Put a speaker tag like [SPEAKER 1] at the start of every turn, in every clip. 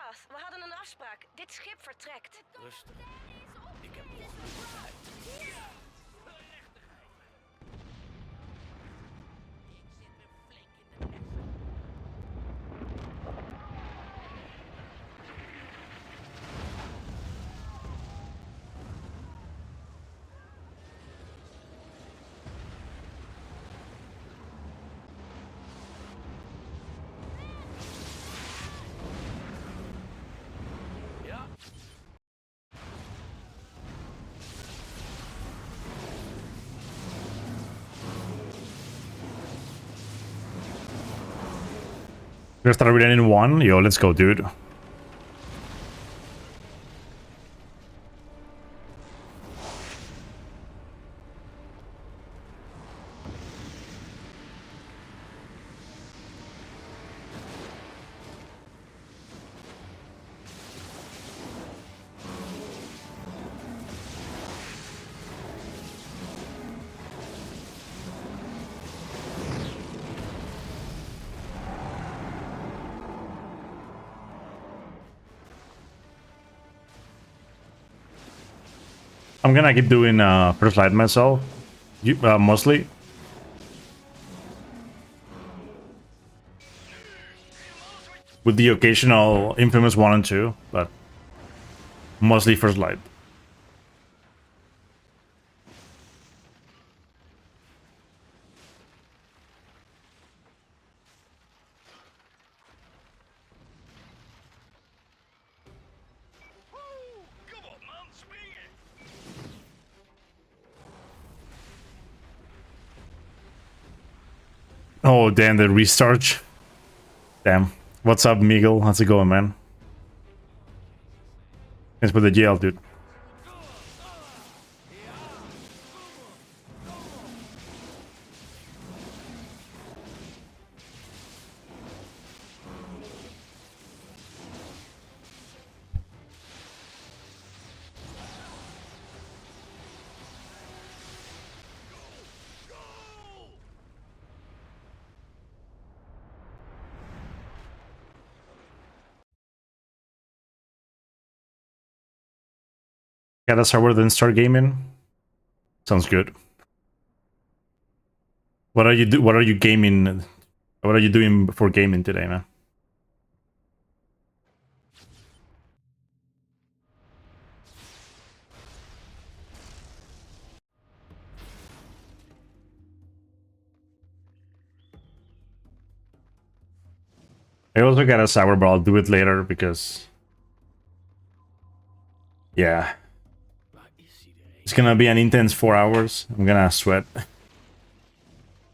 [SPEAKER 1] baas. We hadden een afspraak. Dit schip vertrekt.
[SPEAKER 2] Rustig. Ik heb ongeluk.
[SPEAKER 3] We're gonna start reading in 1. Yo, let's go, dude. I'm gonna keep doing first light myself, mostly. With the occasional infamous 1 and 2, but mostly first light. Oh, damn, the restart. Damn. What's up, Miguel? How's it going, man? Thanks for the GL, dude. Got a server, then start gaming. Sounds good. What are you gaming? What are you doing for gaming today, man? I also got a sour, but I'll do it later because, yeah, it's gonna be an intense 4 hours. I'm gonna sweat.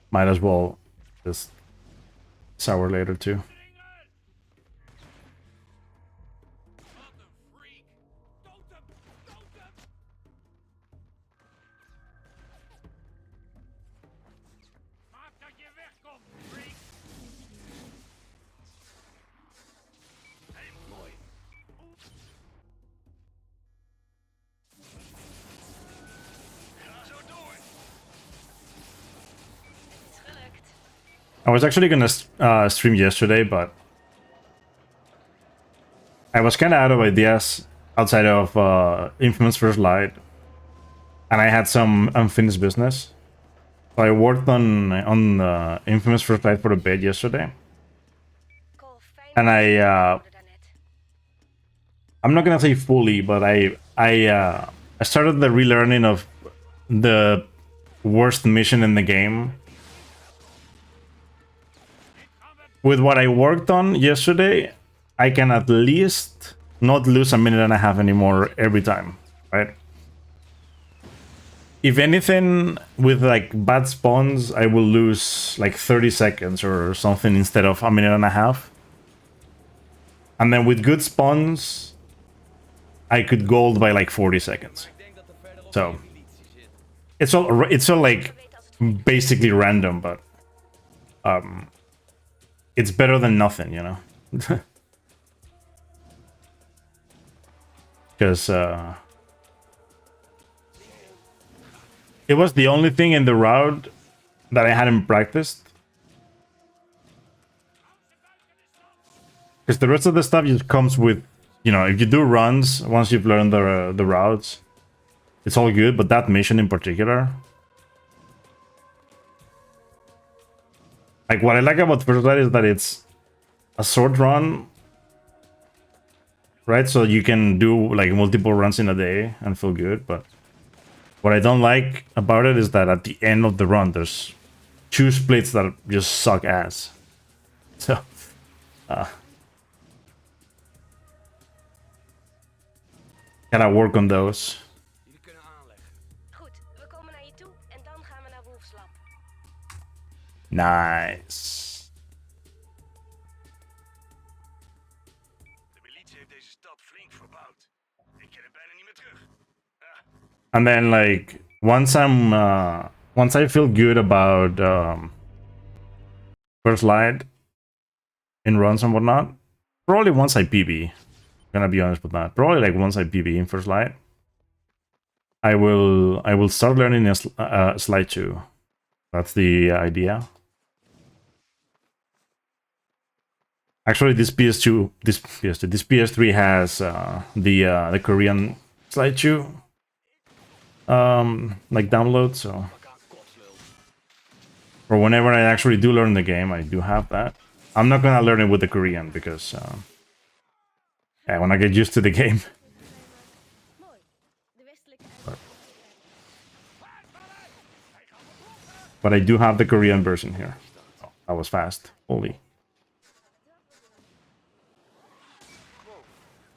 [SPEAKER 3] Might as well just sour later too. I was actually gonna stream yesterday, but I was kind of out of ideas outside of Infamous First Light, and I had some unfinished business. So I worked on Infamous First Light for a bit yesterday, and I'm not gonna say fully, but I started the relearning of the worst mission in the game. With what I worked on yesterday, I can at least not lose a minute and a half anymore every time, right? If anything, with like bad spawns, I will lose like 30 seconds or something instead of a minute and a half. And then with good spawns, I could gold by like 40 seconds. So it's all like basically random, but it's better than nothing, you know? Because it was the only thing in the route that I hadn't practiced. Because the rest of the stuff just comes with, you know, if you do runs, once you've learned the routes, it's all good, but that mission in particular... Like, what I like about First Light is that it's a short run, right? So you can do, like, multiple runs in a day and feel good, but... What I don't like about it is that at the end of the run, there's 2 splits that just suck ass. So... Gotta work on those.
[SPEAKER 2] Jullie kunnen aanleggen.
[SPEAKER 1] Goed, we komen naar je toe en dan gaan we naar Wolfslap.
[SPEAKER 3] Nice.
[SPEAKER 4] De militie heeft deze stad flink verbouwd. Ik ken het bijna niet meer terug.
[SPEAKER 3] And then, like, once I feel good about First Light in runs and whatnot, probably once I PB. Gonna be honest with that. Probably like once I PB in First Light, I will start learning Slide 2. That's the idea. Actually, this PS3 has the Korean Slide 2 like download, so for whenever I actually do learn the game, I do have that. I'm not gonna learn it with the Korean because I wanna get used to the game.
[SPEAKER 1] Mooi. De westelijke
[SPEAKER 3] But I do have the Korean version here. Oh, that was fast. Holy.
[SPEAKER 4] Wow,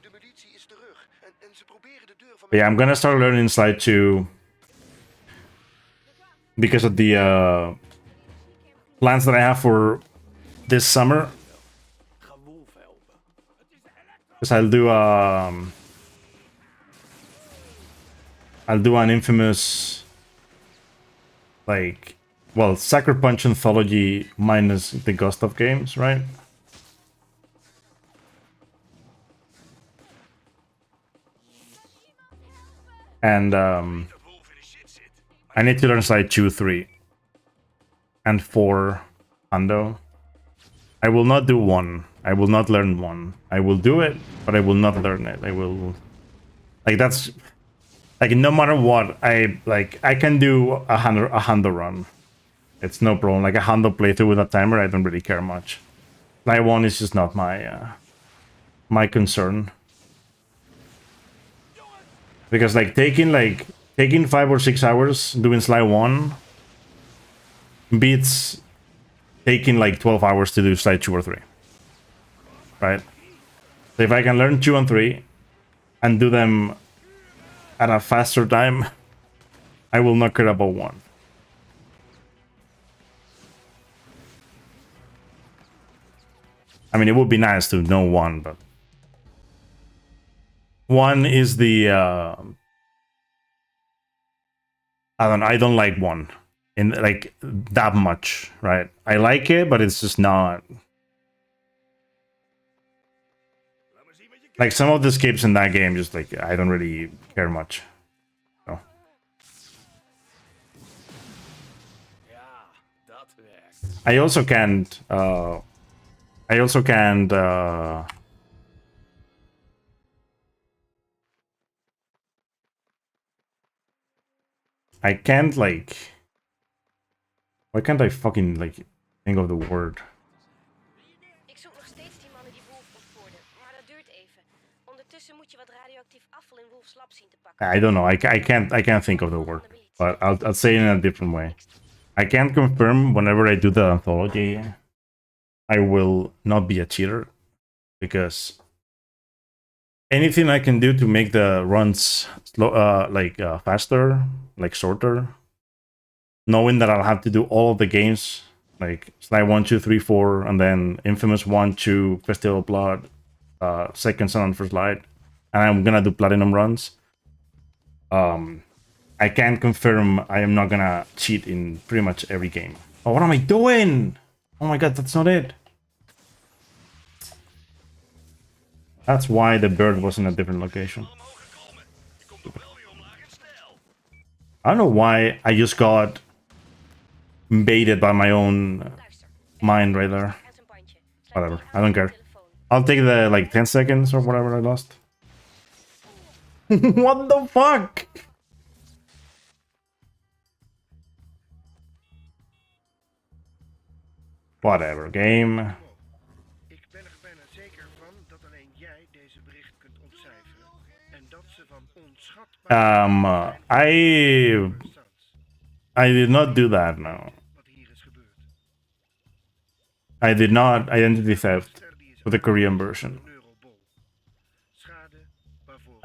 [SPEAKER 4] de militie is terug en ze proberen de deur van...
[SPEAKER 3] But yeah, I'm gonna start learning Slide 2 because of the plans that I have for this summer.
[SPEAKER 2] Ga Wolf helpen.
[SPEAKER 3] Because I'll do an infamous, like, well, Sucker Punch anthology minus the Ghost of games, right? And
[SPEAKER 4] Wolf in de shit zit.
[SPEAKER 3] I need to learn Slide 2, 3, and 4 Ando. I will not do 1. I will not learn 1. I will do it, but I will not learn it. I will... Like, that's... Like, no matter what, I can do a Hando run. It's no problem. Like, a Hando playthrough with a timer, I don't really care much. Slide 1 is just not my... my concern. Because, like, taking 5 or 6 hours doing Slide 1 beats taking, like, 12 hours to do Slide 2 or 3. Right? So if I can learn 2 and 3 and do them at a faster time, I will not care about 1. I mean, it would be nice to know 1, but 1 is the I don't like 1 in like that much, right? I like it, but it's just not like some of the escapes in that game. Just like I don't really care much. So.
[SPEAKER 2] Ja, dat werkt.
[SPEAKER 3] I also can't. I can't like. Why can't I fucking like think of the word?
[SPEAKER 1] Ik zoek nog steeds die mannen die Wolf ontvoerden, maar dat duurt even. Ondertussen moet je wat radioactief afval in Wolf's lab zien te pakken.
[SPEAKER 3] I don't know. I can't think of the word, but I'll say it in a different way. I can't confirm whenever I do the anthology, I will not be a cheater because anything I can do to make the runs slow, faster, like shorter, knowing that I'll have to do all of the games, like Slide 1, 2, 3, 4, and then Infamous 1, 2, Festival of Blood, Second Son, and First Light, and I'm gonna do Platinum runs. I can confirm I am not gonna cheat in pretty much every game. Oh, what am I doing? Oh my god, that's not it. That's why the bird was in a different location. I don't know why I just got baited by my own mind right there. Whatever, I don't care. I'll take the like 10 seconds or whatever I lost. What the fuck? Whatever, game.
[SPEAKER 4] Ik ben er bijna zeker van dat alleen jij deze bericht kunt ontcijferen. En dat ze van onschatbare
[SPEAKER 3] I did not do that, no.
[SPEAKER 4] wat hier is gebeurd.
[SPEAKER 3] I did not identity theft for the Korean version.
[SPEAKER 4] Schade waarvoor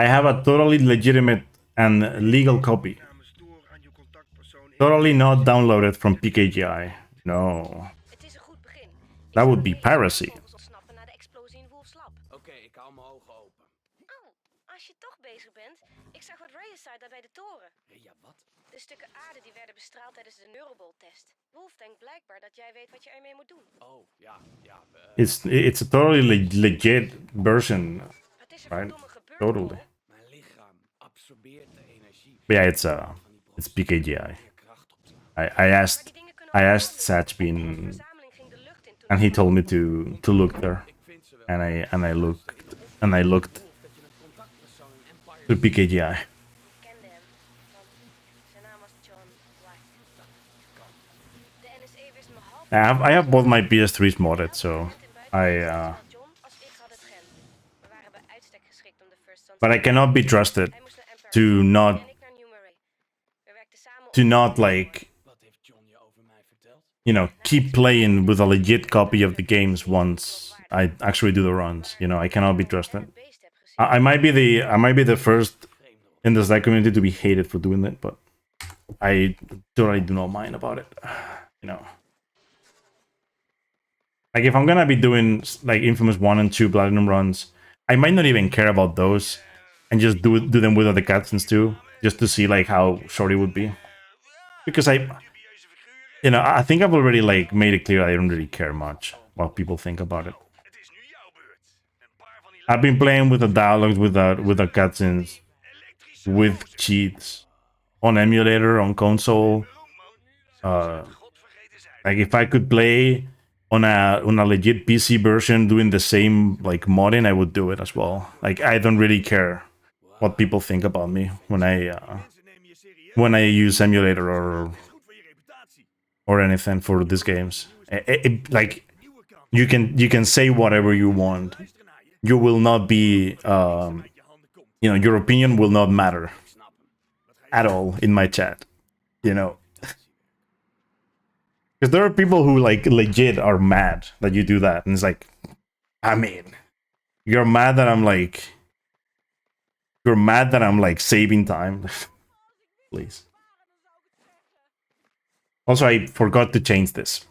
[SPEAKER 3] I have a totally legitimate and legal copy.
[SPEAKER 4] namens door aan je contactpersoon in
[SPEAKER 3] Totally not downloaded from PKGI. No.
[SPEAKER 1] Het is een goed begin.
[SPEAKER 3] That would be piracy.
[SPEAKER 1] Ontsnappen na de explosie in Wolf's Lab.
[SPEAKER 2] Oké, ik hou mijn ogen open.
[SPEAKER 1] Oh, als je toch bezig bent. Ik zag wat Reyes zei daar bij de toren.
[SPEAKER 2] Ja, wat?
[SPEAKER 1] De stukken aarde die werden bestraald tijdens de Neuroball-test. Wolf denkt blijkbaar dat jij weet wat je ermee moet doen.
[SPEAKER 2] Oh, ja.
[SPEAKER 3] It's a totally legit version,
[SPEAKER 1] Het is er
[SPEAKER 3] right?
[SPEAKER 1] verdomme gebeurd.
[SPEAKER 3] Totally.
[SPEAKER 2] Mijn lichaam absorbeert de energie.
[SPEAKER 3] But yeah, it's PKGI.
[SPEAKER 2] Kracht op te
[SPEAKER 3] I asked Satchbean,
[SPEAKER 1] Verzameling ging de lucht in toen
[SPEAKER 3] and he told me to look there,
[SPEAKER 2] Ik vind ze wel.
[SPEAKER 3] and I looked
[SPEAKER 2] Dat je een contactpersoon in Empire
[SPEAKER 3] to PKGI.
[SPEAKER 1] kende hem. Want zijn naam was John White. De NSA wist me half.
[SPEAKER 3] I have both my PS3's modded, so
[SPEAKER 1] John als ik had het gen. We waren bij uitstek geschikt om de First Sons.
[SPEAKER 3] but I cannot be trusted
[SPEAKER 1] Hij moest naar Empire
[SPEAKER 3] to not
[SPEAKER 1] en ik naar New Murray. We werkten samen
[SPEAKER 3] to not like,
[SPEAKER 2] Wat heeft John je over mij verteld?
[SPEAKER 3] keep playing with a legit copy of the games once I actually do the runs. I cannot be trusted.
[SPEAKER 1] het beest heb gezien.
[SPEAKER 3] I might be the first in this like community to be hated for doing it, but I totally do not mind about it. Like if I'm gonna be doing like Infamous 1 and 2 Platinum runs, I might not even care about those and just do them with other cutscenes too, just to see like how short it would be. Because I think I've already like made it clear I don't really care much what people think about it.
[SPEAKER 4] Het is nu jouw beurt. Een paar van die
[SPEAKER 3] I've been playing with the dialogues with the cutscenes
[SPEAKER 4] elektrische
[SPEAKER 3] with cheats on emulator on console.
[SPEAKER 4] godvergeten zijn.
[SPEAKER 3] Like if I could play on a legit PC version doing the same like modding, I would do it as well. Like I don't really care what people think about me when
[SPEAKER 4] Ze nemen je serieus.
[SPEAKER 3] I use emulator or
[SPEAKER 4] Goed voor je reputatie.
[SPEAKER 3] or anything for these games. Like you can say whatever you want.
[SPEAKER 4] Luisteren naar je.
[SPEAKER 3] You will not be
[SPEAKER 4] Uit je handen komt.
[SPEAKER 3] your opinion will not matter
[SPEAKER 2] Snap hem.
[SPEAKER 3] at all in my chat. Because there are people who like legit are mad that you do that, and it's like, I mean, you're mad that I'm like saving time. Please. Also, I forgot to change this.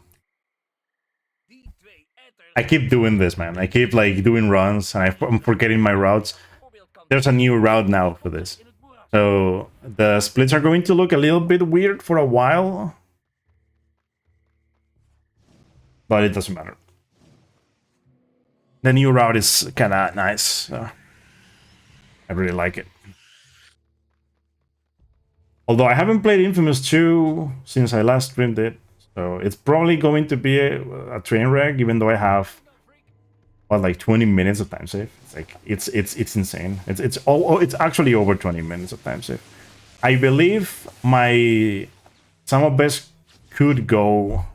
[SPEAKER 2] Die twee etters.
[SPEAKER 3] I keep doing this, man. I keep like doing runs, and I'm forgetting my routes.
[SPEAKER 2] Voorbeeld kan
[SPEAKER 3] There's a new route now for this.
[SPEAKER 2] in het moeras.
[SPEAKER 3] So the splits are going to look a little bit weird for a while. But it doesn't matter. The new route is kind of nice. I really like it. Although I haven't played Infamous 2 since I last streamed it. So it's probably going to be a train wreck, even though I have like 20 minutes of time save. It's like it's insane. It's actually over 20 minutes of time save. I believe my some of best could go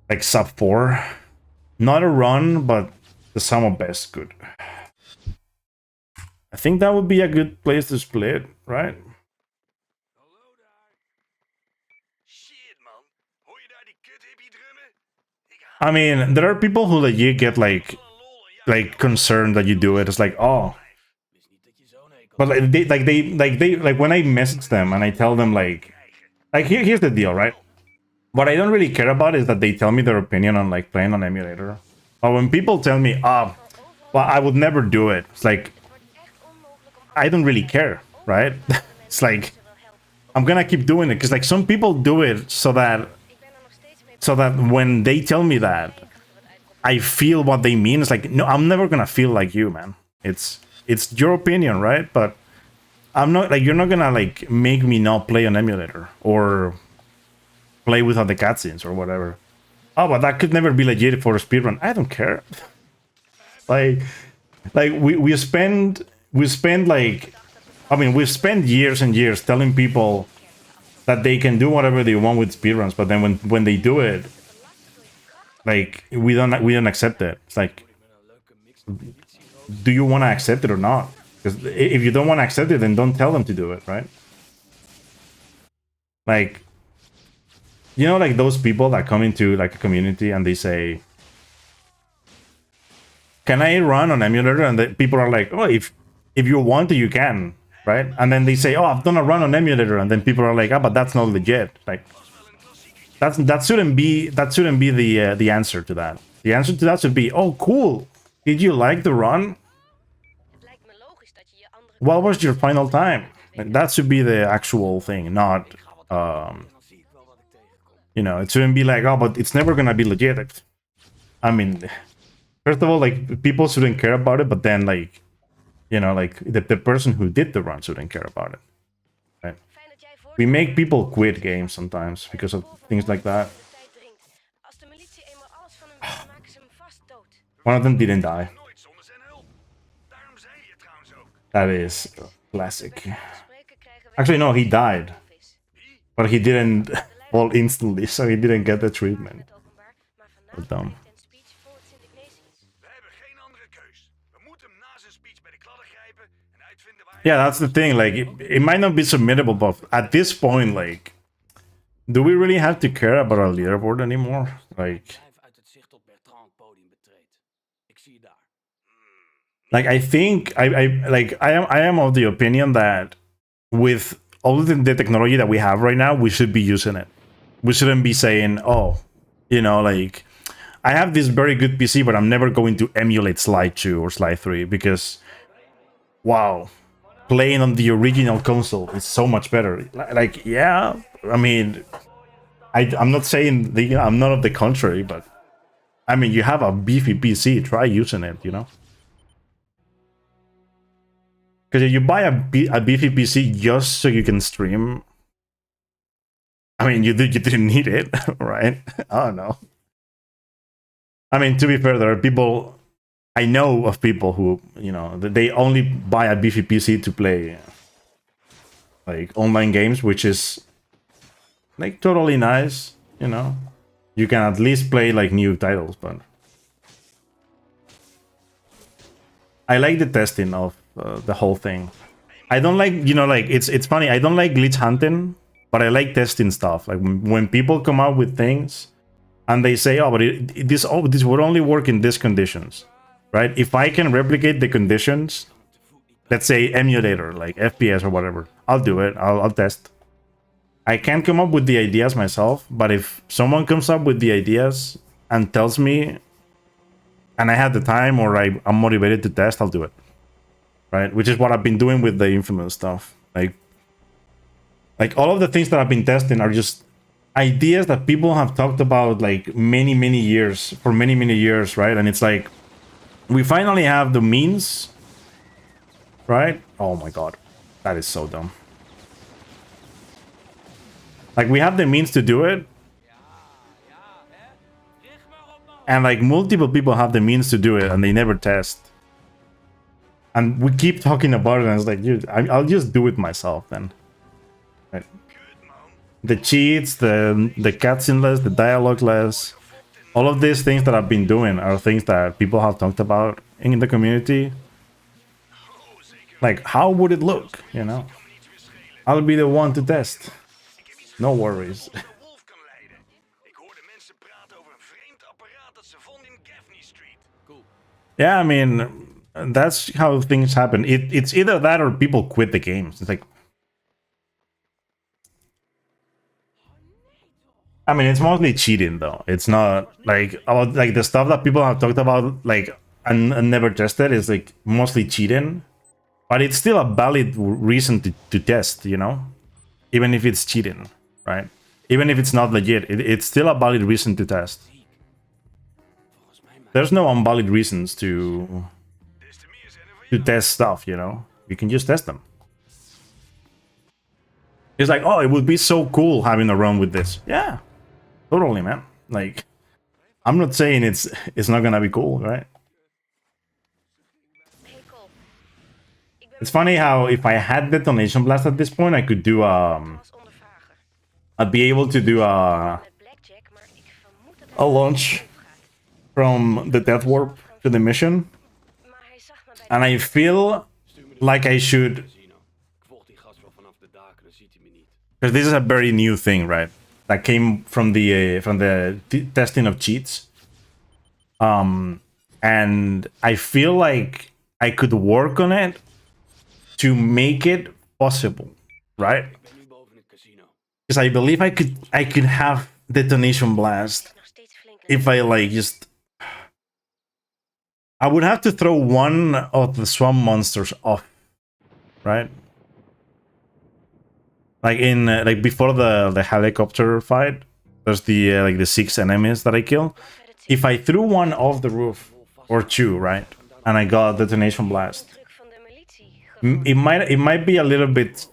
[SPEAKER 3] like sub 4. Not a run, but the sum of best could. I think that would be a good place to split, right?
[SPEAKER 4] Hallo daar. Shit, man. Hoor je daar die kut-hippie drummen? Ik haal
[SPEAKER 3] I mean, there are people who legit get like
[SPEAKER 4] een lol en ja,
[SPEAKER 3] concerned that you do it. It's like, oh,
[SPEAKER 2] Wist niet dat je zo'n hekel
[SPEAKER 3] but like when I message them and I tell them like here's the deal, right? What I don't really care about is that they tell me their opinion on like playing on emulator. But when people tell me, well, I would never do it. It's like
[SPEAKER 1] Echt onmogelijk om
[SPEAKER 3] I don't really care, right? It's like I'm gonna keep doing it because like some people do it so that
[SPEAKER 1] Ik ben er nog steeds mee
[SPEAKER 3] when they tell me that, I feel what they mean. It's like, no, I'm never gonna feel like you, man. It's your opinion, right? But I'm not like, you're not gonna like make me not play on emulator or play without the cutscenes or whatever. oh, but that could never be legit for a speedrun. I don't care. like we spend like, I mean, we've spent years and years telling people that they can do whatever they want with speedruns, but then when they do it, like we don't accept it. It's like, do you want to accept it or not? Because if you don't want to accept it, then don't tell them to do it, right? Like, you know, like those people that come into like a community and they say, can I run on emulator? And the people are like, oh, if you want to, you can, right? And then they say, oh, I've done a run on emulator, and then people are like, oh, but that's not legit. Like, that shouldn't be the answer to that. The answer to that should be, oh, cool. Did you like the run? What was your final time? Like, that should be the actual thing, not you know, it shouldn't be like, oh, but it's never gonna be legit. I mean, first of all, like, people shouldn't care about it, but then, like, you know, like, the person who did the run shouldn't care about it. Right? We make people quit games sometimes because of things like that. One of them didn't die. That is classic. Actually, no, he died. But he didn't fall instantly, so he didn't get the treatment. That's dumb. Yeah, that's the thing. Like, it might not be submittable, but at this point, like, do we really have to care about our leaderboard anymore? Like, I think I am of the opinion that with all the technology that we have right now, we should be using it. We shouldn't be saying, oh, you know, like, I have this very good PC, but I'm never going to emulate Slide 2 or Slide 3 because, wow, playing on the original console is so much better. Like, yeah, I mean, I'm not saying I'm not of the contrary, but I mean, you have a beefy PC, try using it, you know? Because if you buy a beefy PC just so you can stream, I mean, you didn't need it, right? I don't know. I mean, to be fair, there are people, I know of people who, you know, they only buy a beefy PC to play like online games, which is like totally nice, you know. You can at least play like new titles, but I like the testing of the whole thing. I don't like, you know, like, it's funny, I don't like glitch hunting, but I like testing stuff. Like when people come out with things and they say, oh, but this would only work in these conditions, right? If I can replicate the conditions, let's say emulator, like FPS or whatever, I'll do it. I'll test. I can't come up with the ideas myself, but if someone comes up with the ideas and tells me, and I have the time or I'm motivated to test, I'll do it. Right? Which is what I've been doing with the Infamous stuff. Like all of the things that I've been testing are just ideas that people have talked about like many years, for many years, right? And it's like, we finally have the means, right? Oh my god, that is so dumb. Like, we have the means to do it, and like multiple people have the means to do it and they never test. And we keep talking about it, and it's like, dude, I'll just do it myself then. Right. The cheats, the cutscene-less, the dialogue-less, all of these things that I've been doing are things that people have talked about in the community. Like, how would it look, you know? I'll be the one to test. No worries. Yeah, I mean, that's how things happen. It's either that or people quit the games. It's like, I mean, it's mostly cheating though. It's not like about like the stuff that people have talked about like and never tested is like mostly cheating, but it's still a valid reason to test, you know, even if it's cheating, right? Even if it's not legit, it's still a valid reason to test. There's no unvalid reasons to test stuff, you know? You can just test them. It's like, oh, it would be so cool having a run with this. Yeah, totally, man. Like, I'm not saying it's not gonna be cool, right?
[SPEAKER 1] Hey Cole, ik ben
[SPEAKER 3] It's funny how if I had detonation blast at this point, I could do
[SPEAKER 1] als ondervrager.
[SPEAKER 3] I'd be able to do
[SPEAKER 1] Met Blackjack, maar ik vermoed dat
[SPEAKER 3] a launch from the death warp to the mission,
[SPEAKER 1] Maar hij zag me bij
[SPEAKER 3] and I feel like I should,
[SPEAKER 2] Casino. Ik volg die gast wel vanaf de daken, dan ziet hij me niet.
[SPEAKER 3] because this is a very new thing, right? That came from the testing of cheats, and I feel like I could work on it to make it possible, right?
[SPEAKER 2] Ik ben nu boven het casino.
[SPEAKER 3] Because I believe I could have detonation blast
[SPEAKER 1] nog steeds flink.
[SPEAKER 3] if I like just. I would have to throw one of the swamp monsters off, right? Like in like before the helicopter fight, there's the like the 6 enemies that I kill. If I threw one off the roof or 2, right, and I got detonation blast,
[SPEAKER 1] Druk van de militie.
[SPEAKER 3] it might be a little bit.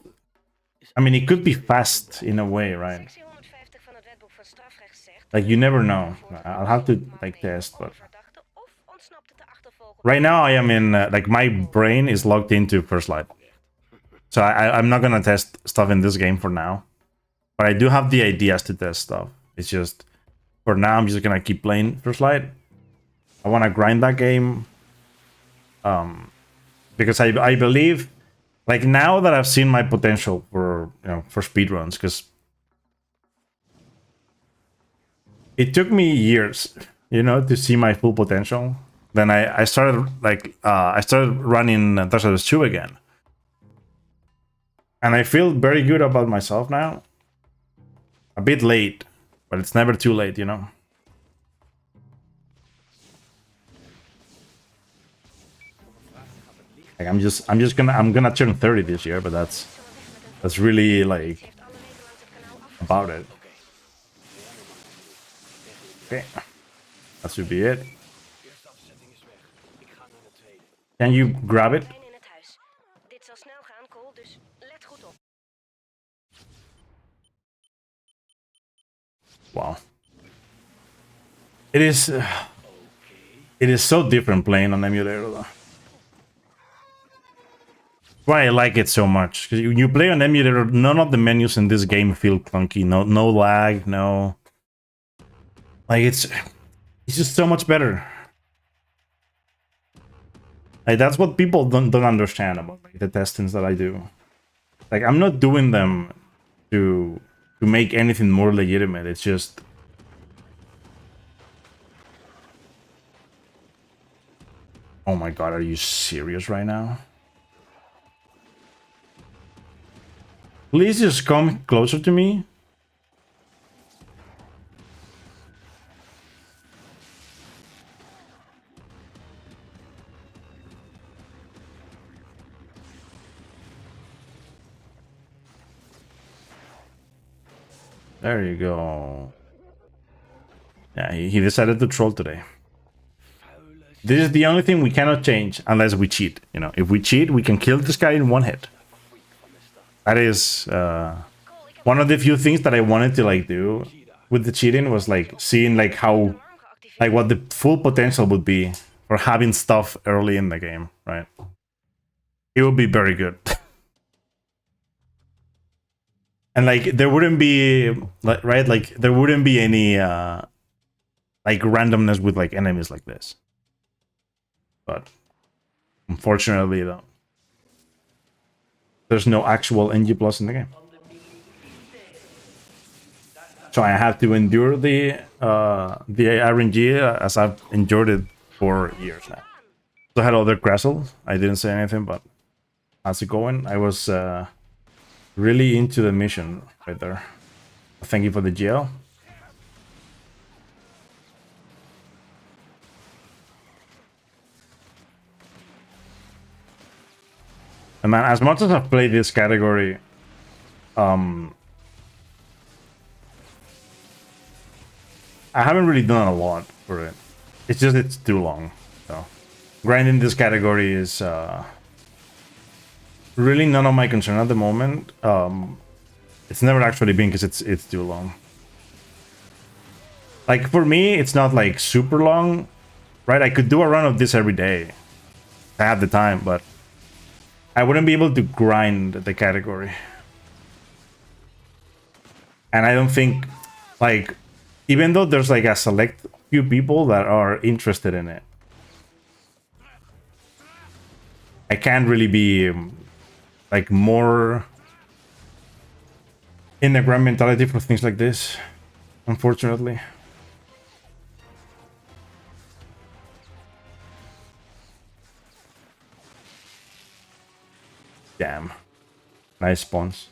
[SPEAKER 3] I mean, it could be fast in a way, right?
[SPEAKER 1] Sectie 150 van het wetboek van strafrecht zegt...
[SPEAKER 3] Like you never know. I'll have to like test, but
[SPEAKER 1] ...verdachte of ontsnapte te achtervolgen...
[SPEAKER 3] right now I am in like my brain is locked into First Light, so I'm not gonna test stuff in this game for now. But I do have the ideas to test stuff. It's just for now I'm just gonna keep playing First Light. I want to grind that game, because I believe, like now that I've seen my potential for for speedruns, because it took me years, to see my full potential. Then I started I started running Dark Souls 2 again, and I feel very good about myself now. A bit late, but it's never too late, Like I'm gonna turn 30 this year, but that's really like about it. Okay, that should be it.
[SPEAKER 2] Eerste afzetting is weg. Ik ga naar de tweede.
[SPEAKER 3] Can you grab it?
[SPEAKER 1] ...in het huis. Dit zal snel gaan, Cole, dus let goed op.
[SPEAKER 3] Wow. It is so different playing on emulator though. Why I like it so much, because you play on emulator, none of the menus in this game feel clunky. No lag, no. Like it's just so much better. Like that's what people don't understand about like, the testings that I do. Like I'm not doing them to make anything more legitimate. It's just oh my god, are you serious right now? Please just come closer to me. There you go. Yeah, he decided to troll today. This is the only thing we cannot change unless we cheat. If we cheat, we can kill this guy in one hit. That is one of the few things that I wanted to like do with the cheating was like seeing like how like what the full potential would be for having stuff early in the game, right? It would be very good. And like there wouldn't be like there wouldn't be any like randomness with like enemies like this. But unfortunately though, there's no actual NG plus in the game. So I have to endure the RNG as I've endured it for years now. So hello there, Crassel. I didn't say anything, but how's it going? I was really into the mission right there. Thank you for the GL. And man, as much as I've played this category, I haven't really done a lot for it. It's too long. So grinding this category is really none of my concern at the moment. It's never actually been because it's too long. Like, for me, it's not like super long, right? I could do a run of this every day. I have the time, but I wouldn't be able to grind the category. And I don't think, like, even though there's like a select few people that are interested in it, I can't really be like more in the grind mentality for things like this, unfortunately. Damn. Nice spawns.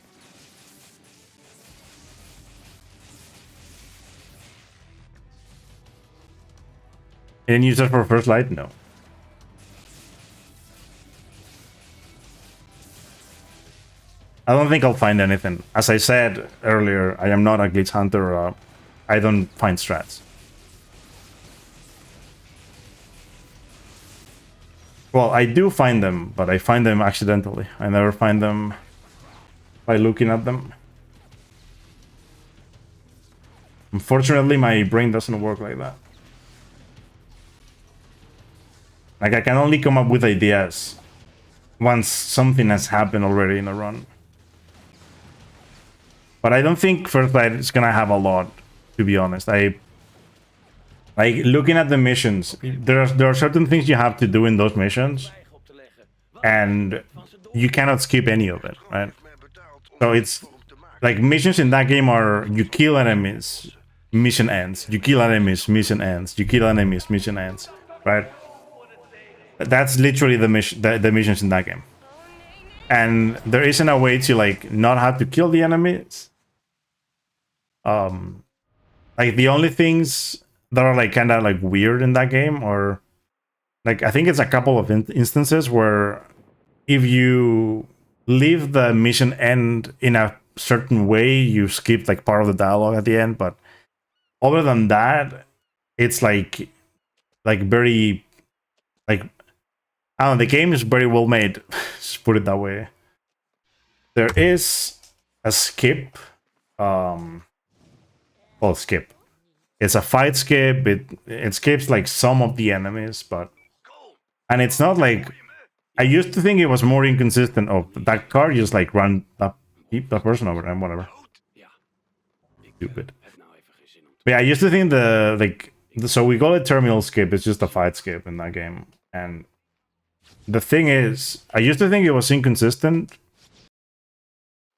[SPEAKER 3] You didn't use that for first light? No. I don't think I'll find anything. As I said earlier, I am not a glitch hunter. I don't find strats. Well, I do find them, but I find them accidentally. I never find them by looking at them. Unfortunately, my brain doesn't work like that. Like, I can only come up with ideas once something has happened already in a run. But I don't think First Light is gonna have a lot, to be honest. Like, looking at the missions, there are certain things you have to do in those missions, and you cannot skip any of it, right? So it's like missions in that game are you kill enemies, mission ends. You kill enemies, mission ends. You kill enemies, mission ends, right? That's literally the mission, the missions in that game. And there isn't a way to like not have to kill the enemies. Like the only things that are like kind of like weird in that game, or like I think it's a couple of instances where if you leave the mission end in a certain way, you skip like part of the dialogue at the end. But other than that, it's like very like I don't know, the game is very well made. Just put it that way. There is a skip. Well, skip. It's a fight skip. It skips like some of the enemies, and it's not like I used to think it was more inconsistent. Of that car just like run up, keep that person over and whatever. Stupid. But yeah, I used to think so we call it terminal skip. It's just a fight skip in that game, and the thing is, I used to think it was inconsistent,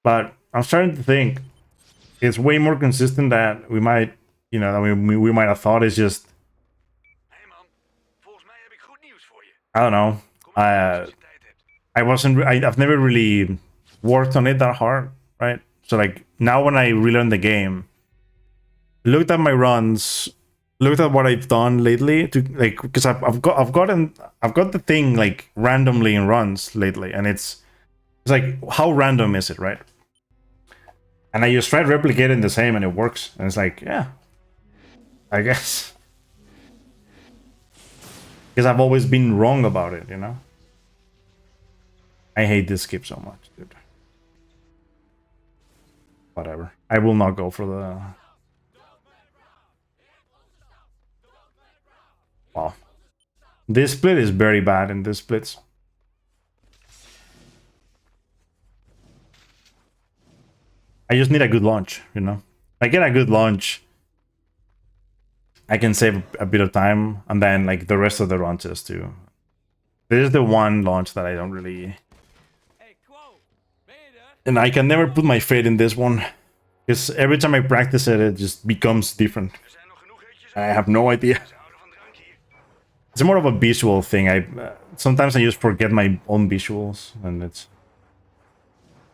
[SPEAKER 3] but I'm starting to think it's way more consistent that we might, you know, we might have thought. It's just, I don't know. I've never really worked on it that hard, right? So like now when I relearn the game, looked at my runs, looked at what I've done lately, to like, because I've got the thing like randomly in runs lately, and it's like, how random is it, right? And I just tried replicating the same, and it works. And it's like, yeah, I guess, because I've always been wrong about it, you know. I hate this skip so much, dude. Whatever. I will not go for the. Wow. This split is very bad in this splits. I just need a good launch, you know? If I get a good launch, I can save a bit of time, and then like the rest of the launches too. This is the one launch that I don't really. And I can never put my faith in this one, because every time I practice it, it just becomes different. I have no idea. It's more of a visual thing. Sometimes I just forget my own visuals, and it's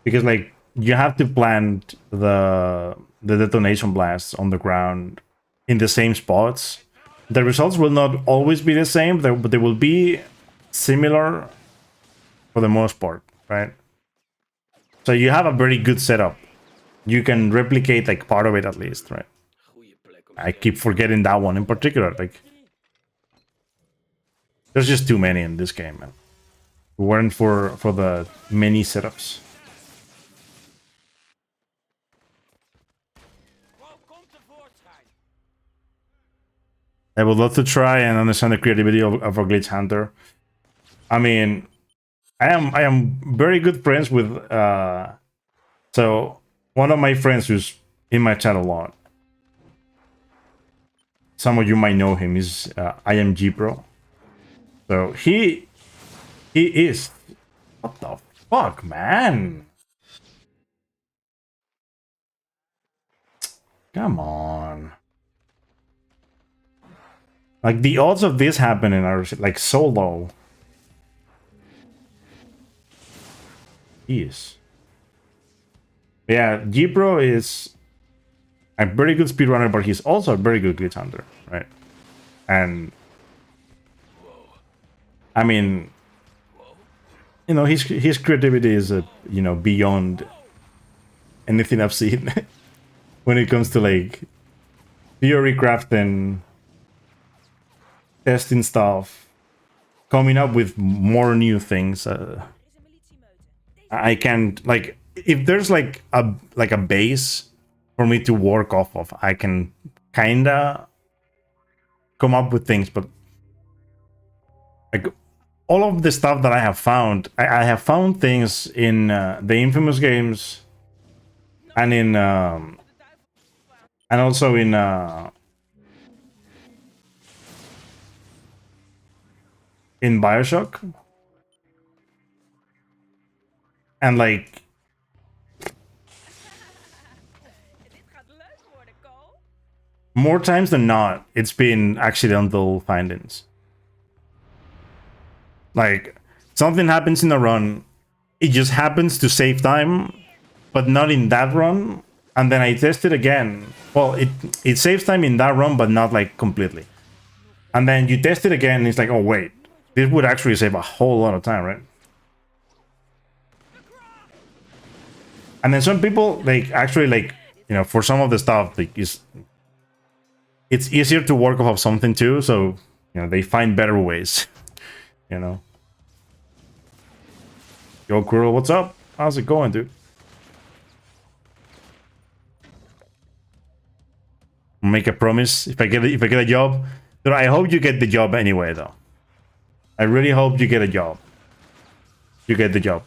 [SPEAKER 3] because like you have to plant the detonation blasts on the ground in the same spots. The results will not always be the same, but they will be similar for the most part, right? So you have a very good setup. You can replicate like part of it at least, right? I keep forgetting that one in particular. Like, there's just too many in this game, man. We weren't for the many setups. I would love to try and understand the creativity of a glitch hunter. I mean, I am very good friends with so one of my friends who's in my chat a lot. Some of you might know him. Is I am G Pro. So he is. What the fuck, man? Come on. Like the odds of this happening are like so low. Jeez. Yeah, G Pro is a very good speedrunner, but he's also a very good glitch hunter, right? And I mean, you know, his creativity is you know, beyond anything I've seen when it comes to like theory crafting, testing stuff, coming up with more new things. I can't, like, if there's like a base for me to work off of, I can kinda come up with things, but like all of the stuff that I have found, I have found things in the Infamous games and in and also in BioShock, and like more times than not, it's been accidental findings. Like something happens in a run, it just happens to save time, but not in that run. And then I test it again. Well, it saves time in that run, but not like completely. And then you test it again, and it's like, oh wait, this would actually save a whole lot of time, right? And then some people like actually like, you know, for some of the stuff like it's easier to work off of something too, so you know they find better ways. You know. Yo, Kurl, what's up? How's it going, dude? Make a promise. If I get a job, dude, I hope you get the job anyway, though. I really hope you get a job. You get the job.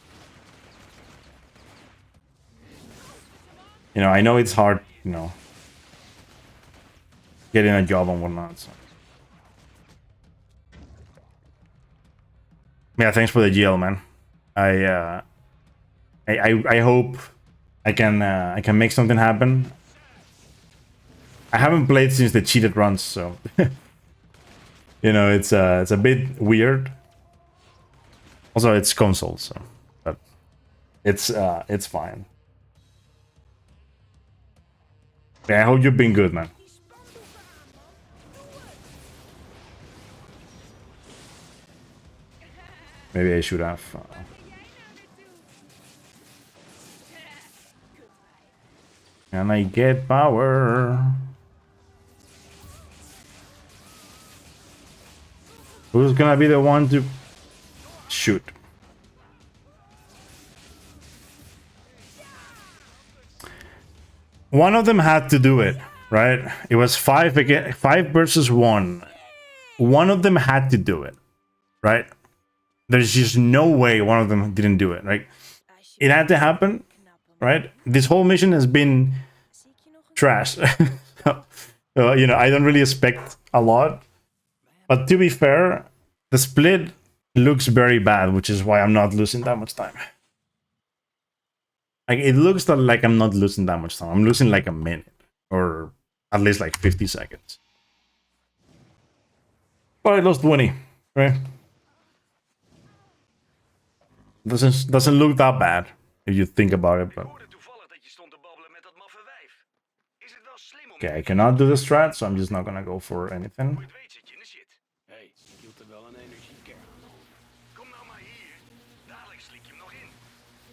[SPEAKER 3] You know, I know it's hard, you know, getting a job and whatnot. So. Yeah, thanks for the GL, man. I hope I can make something happen. I haven't played since the cheated runs, so you know it's a bit weird. Also, it's console, so but it's fine. Yeah, I hope you've been good, man. Maybe I should have. Can I get power? Who's gonna be the one to shoot? One of them had to do it, right? It was 5 versus 1. One of them had to do it, right? There's just no way one of them didn't do it, right? It had to happen, right? This whole mission has been trash. So, you know, I don't really expect a lot. But to be fair, the split looks very bad, which is why I'm not losing that much time. Like, it looks like I'm not losing that much time. I'm losing like a minute, or at least like 50 seconds. But I lost 20, right? Doesn't look that bad if you think about it, but okay, I cannot do the strat, so I'm just not gonna go for anything.
[SPEAKER 2] Hey, hield er wel een energiekern. Kom nou maar hier. Dadelijk slik je hem nog in.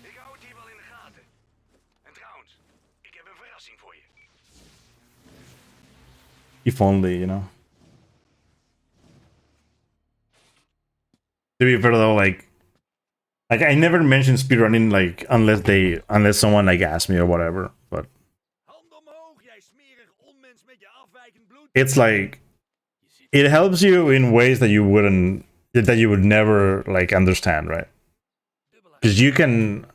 [SPEAKER 2] Ik hou het hier wel in de gaten. En trouwens, ik heb een verrassing voor je.
[SPEAKER 3] If only, you know. To be fair though, like I never mention speedrunning like unless someone like asks me or whatever, but it's like it helps you in ways that you would never like understand, right? Because you can,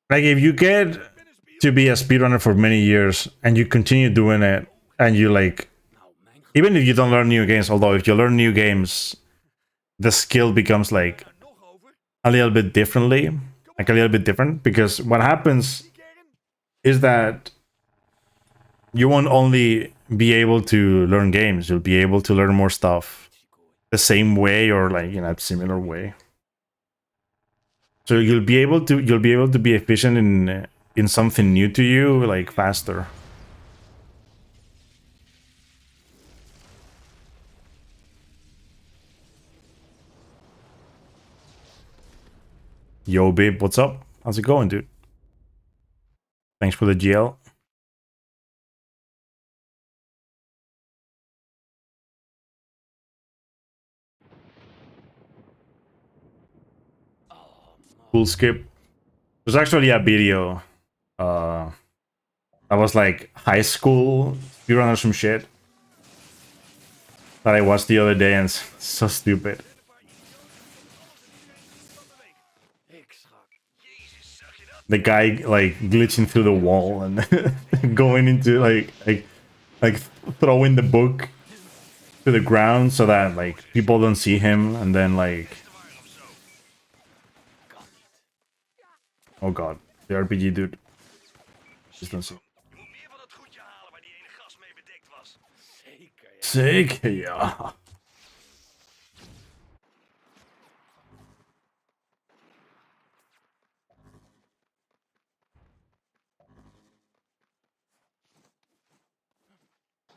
[SPEAKER 3] like, if you get to be a speedrunner for many years and you continue doing it, and you like, even if you don't learn new games, although if you learn new games, the skill becomes like a little bit differently, like a little bit different, because what happens is that you won't only be able to learn games, you'll be able to learn more stuff the same way, or like, you know, similar way. So you'll be able to be efficient in something new to you, like, faster. Yo, babe, what's up? How's it going, dude? Thanks for the GL. Cool skip. There's actually a video. That was like high school speedrun or some shit that I watched the other day, and it's so stupid. The guy like glitching through the wall and going into like throwing the book to the ground so that like people don't see him, and then like, oh god, the RPG dude. Just don't see. Zeker, ja.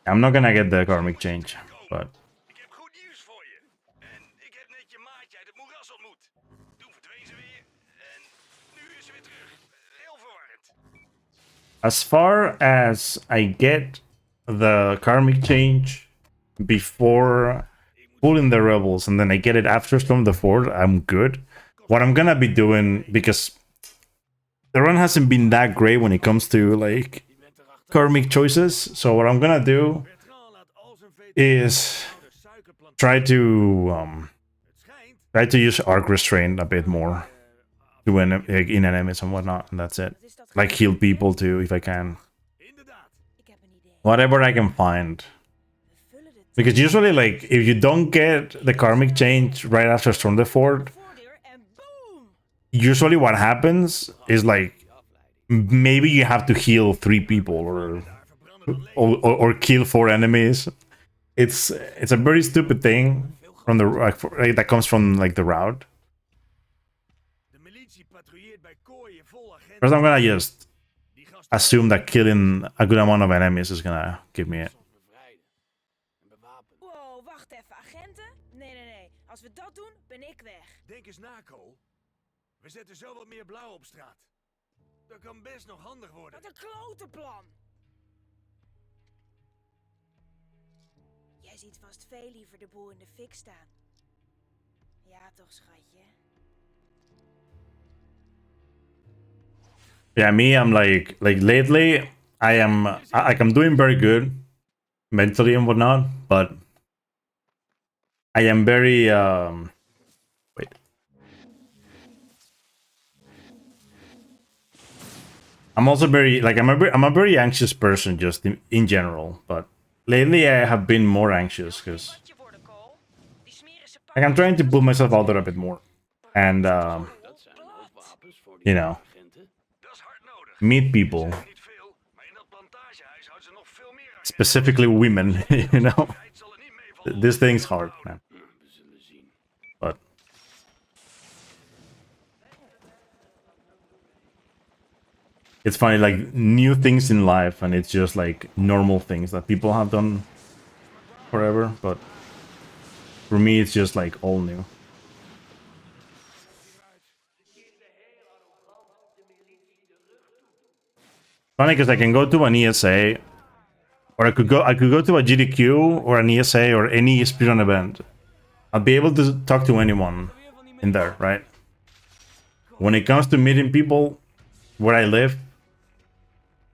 [SPEAKER 3] I'm not gonna get the karmic change, but
[SPEAKER 2] Ik heb goed nieuws voor je. En ik heb net je maatje uit het moeras ontmoet. Toen verdween ze weer en nu is ze weer terug. Heel verwarrend.
[SPEAKER 3] as far as I get the karmic change before pulling the rebels, and then I get it after Storm the Fort, I'm good. What I'm gonna be doing, because the run hasn't been that great when it comes to like karmic choices, so what I'm gonna do is try to use arc restraint a bit more to in enemies and whatnot, and that's it. Like heal people too if I can. Whatever I can find. Because usually, like, if you don't get the karmic change right after Storm the Fort, usually what happens is like maybe you have to heal 3 people or kill 4 enemies. It's a very stupid thing from the like, that comes from like the route. First, I'm gonna just assume that killing a good amount of enemies is gonna give me it.
[SPEAKER 5] Wow, wacht even, agenten? Nee. Als we dat doen, ben ik weg.
[SPEAKER 2] Denk eens na, Cole. We zetten zo wat meer blauw op straat. Dat kan best nog handig worden.
[SPEAKER 5] Wat een klote plan! Jij ziet vast veel liever de boel in de fik staan. Ja toch, schatje?
[SPEAKER 3] Yeah, me, I'm like lately I'm doing very good mentally and whatnot, but I am very wait. I'm also very like I'm a very anxious person just in general, but lately I have been more anxious because like I'm trying to put myself out there a bit more, and you know, meet people, specifically women. You know, this thing's hard, man. But it's funny, like new things in life, and it's just like normal things that people have done forever. But for me, it's just like all new. Funny because I can go to an ESA, or I could go to a GDQ or an ESA or any speedrun event. I'll be able to talk to anyone in there, right? When it comes to meeting people where I live,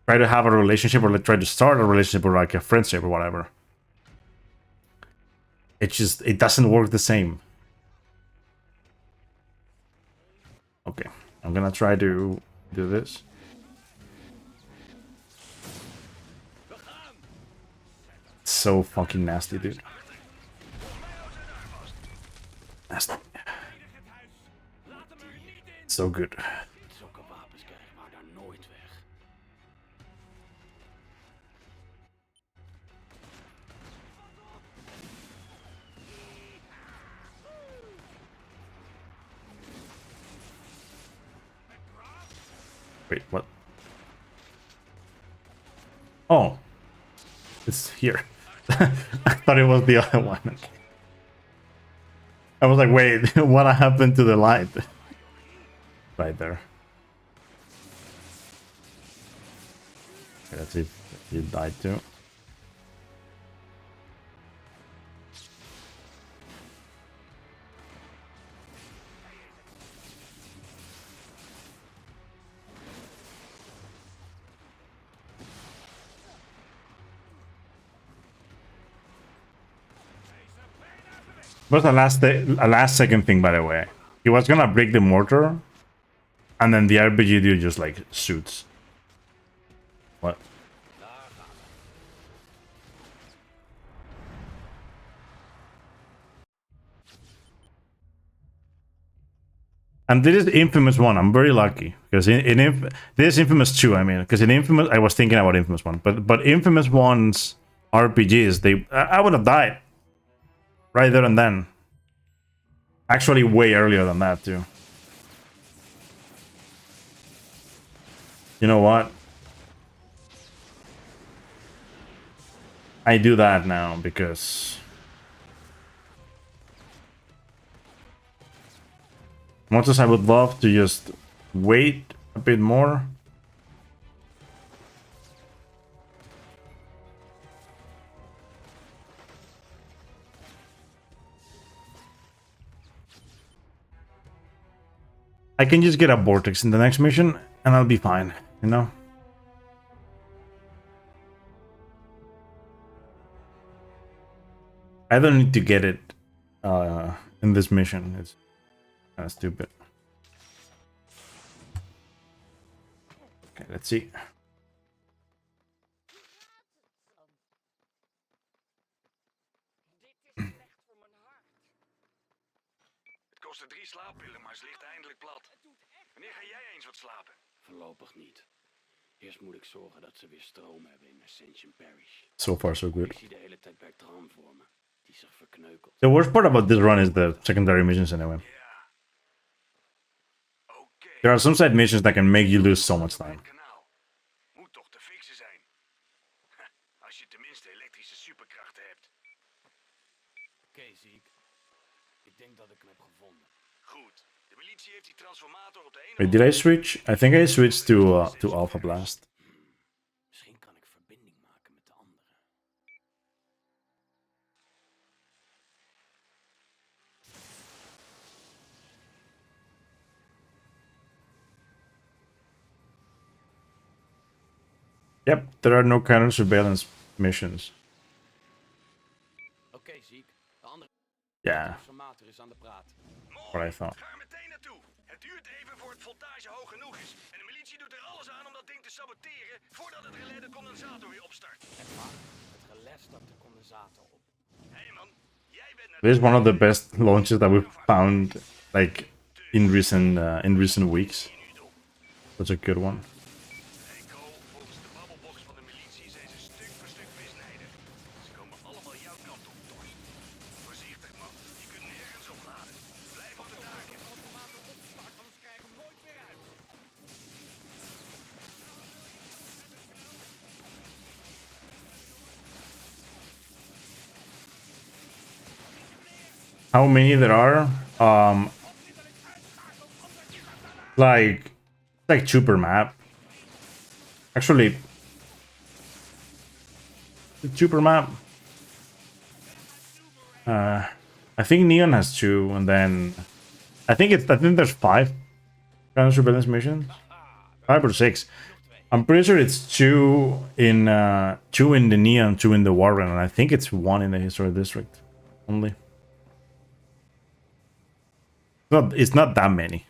[SPEAKER 3] try to have a relationship or try to start a relationship or like a friendship or whatever. it doesn't work the same. Okay, I'm gonna try to do this. So fucking nasty, dude. Nasty. So good.
[SPEAKER 2] Zulke wapens krijgen we daar nooit weg.
[SPEAKER 3] Wait, what? Oh. It's here. I thought it was the other one. I was like, wait, what happened to the light? Right there. Okay, let's see if you died too. Was the last second thing, by the way. He was gonna break the mortar, and then the RPG dude just like shoots. What? And this is Infamous 1. I'm very lucky because this is Infamous 2. I mean, because in Infamous, I was thinking about Infamous 1, but Infamous 1's RPGs, I would have died right there and then. Actually, way earlier than that too. You know what? I do that now because much as I would love to just wait a bit more. I can just get a vortex in the next mission and I'll be fine, you know? I don't need to get it in this mission. It's kind of stupid. Okay, let's see.
[SPEAKER 2] Het kostte 3 slaappillen, maar ze ligt eindelijk plat. Wanneer ga jij eens wat slapen? Voorlopig niet. Eerst moet ik zorgen dat ze weer stroom hebben in Ascension Parish.
[SPEAKER 3] So far, so good.
[SPEAKER 2] Ik zie de hele tijd Bertram voor me, die zich verkneukelt.
[SPEAKER 3] The worst part about this run is the secondary missions anyway.
[SPEAKER 2] Ja. Oké.
[SPEAKER 3] There are some side missions that can make you lose so much time.
[SPEAKER 2] Kanaal. Moet toch te fixen zijn. Als je tenminste elektrische superkrachten hebt. Oké, Ziek. Ik denk dat ik hem heb gevonden. Goed. De militie heeft die transformator op de ene...
[SPEAKER 3] Wait, did I switch? I think I switched to Alpha Blast.
[SPEAKER 2] Misschien kan ik verbinding maken met de andere.
[SPEAKER 3] Yep, there are no counter surveillance missions.
[SPEAKER 2] Oké, Ziek. De andere
[SPEAKER 3] Yeah,
[SPEAKER 2] transformator is aan de praat.
[SPEAKER 3] what I thought.
[SPEAKER 2] Ga er meteen naartoe. Het duurt even voor het voltage hoog genoeg is. En de militie doet er alles aan om dat ding te saboteren voordat het relais de condensator weer opstart. Het relais start de condensator op. Hé man, jij bent net...
[SPEAKER 3] This is one of the best launches that we've found, like in recent weeks. That's a good one.
[SPEAKER 2] Hey Cole, volgens de babbelbox van de militie zijn ze stuk voor stuk misnijdig. Ze komen allemaal jouw kant op, Torst. Voorzichtig man, je kunt nergens opladen. Blijf op de daken. Anders krijg je hem nooit meer uit.
[SPEAKER 3] How many there are? Like super map. Actually, the super map. I think Neon has 2, and then I think there's 5 counter surveillance missions, 5 or 6. I'm pretty sure it's 2 in the Neon, 2 in the Warren, and I think it's 1 in the Historic District. only. It's not that many.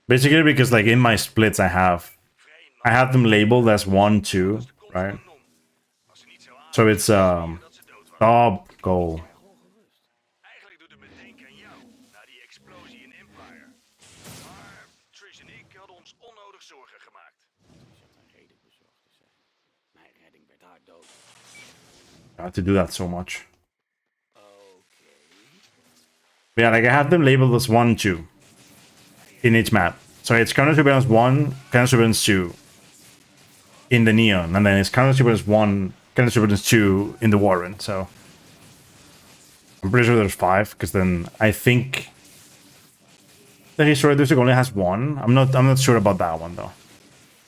[SPEAKER 3] Basically, because like in my splits, I have them labeled as 1, 2, right?
[SPEAKER 2] Als ze niet zo aan,
[SPEAKER 3] So it's
[SPEAKER 2] dat ze dood waren.
[SPEAKER 3] top goal.
[SPEAKER 2] Eigenlijk doet het me denken aan jou, na die explosie in Empire. Maar Trish en ik hadden ons onnodig zorgen gemaakt. Mijn redding werd haar dood.
[SPEAKER 3] I have to do that so much. But yeah, like I have them labeled as 1, 2 in each map. So it's counter-surveillance 1, counter-surveillance 2 in the Neon, and then it's counter-surveillance 1, counter-surveillance 2 in the Warren. So I'm pretty sure there's 5, because then I think the Historic District only has 1. I'm not sure about that one though.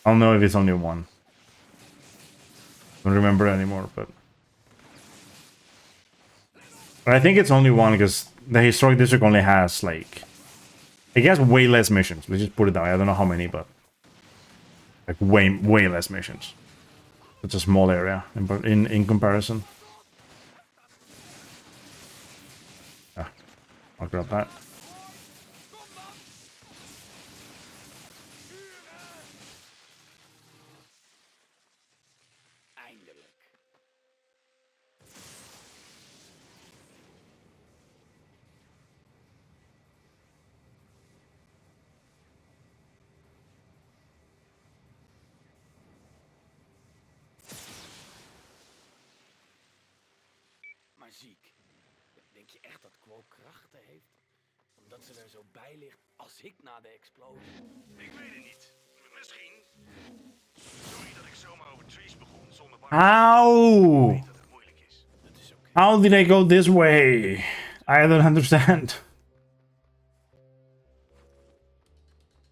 [SPEAKER 3] I don't know if it's only 1. Don't remember anymore, but I think it's only 1 because the Historic District only has like, it has way less missions. Let's just put it that way. I don't know how many, but like way less missions. It's a small area in comparison. Yeah, I'll grab that.
[SPEAKER 2] Maar ziek. Denk je echt dat Quo krachten heeft? Omdat ze er zo bij ligt als ik na de explosie? Ik weet het niet. Misschien. Sorry dat ik zomaar over trees begon zonder bar.
[SPEAKER 3] How?
[SPEAKER 2] Ik weet dat het moeilijk is. Dat is oké.
[SPEAKER 3] How did I go this way? I don't understand.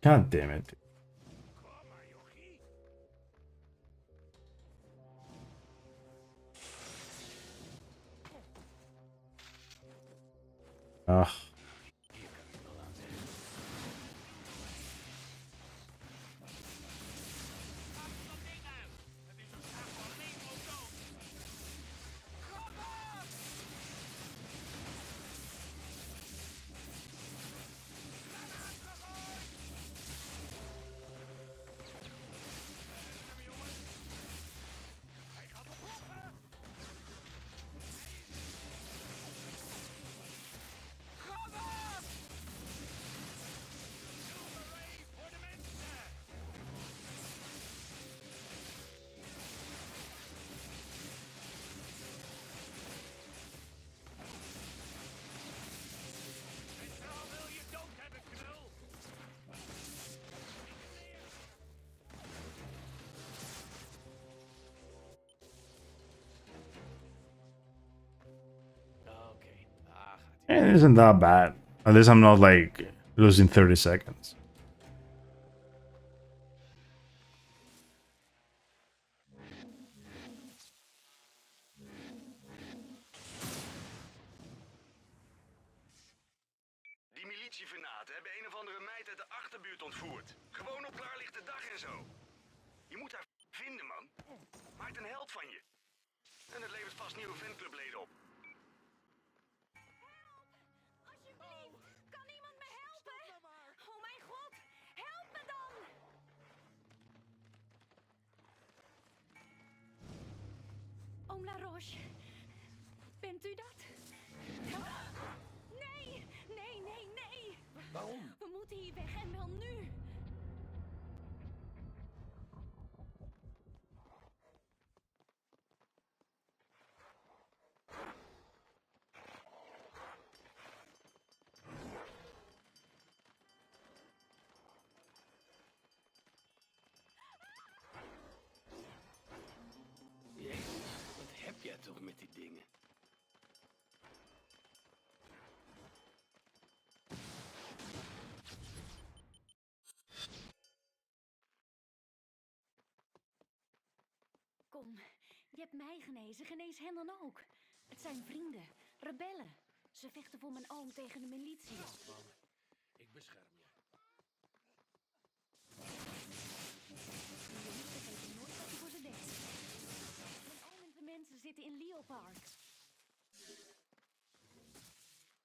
[SPEAKER 3] God damn it.
[SPEAKER 2] Kom maar, jochie.
[SPEAKER 3] Ugh.
[SPEAKER 2] Hier kan ik wel aan zeggen.
[SPEAKER 3] It isn't that bad. At least I'm not like losing 30 seconds.
[SPEAKER 2] Die militievenaten hebben een of andere meid uit de achterbuurt ontvoerd. Gewoon op klaarlichte dag en zo. Je moet haar vinden, man. Maakt een held van je. En het levert vast nieuwe fanclubleden op.
[SPEAKER 1] Alsjeblieft, kan iemand me helpen? Oh mijn god, help me dan! Oom La Roche, bent u dat? Nee, nee, nee, nee!
[SPEAKER 2] Waarom?
[SPEAKER 1] We moeten hier weg en wel nu!
[SPEAKER 2] Jezus, wat heb jij toch met die dingen?
[SPEAKER 1] Kom, je hebt mij genezen, genees hen dan ook. Het zijn vrienden, rebellen. Ze vechten voor mijn oom tegen de militie.
[SPEAKER 2] Ik bescherm je.
[SPEAKER 1] De jongens vergeten nooit wat je voor ze deed.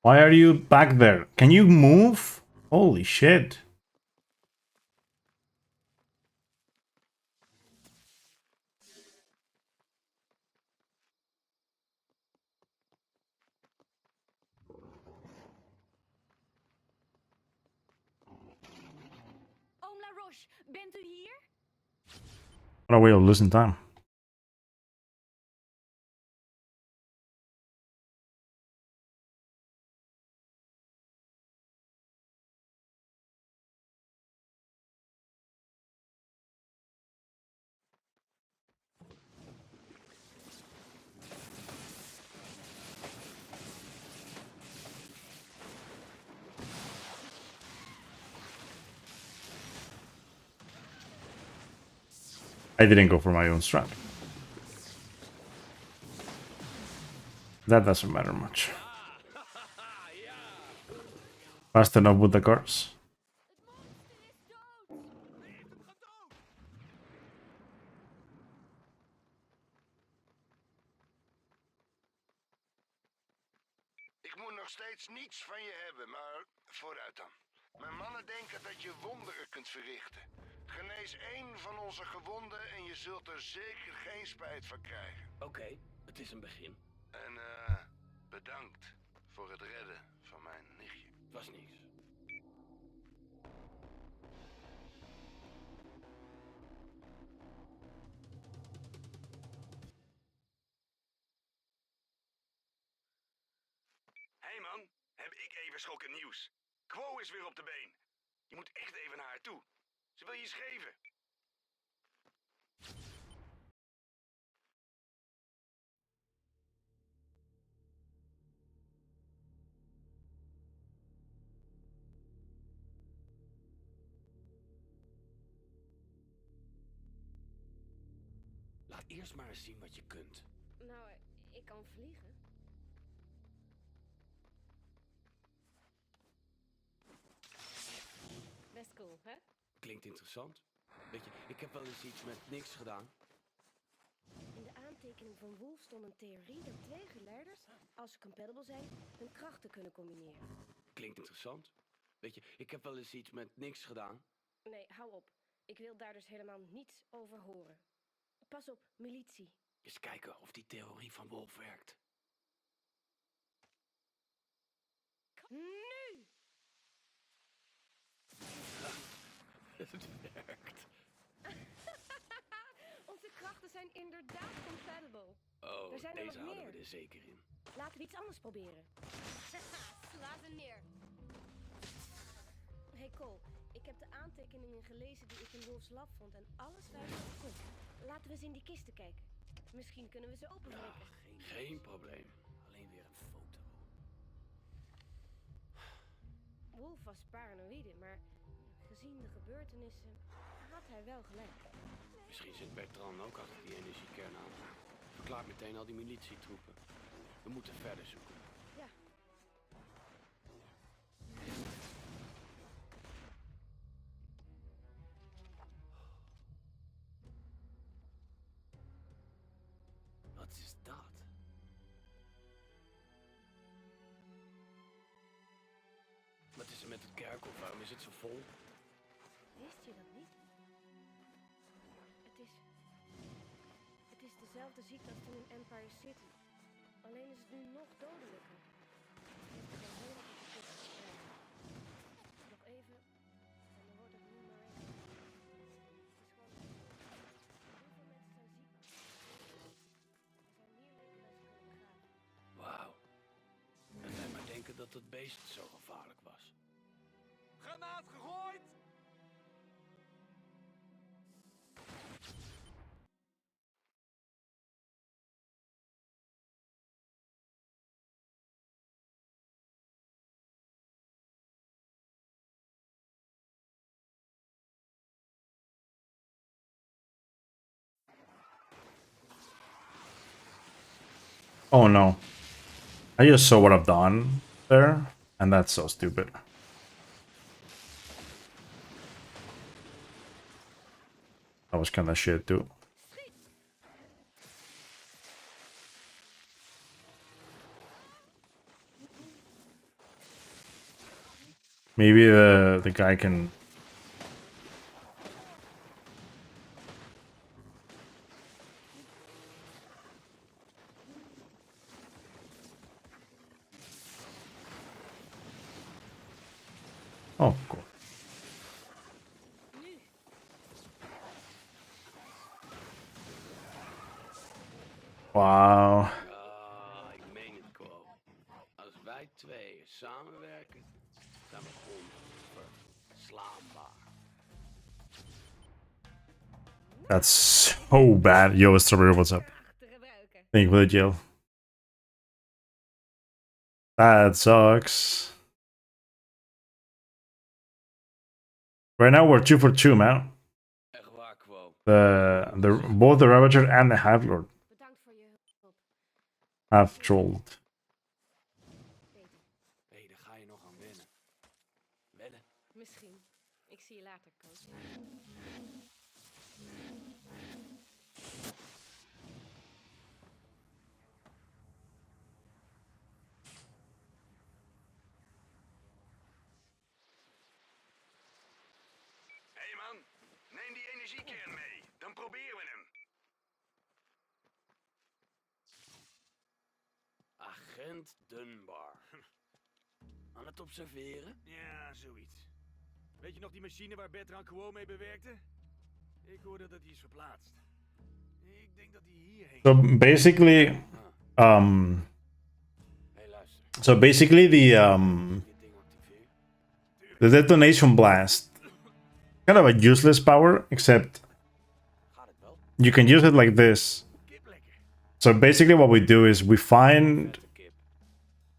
[SPEAKER 3] Why are you back there? Can you move? Holy shit.
[SPEAKER 1] Oom Laroche, bent u hier?
[SPEAKER 3] What a way of losing time. I didn't go for my own strat. That doesn't matter much. Fast enough with the cars.
[SPEAKER 2] Ik moet nog steeds niets van je hebben, maar vooruit dan. Mijn mannen denken dat je wonderen kunt verrichten. Genees één van onze gewonden en je zult er zeker geen spijt van krijgen.
[SPEAKER 6] Oké, het is een begin.
[SPEAKER 2] En bedankt voor het redden van mijn nichtje.
[SPEAKER 6] Het was niks.
[SPEAKER 2] Hé man, heb ik even schokkend nieuws. Quo is weer op de been. Je moet echt even naar haar toe. Ze wil je iets geven.
[SPEAKER 6] Laat eerst maar eens zien wat je kunt.
[SPEAKER 1] Nou, ik kan vliegen. Best cool, hè?
[SPEAKER 6] Klinkt interessant. Weet je, ik heb wel eens iets met niks gedaan.
[SPEAKER 1] In de aantekening van Wolf stond een theorie dat twee geleiders, als ze compatible zijn, hun krachten kunnen combineren.
[SPEAKER 6] Klinkt interessant. Weet je, ik heb wel eens iets met niks gedaan.
[SPEAKER 1] Nee, hou op. Ik wil daar dus helemaal niets over horen. Pas op, militie.
[SPEAKER 6] Eens kijken of die theorie van Wolf werkt.
[SPEAKER 1] Nu!
[SPEAKER 6] Het werkt.
[SPEAKER 1] Onze krachten zijn inderdaad compatible.
[SPEAKER 6] Oh,
[SPEAKER 1] Er zijn er
[SPEAKER 6] deze
[SPEAKER 1] nog
[SPEAKER 6] houden
[SPEAKER 1] meer.
[SPEAKER 6] we er zeker in.
[SPEAKER 1] Laten we iets anders proberen. Sla ze neer. Hey Cole, ik heb de aantekeningen gelezen die ik in Wolf's lab vond en alles wijst op goed. Laten we eens in die kisten kijken. Misschien kunnen we ze
[SPEAKER 6] Ja,
[SPEAKER 1] openbreken.
[SPEAKER 6] geen probleem. Alleen weer een foto.
[SPEAKER 1] Wolf was paranoïde, maar gezien de gebeurtenissen had hij wel gelijk.
[SPEAKER 6] Misschien zit Bertrand ook achter die energiekern aan. Verklaart meteen al die militietroepen. We moeten verder zoeken.
[SPEAKER 1] Ja.
[SPEAKER 6] Wat is dat? Wat is er met het kerkhof? Waarom is het zo vol?
[SPEAKER 1] Wist je dat niet? Het is dezelfde ziekte als toen in Empire City. Alleen is het nu nog dodelijker. Het heeft er heel wat op de kop verspreid. Nog even en dan wordt het niet meer weg. Het is gewoon... Heel veel mensen zijn ziek. Er zijn meer leken dan ze kunnen begrijpen.
[SPEAKER 6] Wauw. En wij maar denken dat het beest zo gevaarlijk was.
[SPEAKER 7] Granaat gegooid!
[SPEAKER 3] Oh no. I just saw what I've done there, and that's so stupid. That was kinda shit too. Maybe the guy can. Oh, cool.
[SPEAKER 1] Nu.
[SPEAKER 3] Wow.
[SPEAKER 6] Ja, ik meen het, Quo. Als wij tweeën samenwerken, zijn we onverslaanbaar.
[SPEAKER 3] That's so bad. Yo, Strawberry, what's up?
[SPEAKER 1] Graag te gebruiken.
[SPEAKER 3] Thank you for the jail. That sucks. Right now we're 2 for 2, man.
[SPEAKER 6] Echt waar, Quo.
[SPEAKER 3] Both the Ravager and the Half Lord
[SPEAKER 1] Bedankt voor je hulp.
[SPEAKER 3] have trolled.
[SPEAKER 1] Peter,
[SPEAKER 6] Hé, daar ga je nog aan wennen. Wennen?
[SPEAKER 1] misschien. Ik zie je later, coach.
[SPEAKER 2] Hé man, neem die energiekern mee. Dan proberen we hem.
[SPEAKER 6] Agent Dunbar. Aan het observeren?
[SPEAKER 7] Ja, zoiets. Weet je nog die machine waar Bertrand Quo mee bewerkte? Ik hoorde dat die is verplaatst. Ik denk dat hij hierheen...
[SPEAKER 3] So basically,
[SPEAKER 6] Hé, luister.
[SPEAKER 3] the
[SPEAKER 6] Dit ding activeer.
[SPEAKER 3] the detonation blast, kind of a useless power, except
[SPEAKER 6] Gaat het wel?
[SPEAKER 3] you can use it like this.
[SPEAKER 7] Kip lekker.
[SPEAKER 3] So basically, what we do is we find
[SPEAKER 6] Vette kip.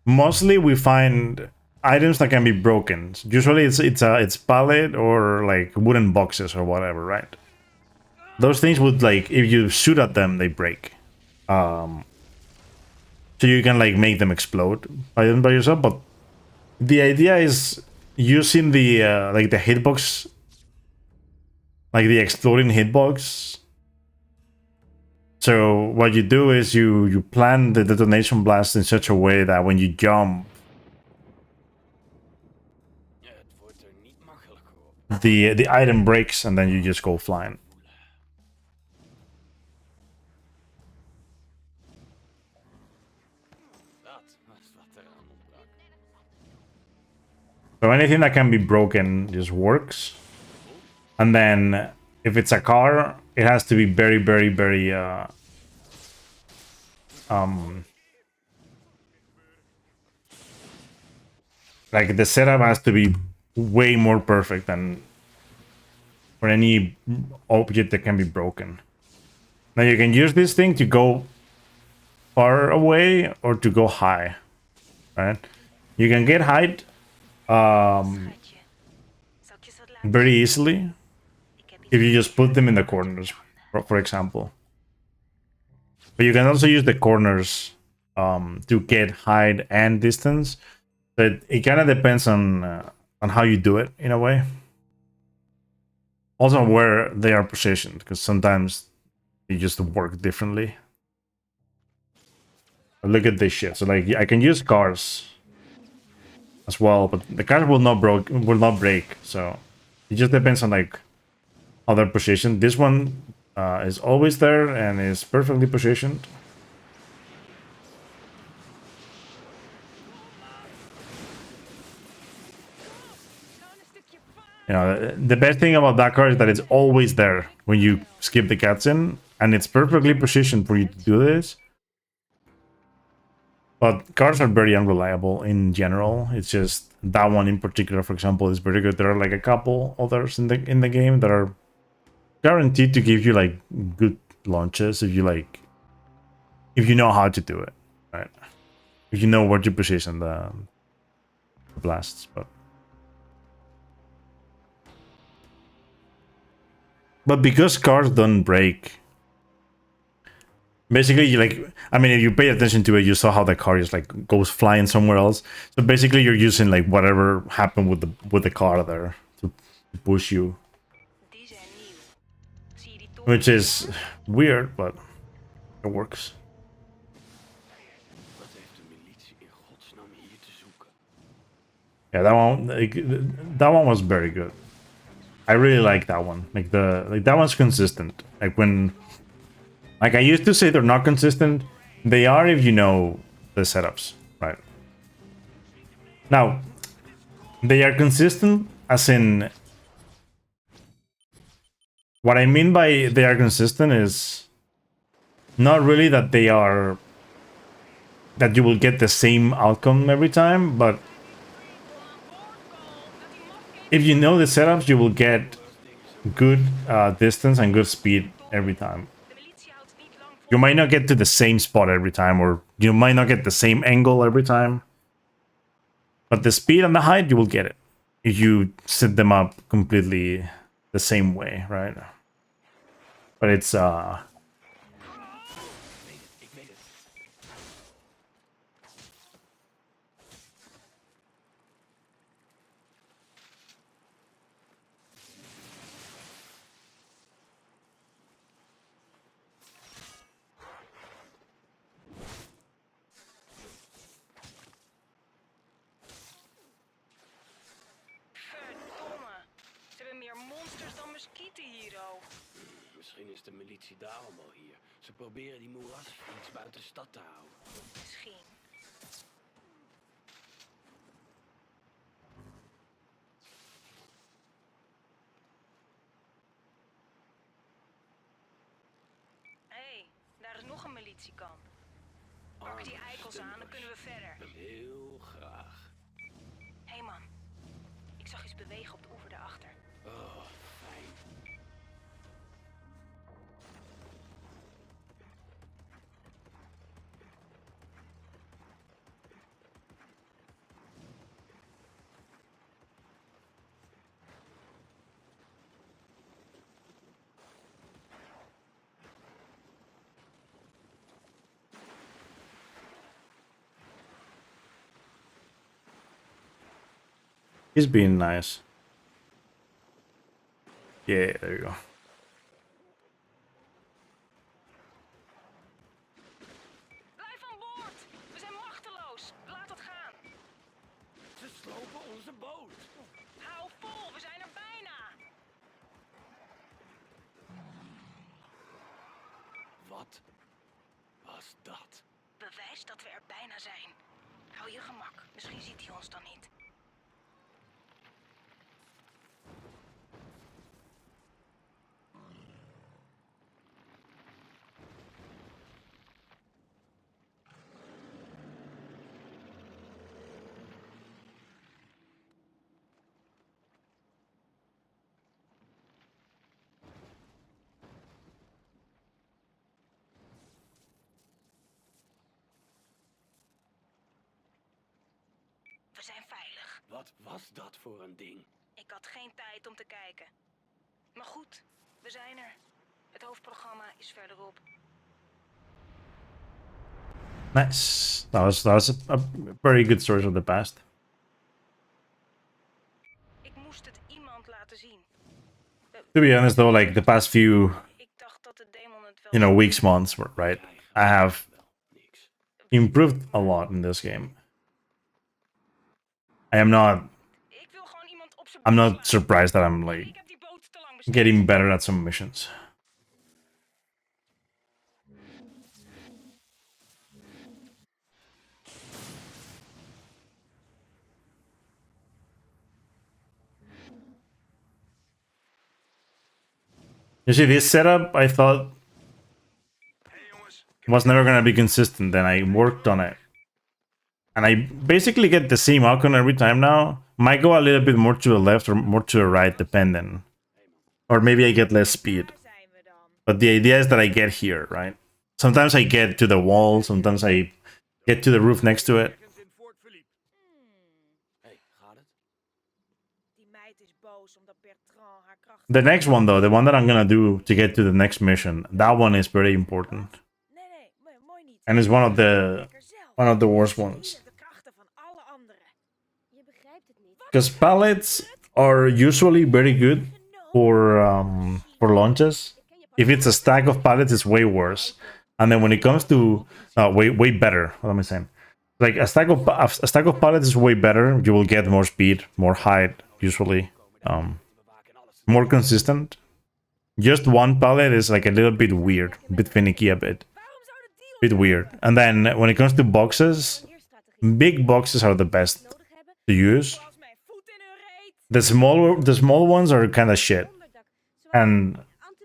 [SPEAKER 3] mostly we find items that can be broken. Usually, it's pallet or like wooden boxes or whatever, right? Those things would like if you shoot at them, they break. So you can like make them explode by yourself. But the idea is using the like the hitbox, like the exploding hitbox. So what you do is you plan the detonation blast in such a way that when you jump,
[SPEAKER 6] Ja, het wordt er niet makkelijker op.
[SPEAKER 3] the item breaks and then you just go flying.
[SPEAKER 6] Dat was wat eraan ontbrak.
[SPEAKER 3] So anything that can be broken just works. And then if it's a car, it has to be very, very, very like the setup has to be way more perfect than for any object that can be broken. Now you can use this thing to go far away or to go high, right? You can get height
[SPEAKER 5] Schatje, zal ik je zo laten?
[SPEAKER 3] very easily
[SPEAKER 5] Ik heb iets
[SPEAKER 3] if you just put them in the corners, for example. But you can also use the corners to get height and distance. But it kind of depends on how you do it in a way. Also, where they are positioned, because sometimes they just work differently. But look at this shit. So like, I can use cars as well, but the cars will not break. So it just depends on like how they're positioned. This one is always there and is perfectly positioned.
[SPEAKER 1] Gewoon een stukje vaart.
[SPEAKER 3] You know, the best thing about that car is that it's always there when you skip the cutscene, and it's perfectly positioned for you to do this. But cars are very unreliable in general. It's just that one in particular, for example, is very good. There are like a couple others in the game that are guaranteed to give you like good launches if you know how to do it, right? If you know where to position the blasts, but because cars don't break, basically, I mean, if you pay attention to it, you saw how the car just like goes flying somewhere else. So basically, you're using like whatever happened with the car there to push you,
[SPEAKER 5] Die zijn nieuw. Zie je die toren?
[SPEAKER 3] which is weird, but it works.
[SPEAKER 6] Wat heeft de militie in godsnaam hier te zoeken?
[SPEAKER 3] Yeah, that one, like, that one was very good. I really like that one. Like that one's consistent. Like when, like I used to say they're not consistent. They are if you know the setups, right? Now, they are consistent as in, what I mean by they are consistent is not really that they are, that you will get the same outcome every time, but if you know the setups, you will get good distance and good speed every time. You might not get to the same spot every time, or you might not get the same angle every time, but the speed and the height, you will get it if you set them up completely the same way, right? But it's
[SPEAKER 5] Verdomme. Ze hebben meer monsters dan muskieten hier, oh.
[SPEAKER 6] Misschien is de militie daarom al hier. Ze proberen die moerasfiets buiten de stad te houden.
[SPEAKER 5] Misschien. Hé, daar is nog een militiekamp. Pakken die eikels aan, dan kunnen we verder.
[SPEAKER 6] Heel graag.
[SPEAKER 5] Hé man, ik zag iets bewegen op de oever daarachter.
[SPEAKER 6] Oh, fijn.
[SPEAKER 3] he's being nice. Yeah, there you go.
[SPEAKER 5] Blijf aan boord! We zijn machteloos. Laat het gaan.
[SPEAKER 6] Ze slopen onze boot.
[SPEAKER 5] Hou vol, we zijn er bijna.
[SPEAKER 6] Wat was dat?
[SPEAKER 5] Bewijs dat we er bijna zijn. Hou je gemak. Misschien ziet hij ons dan niet. We zijn veilig.
[SPEAKER 6] Wat was dat voor een ding?
[SPEAKER 5] Ik had geen tijd om te kijken. Maar goed, we zijn er. Het hoofdprogramma is verderop.
[SPEAKER 3] Nice. That was a very good story of the past.
[SPEAKER 5] Ik moest het iemand laten zien.
[SPEAKER 3] To be honest, though, like the past few,
[SPEAKER 5] Ik dacht dat de demon het wel...
[SPEAKER 3] weeks, months, right? I have
[SPEAKER 6] Niks.
[SPEAKER 3] improved a lot in this game. I am not.
[SPEAKER 5] Ik wil gewoon iemand op zijn
[SPEAKER 3] I'm
[SPEAKER 5] bek
[SPEAKER 3] not
[SPEAKER 5] slaan.
[SPEAKER 3] surprised that I'm like
[SPEAKER 5] Ik heb die boot te lang besteed.
[SPEAKER 3] getting better at some missions. You see, this setup I thought was never gonna be consistent. Then I worked on it, and I basically get the same outcome every time now. Might go a little bit more to the left or more to the right, depending, or maybe I get less speed.
[SPEAKER 5] Daar zijn we dan.
[SPEAKER 3] But the idea is that I get here, right? Sometimes I get to the wall, sometimes I get to the roof next to it.
[SPEAKER 7] Ergens in Fort Philippe.
[SPEAKER 6] Hé, gaat het?
[SPEAKER 5] Die meid is boos omdat Bertrand haar kracht...
[SPEAKER 3] The next one, though, the one that I'm gonna do to get to the next mission, that one is very important,
[SPEAKER 5] Nee, mooi niet.
[SPEAKER 3] and it's
[SPEAKER 5] Lekker zelf.
[SPEAKER 3] one of the worst ones.
[SPEAKER 5] Hier de krachten van alle anderen.
[SPEAKER 1] Je begrijpt het niet.
[SPEAKER 3] Because pallets are usually very good for launches. If it's a stack of pallets, it's way worse. And then when it comes to way better, what am I saying? Like a stack of pallets is way better. You will get more speed, more height, usually. More consistent. Just one pallet is like a little bit weird, a bit finicky, a bit weird. And then when it comes to boxes, big boxes are the best to use.
[SPEAKER 5] Als mijn voet in hun reet.
[SPEAKER 3] The small ones are kind of shit, and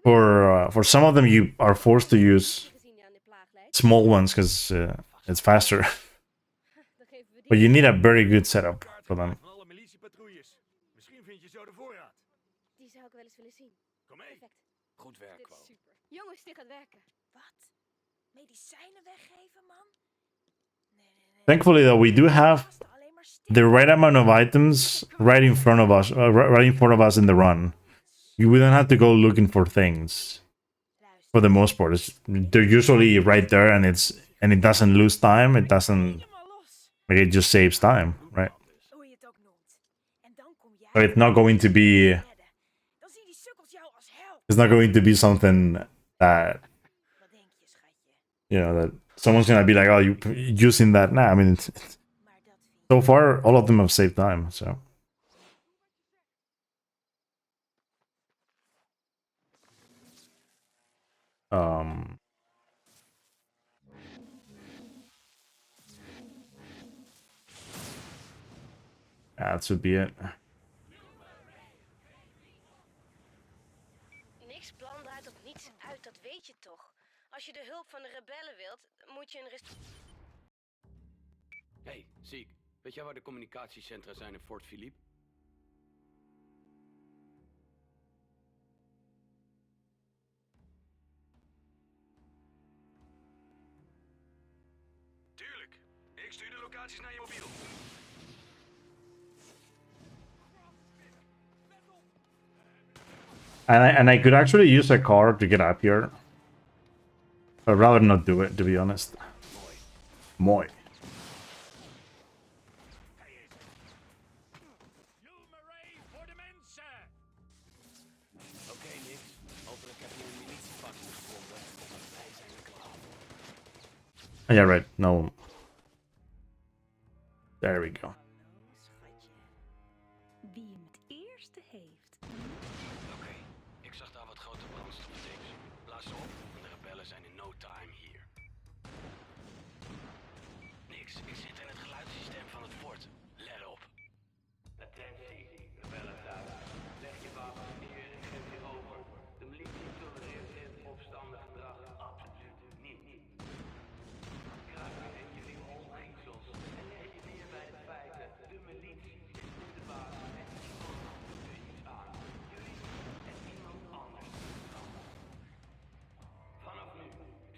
[SPEAKER 3] for some of them you are forced to use small ones because it's faster. But you need a very good setup for them.
[SPEAKER 7] Van alle militiepatrouilles. Misschien vind je zo de voorraad.
[SPEAKER 1] Die zou ik wel eens willen zien.
[SPEAKER 7] Kom mee.
[SPEAKER 1] Perfect.
[SPEAKER 6] Goed werk,
[SPEAKER 1] Dit
[SPEAKER 6] Quo.
[SPEAKER 1] is super. Jongens, dit gaat werken.
[SPEAKER 5] Wat? Medicijnen weggeven, man? Nee.
[SPEAKER 3] Thankfully, though, we do have
[SPEAKER 5] Gasten alleen maar sterk.
[SPEAKER 3] the right amount of items right in front of us, right in front of us in the run. We don't have to go looking for things. For the most part, they're usually right there, and it doesn't lose time. It doesn't.
[SPEAKER 5] Helemaal los.
[SPEAKER 3] Like it just saves time, right?
[SPEAKER 5] Hoe je het ook noemt. En dan kom jij.
[SPEAKER 3] So it's not going to be.
[SPEAKER 5] redden. Dan zien die sukkels jou als held.
[SPEAKER 3] It's not going to be something that
[SPEAKER 5] Wat denk je, schatje?
[SPEAKER 3] that someone's gonna be like, oh, you using that? Nah, I mean, it's
[SPEAKER 5] Maar dat vind
[SPEAKER 3] so far all of them have saved time. So. Yeah, that should be it.
[SPEAKER 1] Niks plan draait op niets uit, dat weet je toch. Als je de hulp van de rebellen wilt, moet je een
[SPEAKER 6] Hey, Ziek. Weet jij waar de communicatiecentra zijn in Fort Philippe?
[SPEAKER 2] Tuurlijk. Ik stuur de locaties naar je mobiel.
[SPEAKER 3] And I could actually use a car to get up here. I'd rather not do it, to be honest. Mooi.
[SPEAKER 6] Oké, niks. Hopelijk heb je een militievakje gevonden. Want wij zijn er klaar voor.
[SPEAKER 3] Yeah, right. No. There we go.
[SPEAKER 5] schatje. Wie hem het eerste heeft.
[SPEAKER 6] Oké, ik zag daar wat grote brandstoftanks. Blaas ze op, de rebellen zijn in no time hier. Niks, ik zit in het geluidssysteem van het fort. Let op. Attentie, rebellen thuis. Leg je wapens neer en geef je over. De militie tolereert dit opstandig gedrag absoluut niet. Kruipen in jullie ongiezels en leg je neer bij de feiten. De militie is in de baas en niemand doet er iets aan. Jullie en niemand anders doet dat. Vanaf nu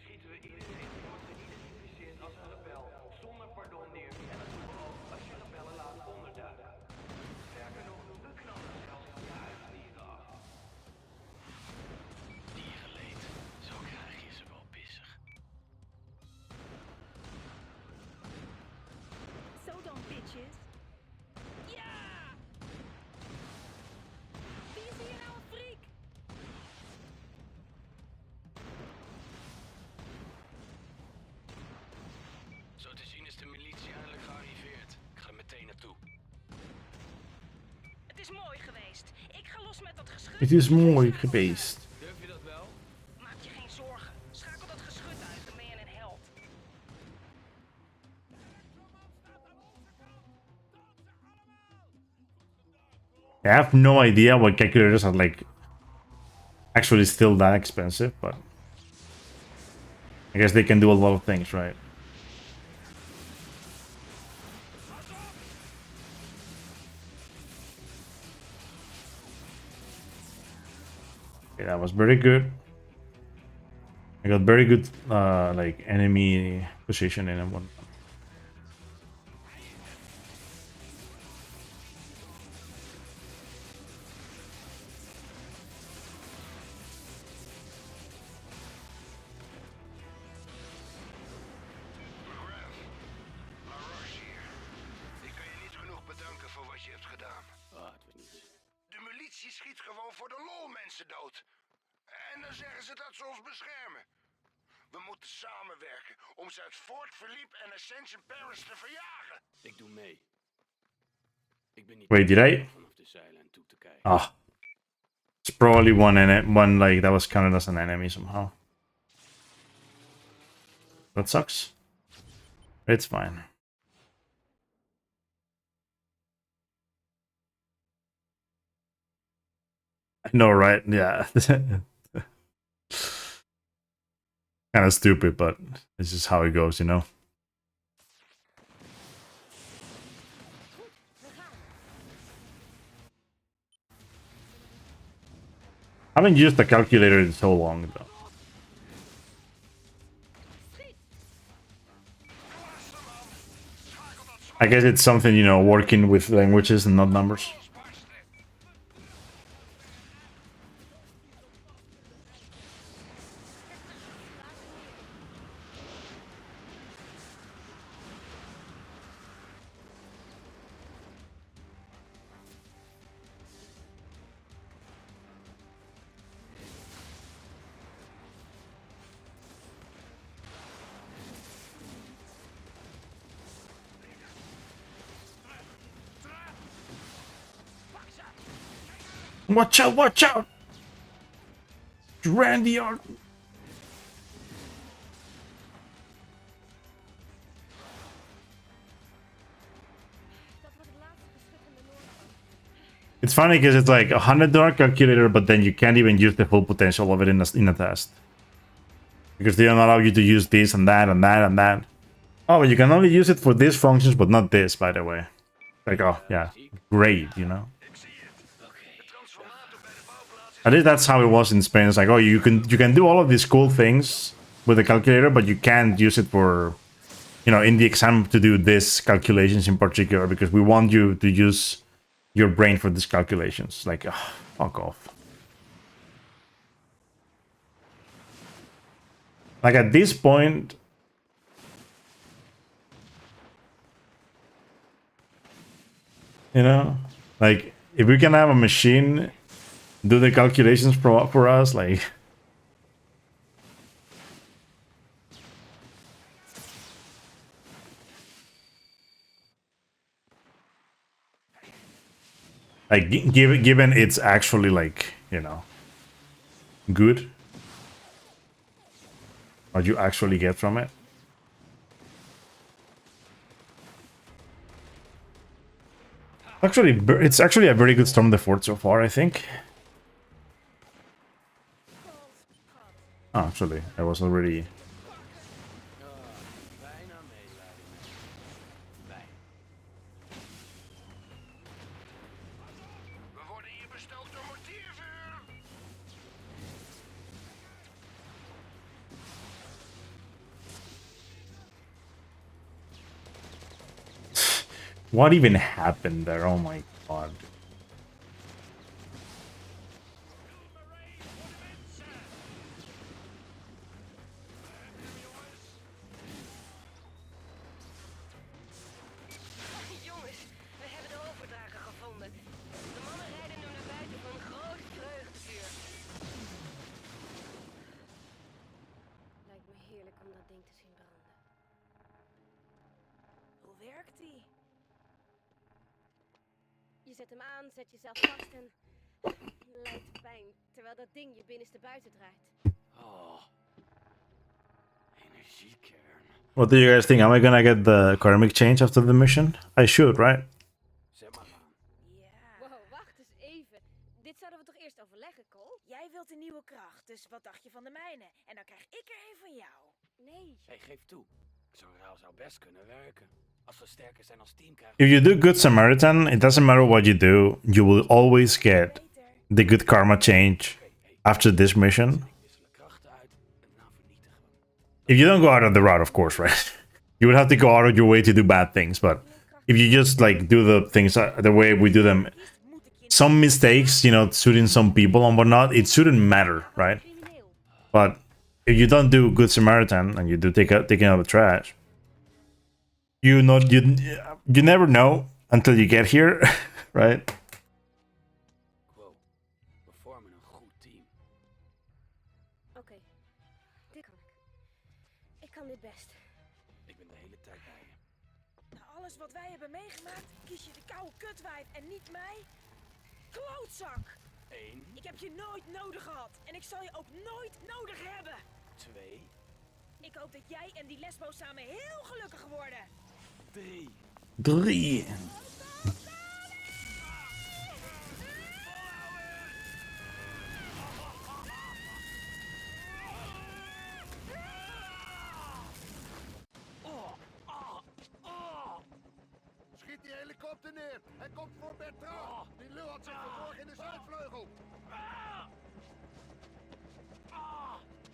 [SPEAKER 6] schieten we iedereen die wordt geïdentificeerd als een rebel zonder pardon neer en dat doen we ook als je rebellen laat onderduiken. Sterker nog, we knallen zelfs je huisdieren af. Dierenleed, zo krijg je ze wel pissig.
[SPEAKER 5] Zo dan, bitches. Ja! Wie is hier nou een freak?
[SPEAKER 6] Zo te zien is de militie eindelijk gearriveerd. Ik ga er meteen naartoe.
[SPEAKER 5] Het is mooi geweest. Ik ga los met dat geschut.
[SPEAKER 3] Het is mooi geweest.
[SPEAKER 6] Durf je dat wel?
[SPEAKER 5] Maak je geen zorgen. Schakel dat geschut uit, dan ben je een held.
[SPEAKER 3] I have no idea what calculators are like actually still that expensive, but I guess they can do a lot of things, right? Okay, that was very good. I got very good like enemy positioning and whatnot.
[SPEAKER 2] Laroche hier. Ik kan je niet genoeg bedanken voor wat je hebt gedaan.
[SPEAKER 6] Ah, het weet niet.
[SPEAKER 2] De militie schiet gewoon voor de lol mensen dood. En dan zeggen ze dat ze ons beschermen.
[SPEAKER 4] We moeten samenwerken om ze uit Fort Philippe en Ascension Paris te verjagen.
[SPEAKER 7] Ik doe mee. Ik ben niet
[SPEAKER 3] Wait, did I?
[SPEAKER 7] vanaf de zeilen toe te kijken.
[SPEAKER 3] Ah. It's probably one like that was counted as an enemy somehow. That sucks. It's fine. I know, right? Yeah. Kind of stupid, but it's just how it goes, you know? I haven't used the calculator in so long, though. I guess it's something, you know, working with languages and not numbers. Watch out, watch out! Randy Orton. It's funny because it's like $100 calculator, but then you can't even use the full potential of it in a test. Because they don't allow you to use this and that and that and that. Oh, but you can only use it for these functions, but not this, by the way. Like, oh, yeah. Great, you know? At least that's how it was in Spain. It's like, oh, you can do all of these cool things with the calculator, but you can't use it for, you know, in the exam to do this calculations in particular, because we want you to use your brain for these calculations. Like, oh, fuck off. Like, at this point, you know, like, if we can have a machine do the calculations for us, like... Like, given it's actually, like, you know, good. What you actually get from it. Actually, it's actually a very good Storm the Fort so far, I think. Oh, actually, I was already... What even happened there? Oh my god.
[SPEAKER 5] Jongens, we hebben de overdrager gevonden. De mannen rijden nu naar buiten voor een groot vreugdevuur.
[SPEAKER 1] Lijkt me heerlijk om dat ding te zien branden.
[SPEAKER 5] Hoe werkt die?
[SPEAKER 1] Je zet hem aan, zet jezelf vast en... lijdt pijn, terwijl dat ding je binnenste buiten draait.
[SPEAKER 7] Oh. Energiekern.
[SPEAKER 3] What do you guys think? Am I gonna get the karmic change after the mission? I should, right?
[SPEAKER 7] Zet maar aan.
[SPEAKER 5] Ja.
[SPEAKER 1] Wow, wacht eens even. Dit zouden we toch eerst overleggen, Cole?
[SPEAKER 5] Jij wilt een nieuwe kracht, dus wat dacht je van de mijne? En dan krijg ik er een van jou.
[SPEAKER 1] Nee.
[SPEAKER 7] Hey, geef toe. Zo'n ruil zou best kunnen werken. Als we sterker zijn als team krijgen...
[SPEAKER 3] If you do Good Samaritan, it doesn't matter what you do, you will always get the good karma change after this mission.
[SPEAKER 7] Wisselen krachten uit en dan vernietigen we.
[SPEAKER 3] If you don't go out of the route, of course, right? You would have to go out of your way to do bad things, but if you just like do the things the way we do them, some mistakes, you know, suiting some people and whatnot, it shouldn't matter, right?
[SPEAKER 1] Crimineel.
[SPEAKER 3] But if you don't do Good Samaritan and you do taking out the trash, you never know until you get here, right?
[SPEAKER 7] Wow, we vormen een goed team.
[SPEAKER 1] Oké, dit kan ik. Ik kan dit best.
[SPEAKER 7] Ik ben de hele tijd bij je.
[SPEAKER 5] Na alles wat wij hebben meegemaakt, kies je de koude kutwijf en niet mij? Klootzak!
[SPEAKER 7] 1,
[SPEAKER 5] Ik heb je nooit nodig gehad. En ik zal je ook nooit nodig hebben.
[SPEAKER 7] 2,
[SPEAKER 5] Ik hoop dat jij en die lesbo samen heel gelukkig worden.
[SPEAKER 7] 3.
[SPEAKER 3] 3.
[SPEAKER 8] Schiet die helikopter neer. Hij komt voor Bertrand. Die lul had zich verborgen in de zuidvleugel.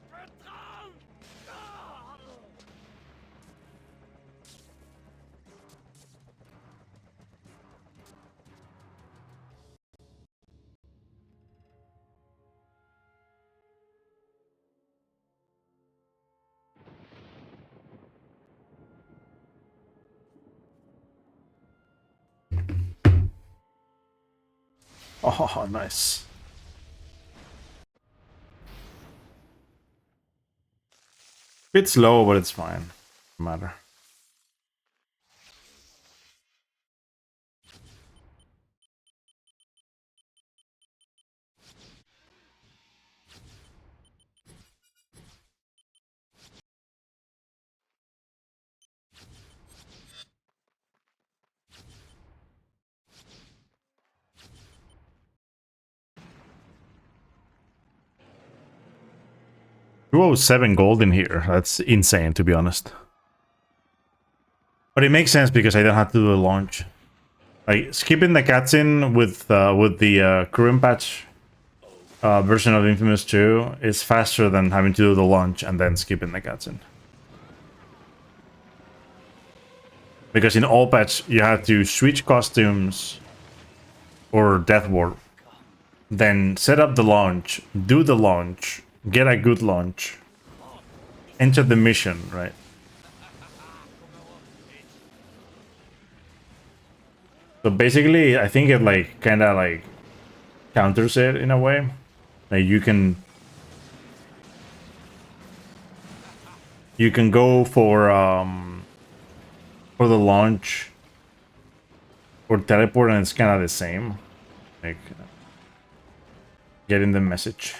[SPEAKER 7] Bertrand!
[SPEAKER 3] Oh, nice. Bit slow, but it's fine. No matter. $207 gold in here. That's insane, to be honest. But it makes sense because I don't have to do the launch. Like skipping the cutscene with the current patch version of Infamous 2 is faster than having to do the launch and then skipping the cutscene. Because in all patch you have to switch costumes or Death Warp, then set up the launch, do the launch, get a good launch, enter the mission, right? So basically, I think it like kind of like counters it in a way. Like you can go for the launch or teleport, and it's kind of the same. Like getting the message.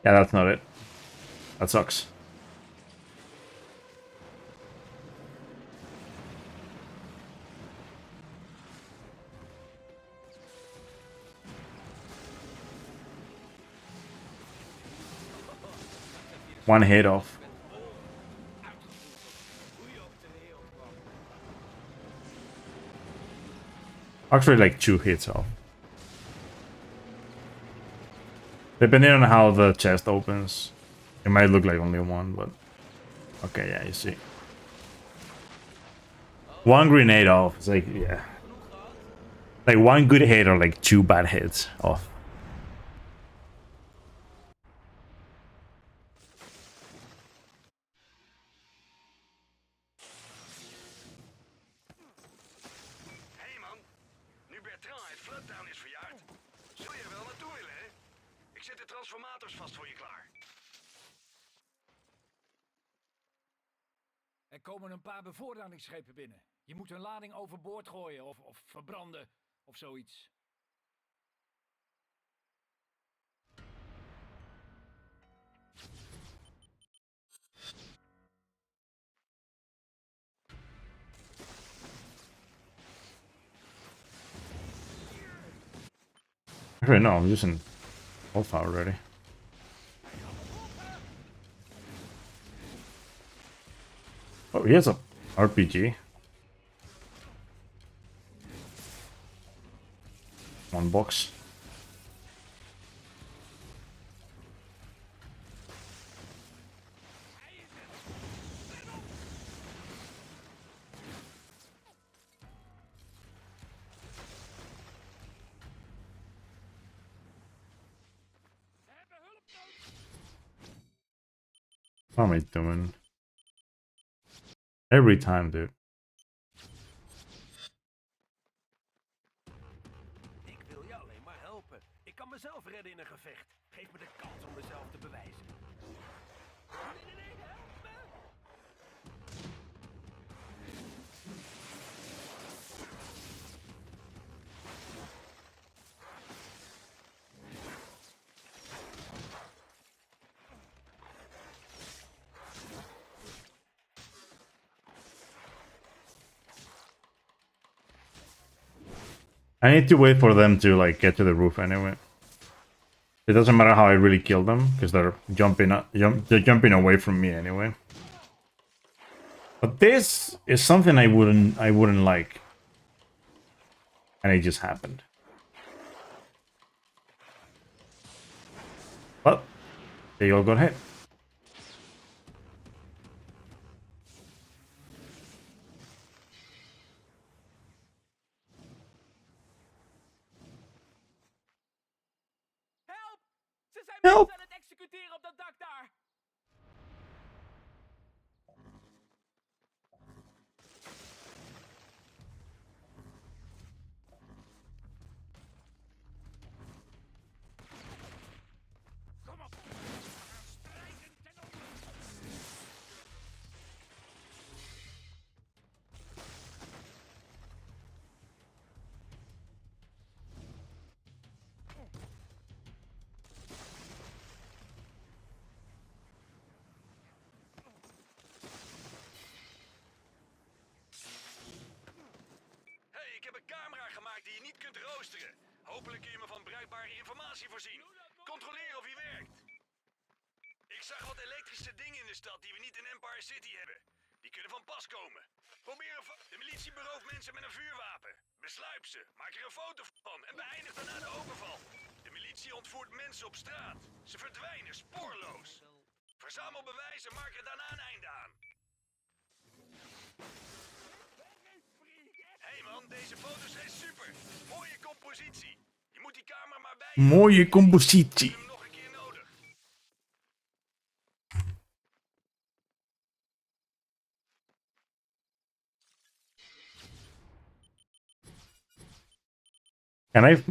[SPEAKER 3] Yeah, that's not it. That sucks. One hit off. Actually, like 2 hits off. Depending on how the chest opens, it might look like only 1, but okay, yeah, you see. 1 grenade off. It's like, yeah. Like 1 good hit or like 2 bad hits off.
[SPEAKER 2] Hey man, nu Bertrand uit Floodtown is verjaard, zul je er wel naartoe willen, hè? Ik zet de transformators vast voor je klaar.
[SPEAKER 9] Er komen een paar bevoorradingsschepen binnen. Je moet hun lading overboord gooien of verbranden of zoiets.
[SPEAKER 3] Actually, no, I'm using Alpha already. Oh, he has a RPG. 1 box. What am I doing? Every time, dude.
[SPEAKER 7] Ik wil jou alleen maar helpen. Ik kan mezelf redden in een gevecht. Geef me de kans om mezelf te bewijzen. Nee, help me!
[SPEAKER 3] I need to wait for them to like get to the roof anyway. It doesn't matter how I really kill them because they're jumping away from me anyway. But this is something I wouldn't like, and it just happened. Well, they all got hit.
[SPEAKER 7] Help! Ze zijn
[SPEAKER 3] Help!
[SPEAKER 7] mensen aan het executeren op dat dak daar! Kom op! We gaan strijden ten onder! Hey, ik heb een camera gemaakt die je niet kunt roosteren. Hopelijk kun je me van bruikbare informatie voorzien. Controleer of hij werkt. Ik zag wat elektrische dingen in de stad die we niet in Empire City hebben. Die kunnen van pas komen. Probeer de militie berooft mensen met een vuurwapen. Besluip ze, maak er een foto van en beëindig daarna de overval. De militie ontvoert mensen op straat. Ze verdwijnen spoorloos. Verzamel bewijzen, maak er daarna een einde aan. Hey man, deze foto's zijn super. Mooie compositie. Je moet die camera maar bij je.
[SPEAKER 3] Mooie compositie.
[SPEAKER 7] Ik heb hem nog een keer nodig.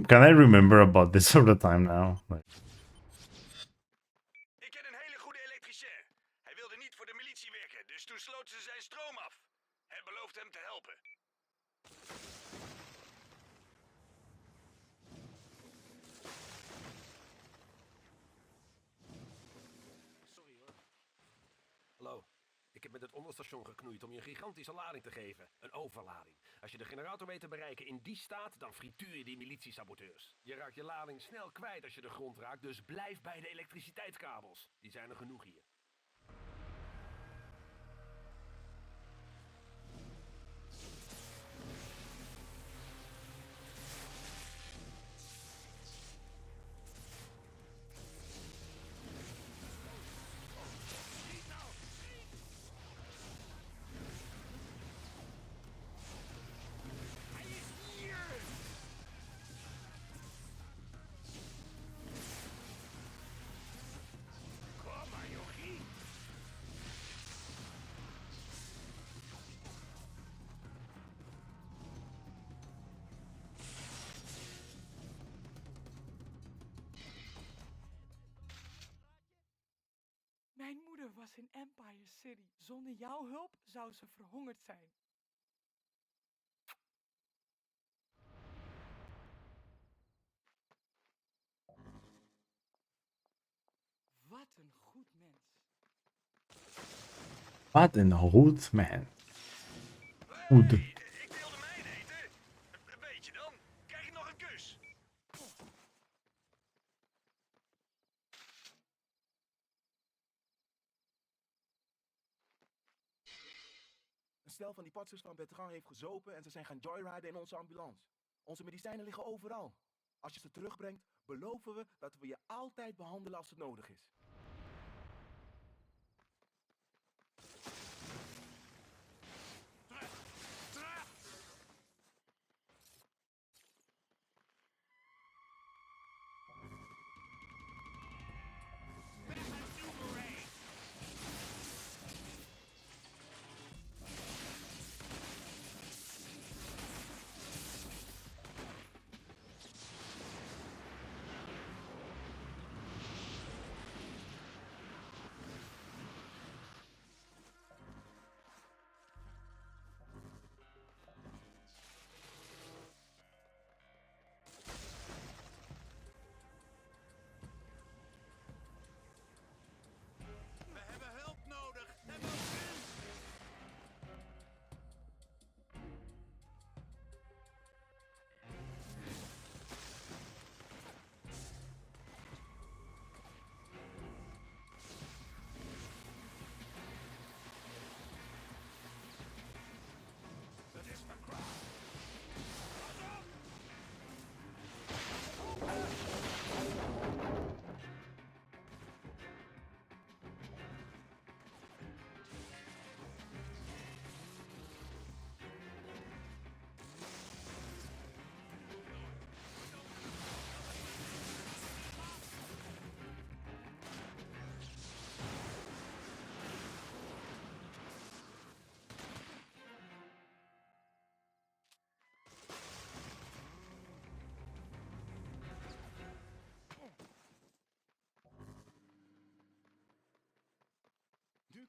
[SPEAKER 3] Can I remember about this all the time now? Like,
[SPEAKER 7] Ik ken een hele goede elektricien. Hij wilde niet voor de militie werken, dus toen sloten ze zijn stroom af. Hij beloofde hem te helpen. Sorry hoor. Hallo. Ik heb met het onderstation geknoeid om je een gigantische lading te geven. Een overlading. Als je de generator weet te bereiken in die staat, dan frituur je die militiesaboteurs. Je raakt je lading snel kwijt als je de grond raakt, dus blijf bij de elektriciteitskabels. Die zijn er genoeg hier.
[SPEAKER 10] Mijn moeder was in Empire City. Zonder jouw hulp zou ze verhongerd zijn. Wat een goed mens.
[SPEAKER 3] what in goed man. Goed.
[SPEAKER 7] Ik wilde mijn eten. Weet je dan? Krijg je nog een kus?
[SPEAKER 11] Een stel van die patsers van Bertrand heeft gezopen en ze zijn gaan joyriden in onze ambulance. Onze medicijnen liggen overal. Als je ze terugbrengt, beloven we dat we je altijd behandelen als het nodig is.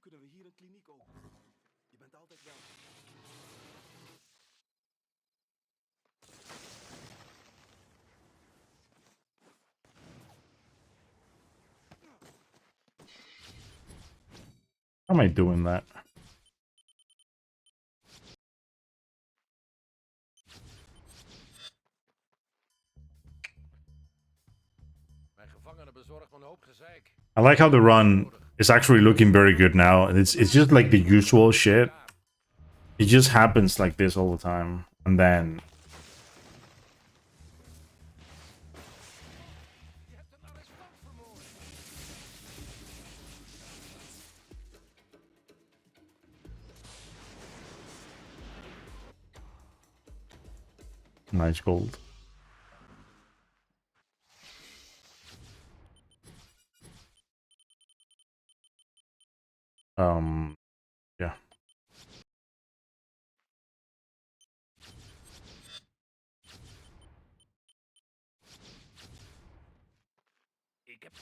[SPEAKER 11] kunnen we hier een kliniek openen. Je bent altijd welkom.
[SPEAKER 3] How am I doing that?
[SPEAKER 9] Mijn gevangenen bezorgt een hoop gezeik.
[SPEAKER 3] I like how the run is actually looking very good now. It's just like the usual shit. It just happens like this all the time. And then... Nice gold. Yeah.
[SPEAKER 9] Ik heb...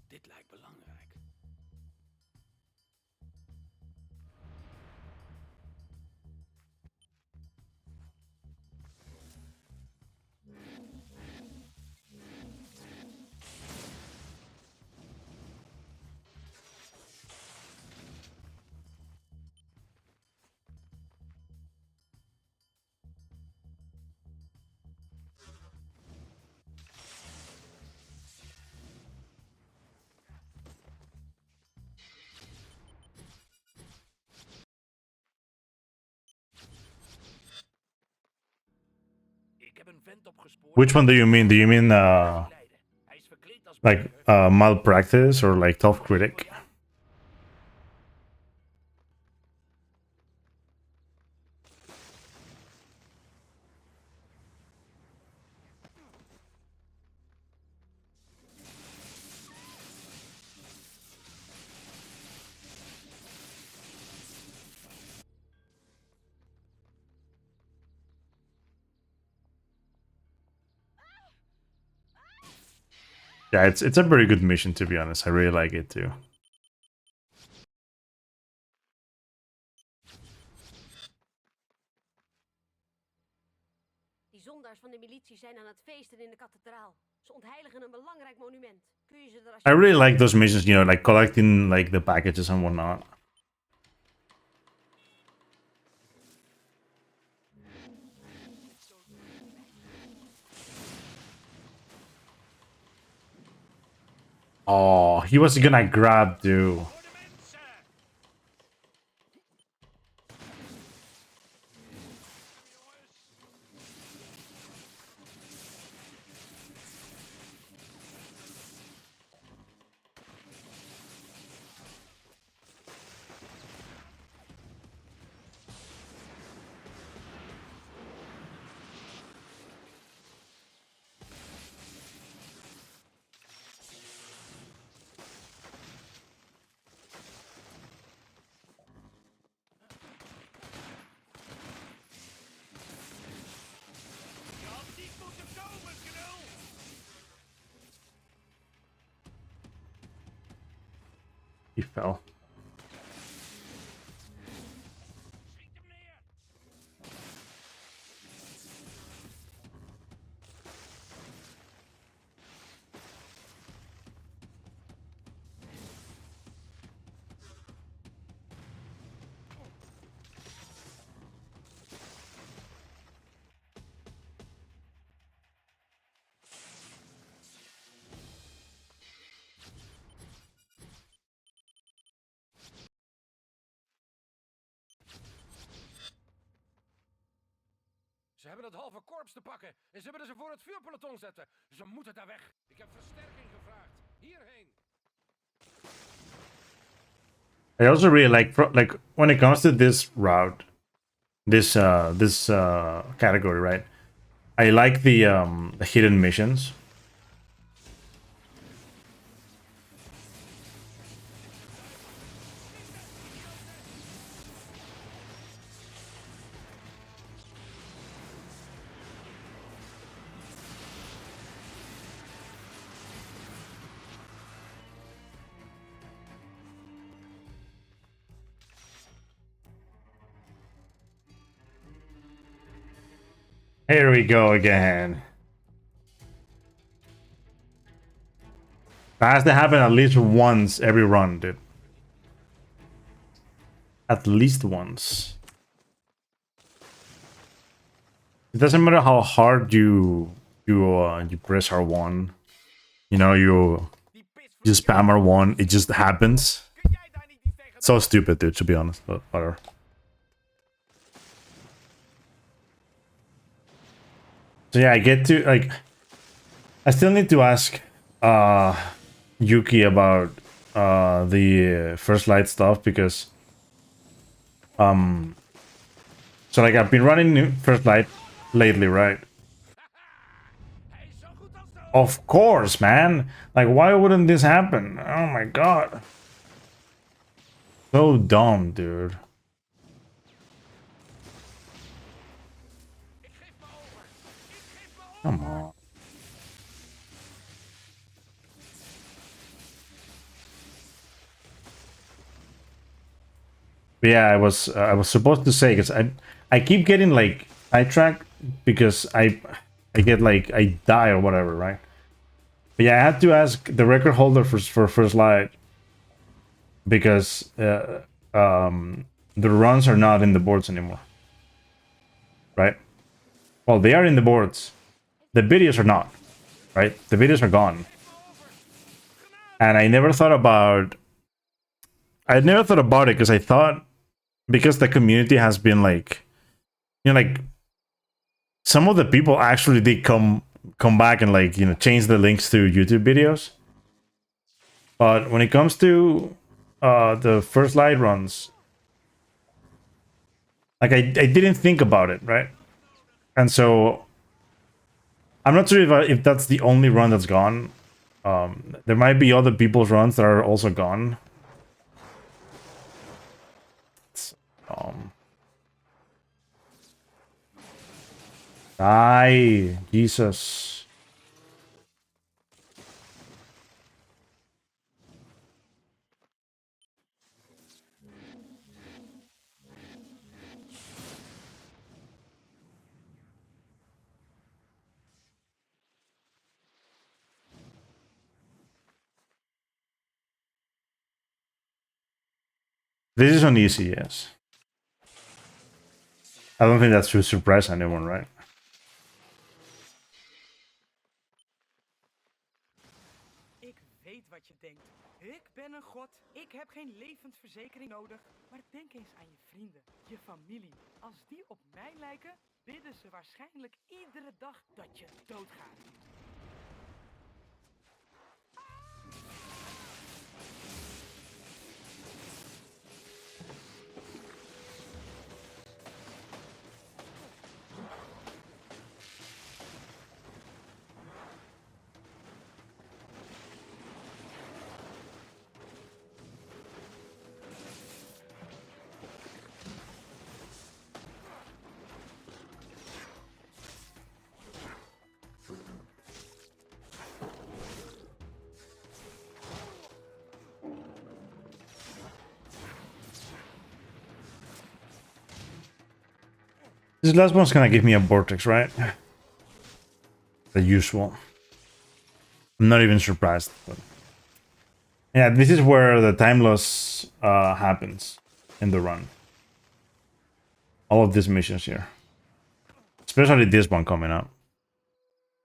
[SPEAKER 9] Dit lijkt belangrijk. Ik heb een vent opgespoord.
[SPEAKER 3] Which one do you mean? Do you mean like malpractice or like tough critic? Yeah, it's a very good mission, to be honest. I really like it too.
[SPEAKER 1] Die zondaars van de militie zijn aan het feesten in de kathedraal. Ze ontheiligen een belangrijk monument. Kun je ze er
[SPEAKER 3] I really like those missions, you know, like collecting like the packages and whatnot. Oh, he was gonna grab, dude. He fell.
[SPEAKER 9] Ze hebben het halve korps te pakken en ze willen ze voor het vuurpeloton zetten. Ze moeten daar weg. Ik heb versterking gevraagd. Hierheen.
[SPEAKER 3] I also really like when it comes to this route, this category, right? I like the hidden missions. Here we go again. That has to happen at least once every run, dude. At least once. It doesn't matter how hard you press R1. You know, you spam R1, it just happens. So stupid, dude, to be honest, but whatever. So yeah, I get to, like, I still need to ask Yuki about the First Light stuff, because so like I've been running First Light lately, right? Of course, man. Like, why wouldn't this happen? Oh my god. So dumb, dude. Come on. But yeah, I was supposed to say, because I keep getting like sidetracked because I get like I die or whatever, right? But yeah, I had to ask the record holder for First Light, because the runs are not in the boards anymore, right? Well, they are in the boards. The videos are not, right? The videos are gone. And I never thought about it, because I thought, because the community has been like, you know, like some of the people actually did come back and, like, you know, change the links to YouTube videos. But when it comes to the First Light runs, like I didn't think about it, right? And so I'm not sure if that's the only run that's gone. There might be other people's runs that are also gone. Die, Jesus. This is on easy, yes. I don't think that should surprise anyone, right?
[SPEAKER 10] Ik weet wat je denkt. Ik ben een god. Ik heb geen levensverzekering nodig. Maar denk eens aan je vrienden, je familie. Als die op mij lijken, bidden ze waarschijnlijk iedere dag dat je doodgaat.
[SPEAKER 3] This last one's gonna give me a vortex, right? The usual. I'm not even surprised. But yeah, this is where the time loss happens in the run. All of these missions here. Especially this one coming up.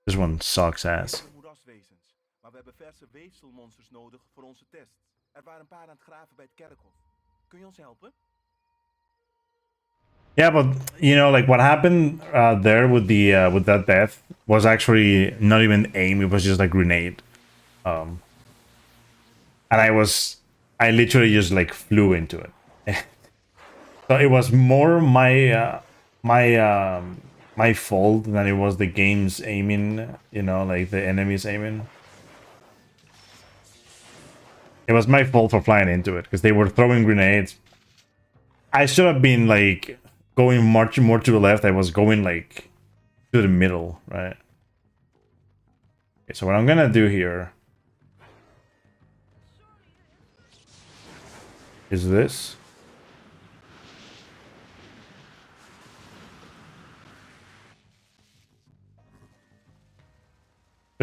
[SPEAKER 3] This one sucks ass.
[SPEAKER 11] Moeraswezens, maar we hebben verse weefselmonsters nodig voor onze tests. Er waren een paar aan het graven bij het kerkhof. Kun je ons helpen?
[SPEAKER 3] Yeah, but you know, like what happened there with the with that death was actually not even aim; it was just a grenade. And I literally just like flew into it. So it was more my my fault than it was the game's aiming. You know, like the enemy's aiming. It was my fault for flying into it because they were throwing grenades. I should have been like going much more to the left. I was going like to the middle, right? Okay, so what I'm gonna do here is this.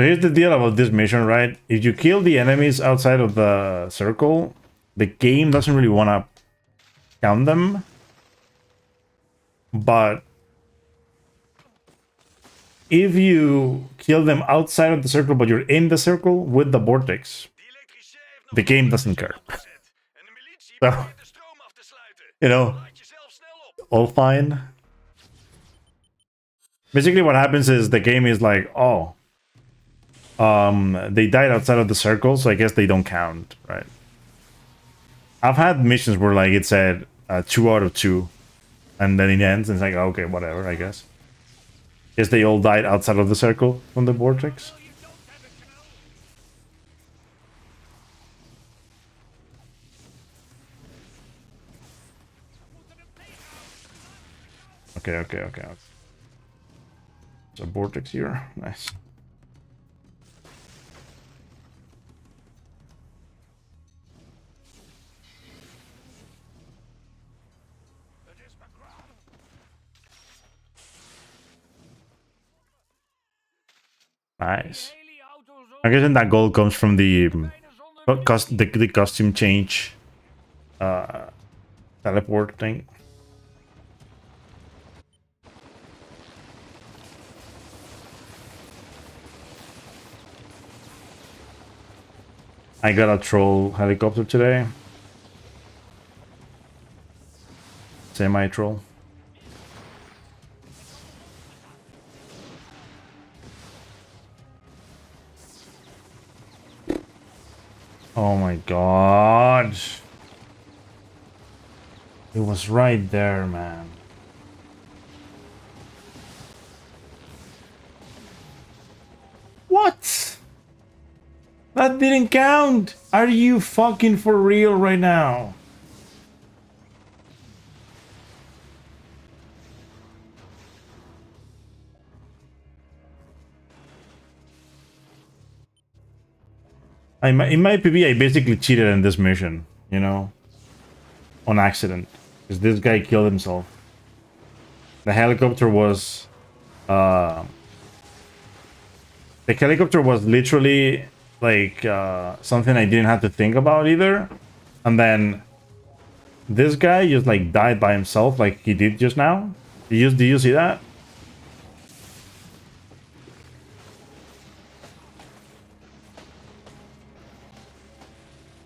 [SPEAKER 3] So here's the deal about this mission, right? If you kill the enemies outside of the circle, the game doesn't really want to count them. But if you kill them outside of the circle, but you're in the circle with the vortex, the game doesn't care. So, you know, all fine. Basically what happens is the game is like, oh, they died outside of the circle, so I guess they don't count, right? I've had missions where like it said 2 out of 2, and then it ends, and it's like, okay, whatever, I guess. Guess they all died outside of the circle from the vortex. Okay. So vortex here, nice. Nice. I guess that gold comes from the costume change teleport thing. I got a troll helicopter today. Semi-troll. Oh my god. It was right there, man. What? That didn't count. Are you fucking for real right now? In my PB, I basically cheated in this mission, you know, on accident, because this guy killed himself. The helicopter was, the helicopter was literally like something I didn't have to think about either, and then this guy just like died by himself, like he did just now. Do you see that?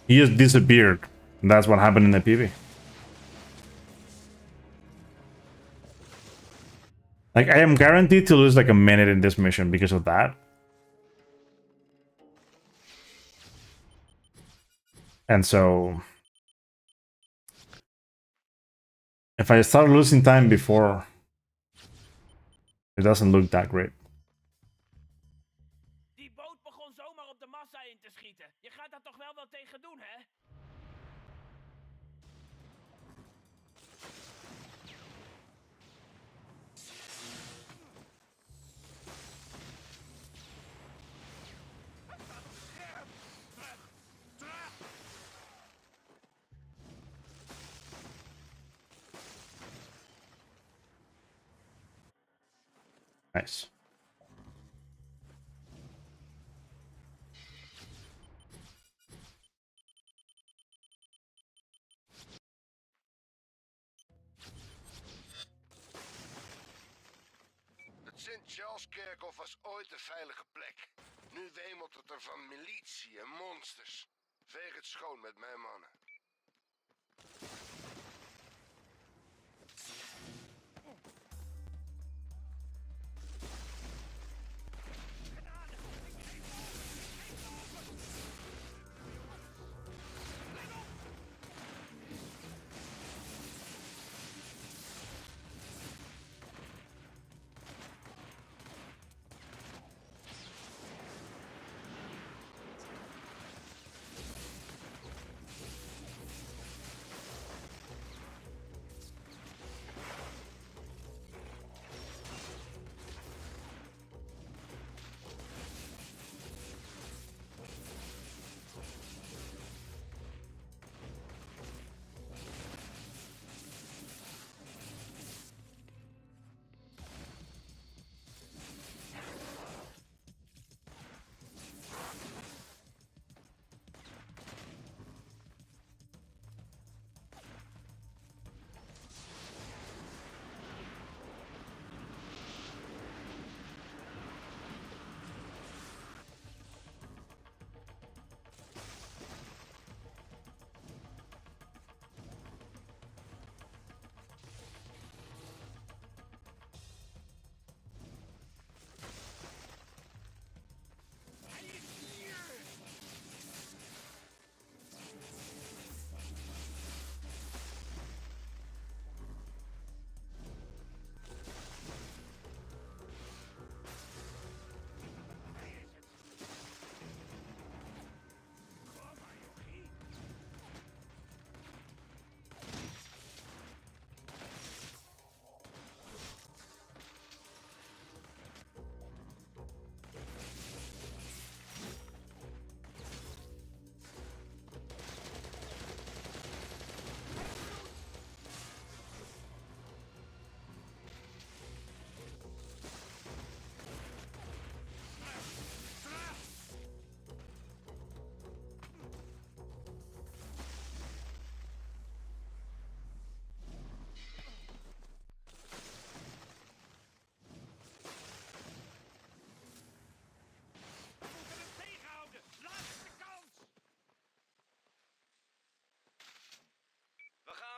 [SPEAKER 3] He just disappeared. And that's what happened in the PV. Like, I am guaranteed to lose like a minute in this mission because of that. And so, if I start losing time before, it doesn't look that great.
[SPEAKER 6] Die boot begon zomaar op de massa in te schieten. Je gaat daar toch wel wat tegen doen, hè?
[SPEAKER 3] Nice.
[SPEAKER 8] Het Sint-Charleskerkhof was ooit een veilige plek. Nu wemelt het er van militie en monsters. Veeg het schoon met mijn mannen.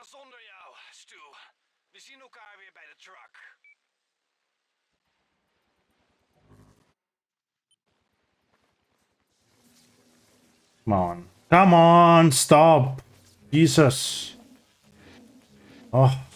[SPEAKER 7] zonder jou, Stu. We zien elkaar weer bij de truck.
[SPEAKER 3] Come on. Come on, stop. Jesus. Oh.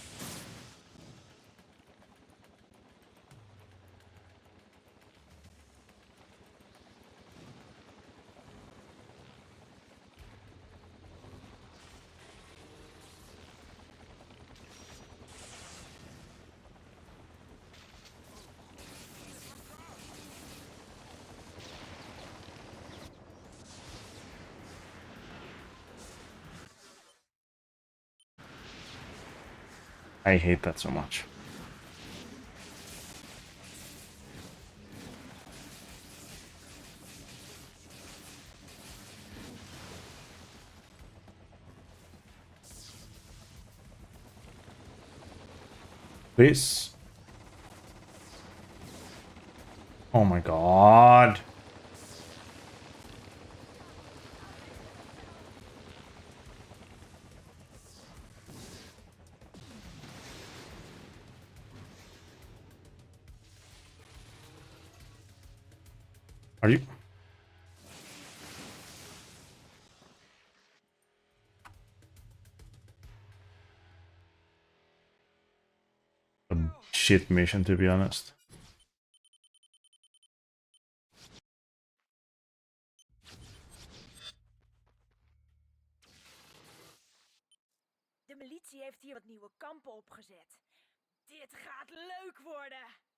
[SPEAKER 3] I hate that so much. Please. Oh my god. Are you? A shit mission, to be honest.
[SPEAKER 1] De militie heeft hier wat nieuwe kampen opgezet. Dit gaat leuk worden!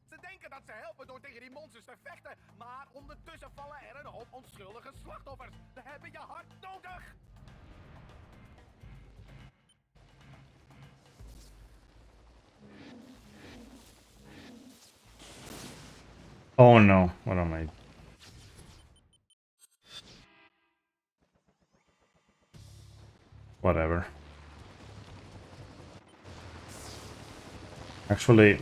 [SPEAKER 11] Ze denken dat ze helpen door tegen die monsters te vechten, maar ondertussen vallen er een hoop onschuldige slachtoffers. We hebben je hart nodig!
[SPEAKER 3] Oh no, what am I? Whatever. Actually,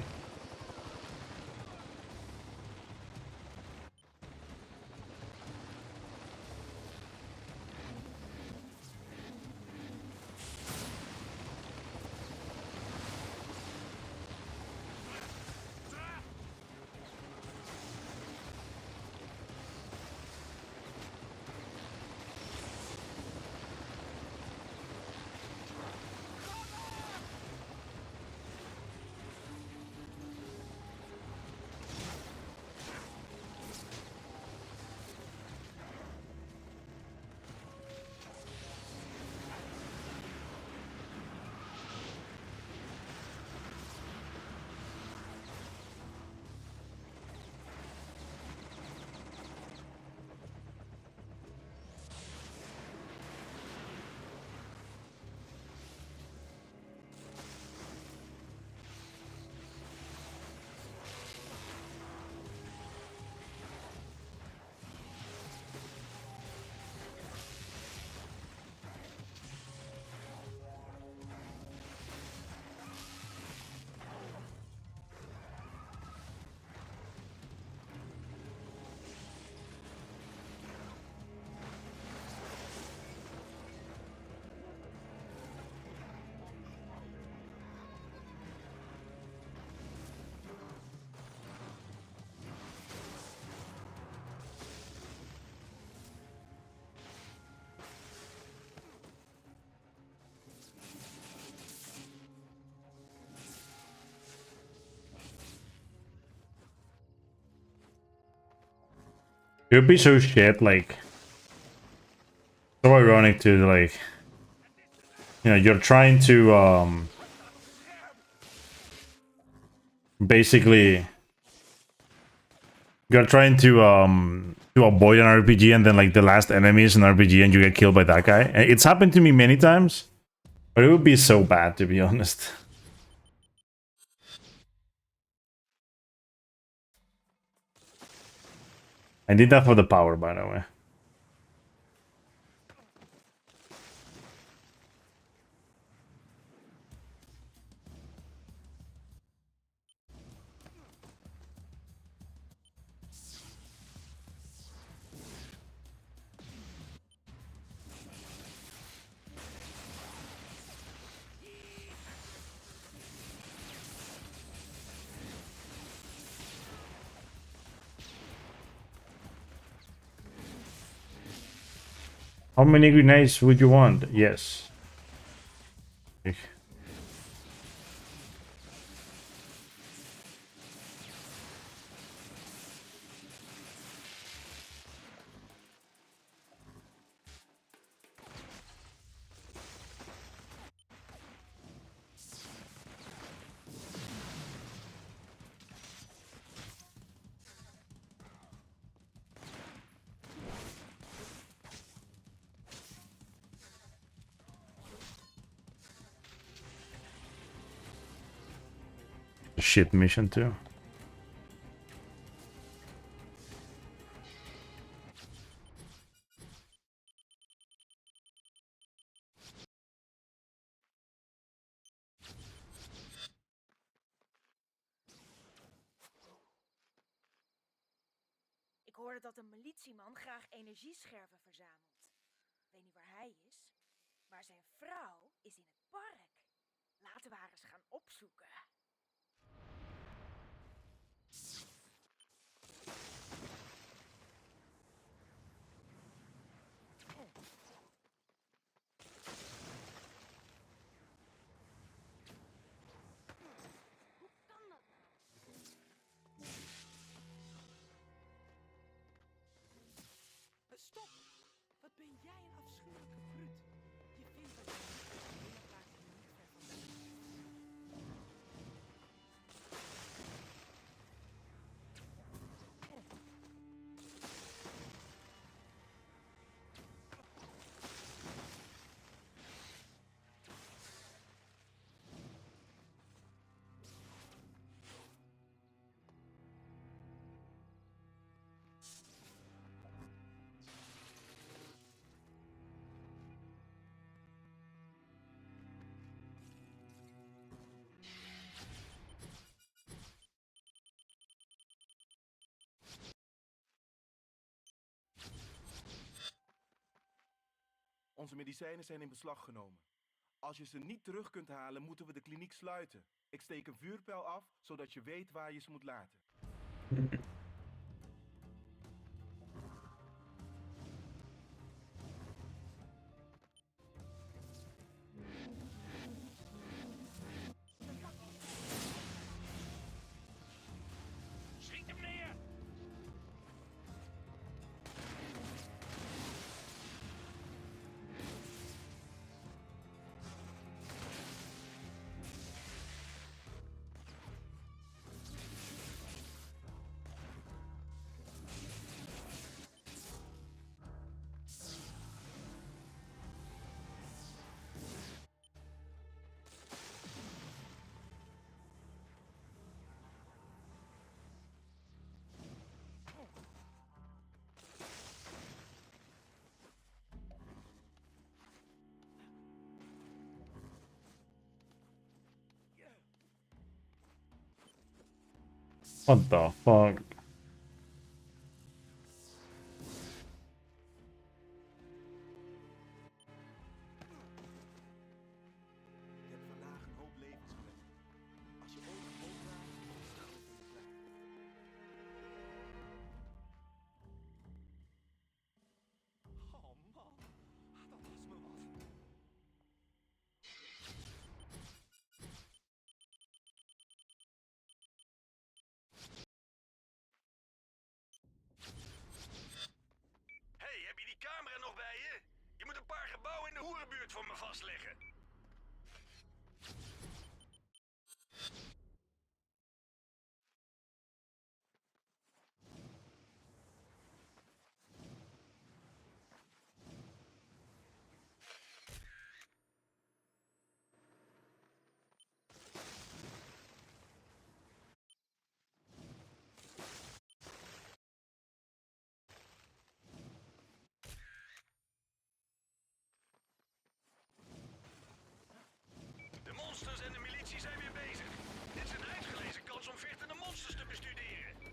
[SPEAKER 3] It would be so shit, like, so ironic to, like, you know, you're trying to, basically, you're trying to avoid an RPG and then, like, the last enemy is an RPG and you get killed by that guy. And it's happened to me many times, but it would be so bad, to be honest. I did that for the power, by the way. How many grenades would you want? Yes. Shit mission too.
[SPEAKER 5] Ik hoorde dat een militieman graag energiescherven verzamelt. Ik weet niet waar hij is, maar zijn vrouw is in het park. Laten we haar eens gaan opzoeken.
[SPEAKER 10] Stop! Wat ben jij een afschuwelijke brut. Je vindt dat je niet praat je niet ver vandaan.
[SPEAKER 11] Onze medicijnen zijn in beslag genomen. Als je ze niet terug kunt halen, moeten we de kliniek sluiten. Ik steek een vuurpijl af, zodat je weet waar je ze moet laten.
[SPEAKER 7] Schiet hem neer!
[SPEAKER 3] What the fuck?
[SPEAKER 7] voor me vastleggen. De monsters en de militie zijn weer bezig. Dit is een uitgelezen kans om vechtende monsters te bestuderen.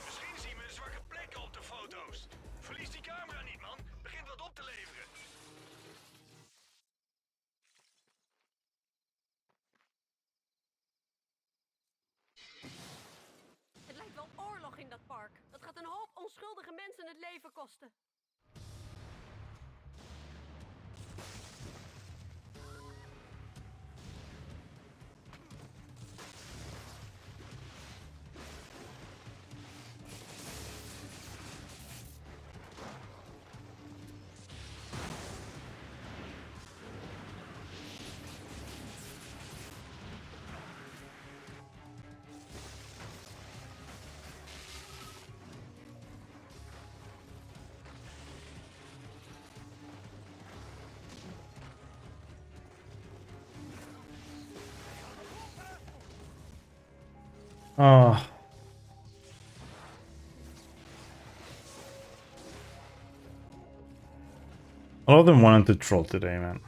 [SPEAKER 7] Misschien zien we zwakke plekken op de foto's. Verlies die camera niet, man. Begint wat op te leveren.
[SPEAKER 1] Het lijkt wel oorlog in dat park. Dat gaat een hoop onschuldige mensen het leven kosten.
[SPEAKER 3] Oh. All of them wanted to troll today, man.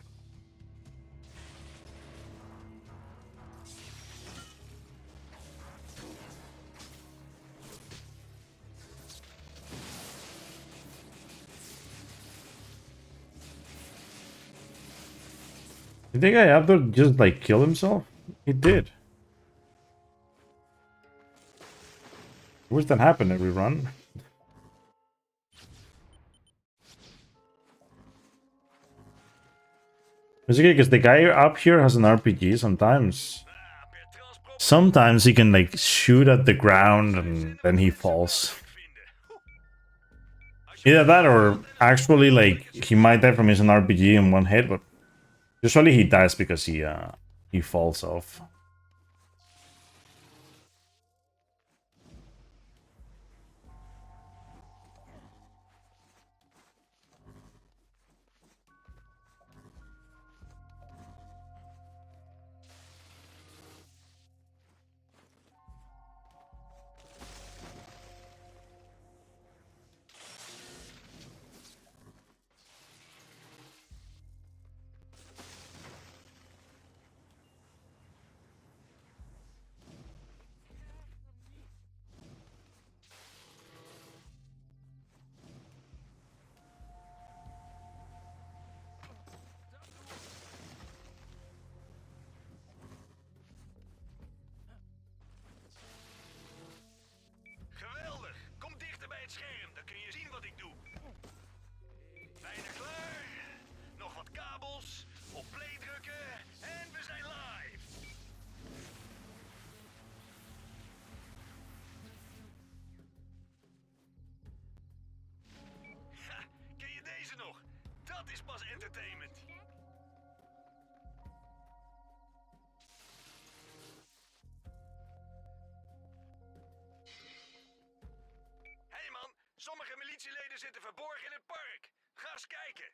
[SPEAKER 3] You think I have to just like kill himself? He did. Where's that happen every run? Basically, because the guy up here has an RPG sometimes. Sometimes he can like shoot at the ground and then he falls. Either that or actually like he might die from his own RPG in one hit, but usually he dies because he falls off.
[SPEAKER 7] Geweldig. Kom dichter bij het scherm, dan kun je zien wat ik doe. Bijna klaar. Nog wat kabels. Op play drukken. En we zijn live. Ha, ken je deze nog? Dat is pas entertainment. Hé man, sommige militieleden zitten verborgen in het park. Ga eens kijken.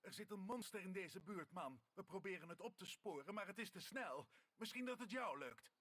[SPEAKER 12] Er zit een monster in deze buurt, man. We proberen het op te sporen, maar het is te snel. Misschien dat het jou lukt.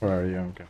[SPEAKER 3] Where are you? Okay.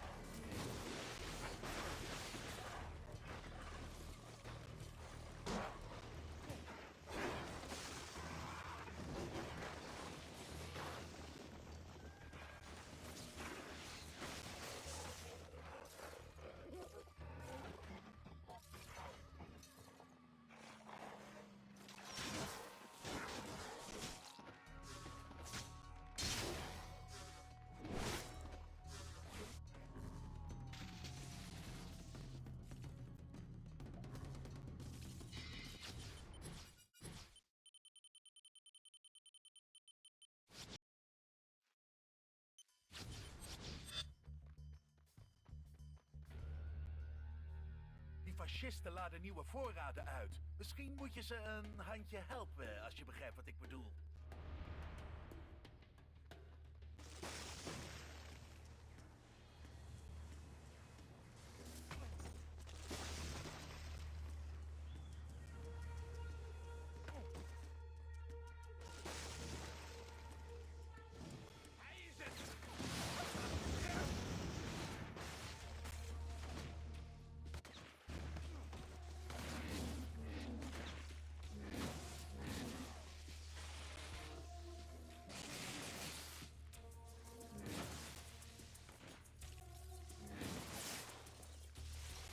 [SPEAKER 12] Die fascisten laden nieuwe voorraden uit. Misschien moet je ze een handje helpen, als je begrijpt wat ik bedoel.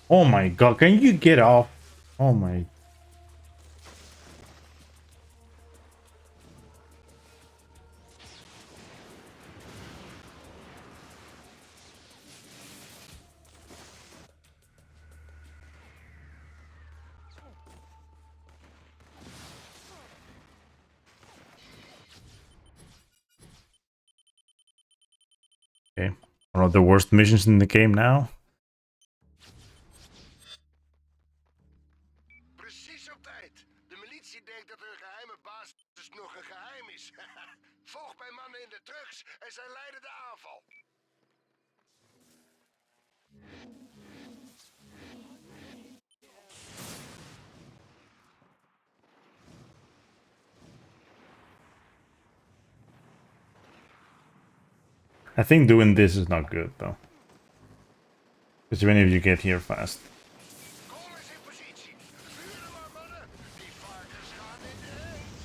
[SPEAKER 3] Oh my god, can you get off? Oh my. Okay. One of the worst missions in the game now.
[SPEAKER 8] Precies op tijd. De militie denkt dat hun geheime basis nog een geheim is. Volg mijn mannen in de trucks en zij leiden de aanval.
[SPEAKER 3] I think doing this is not good though. Because even if you get here fast.
[SPEAKER 8] Kom eens in positie. Vuren maar, mannen. Die varkens gaan in de eet.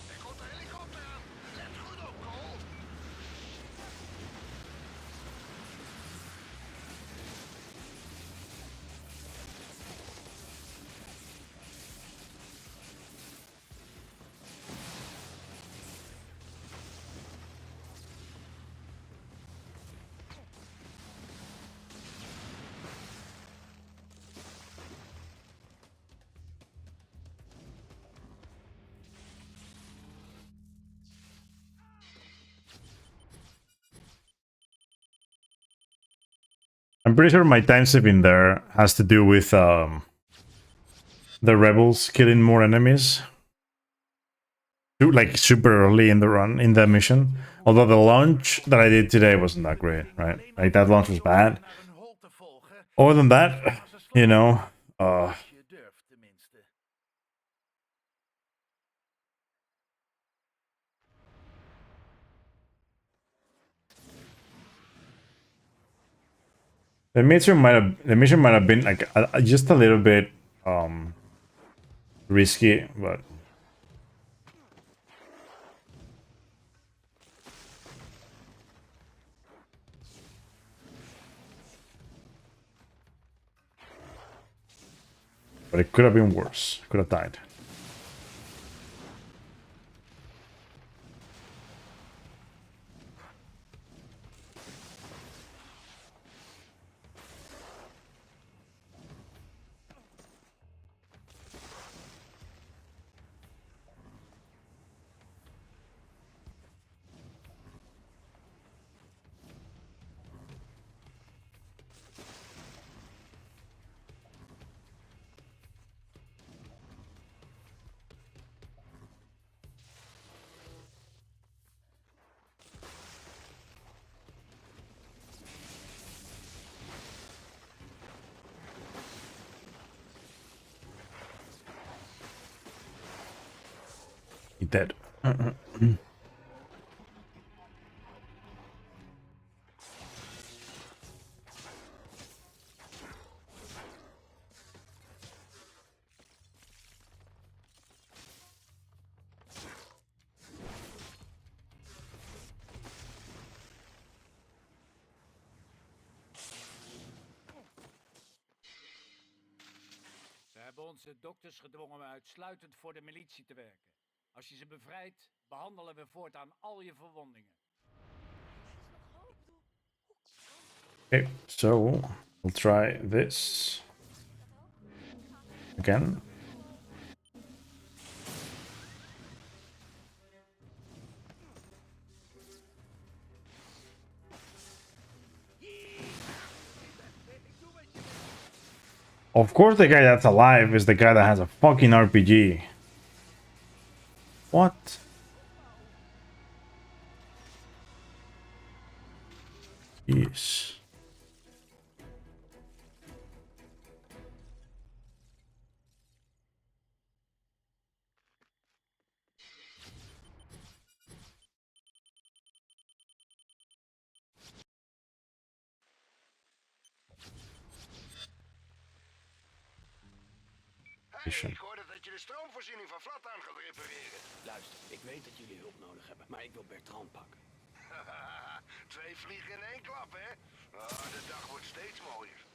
[SPEAKER 8] Er komt een helikopter aan. Let goed op, Cole.
[SPEAKER 3] I'm pretty sure my time skip in there has to do with the rebels killing more enemies. Like super early in the run, in the mission. Although the launch that I did today wasn't that great, right? Like that launch was bad. Other than that, you know, The mission might have been like just a little bit risky, but it could have been worse. Could have died. He dead.
[SPEAKER 9] Ze hebben onze dokters gedwongen om uitsluitend voor de militie te werken. Als je ze bevrijdt, behandelen we voortaan al je verwondingen.
[SPEAKER 3] Okay, so we'll try this again. Of course, the guy that's alive is the guy that has a fucking RPG. What? Yes.
[SPEAKER 8] Hey, ik hoorde dat je de stroomvoorziening van Flataan gaat repareren.
[SPEAKER 2] Luister, ik weet dat jullie hulp nodig hebben, maar ik wil Bertrand pakken.
[SPEAKER 8] Twee vliegen in één klap, hè? Oh, de dag wordt steeds mooier.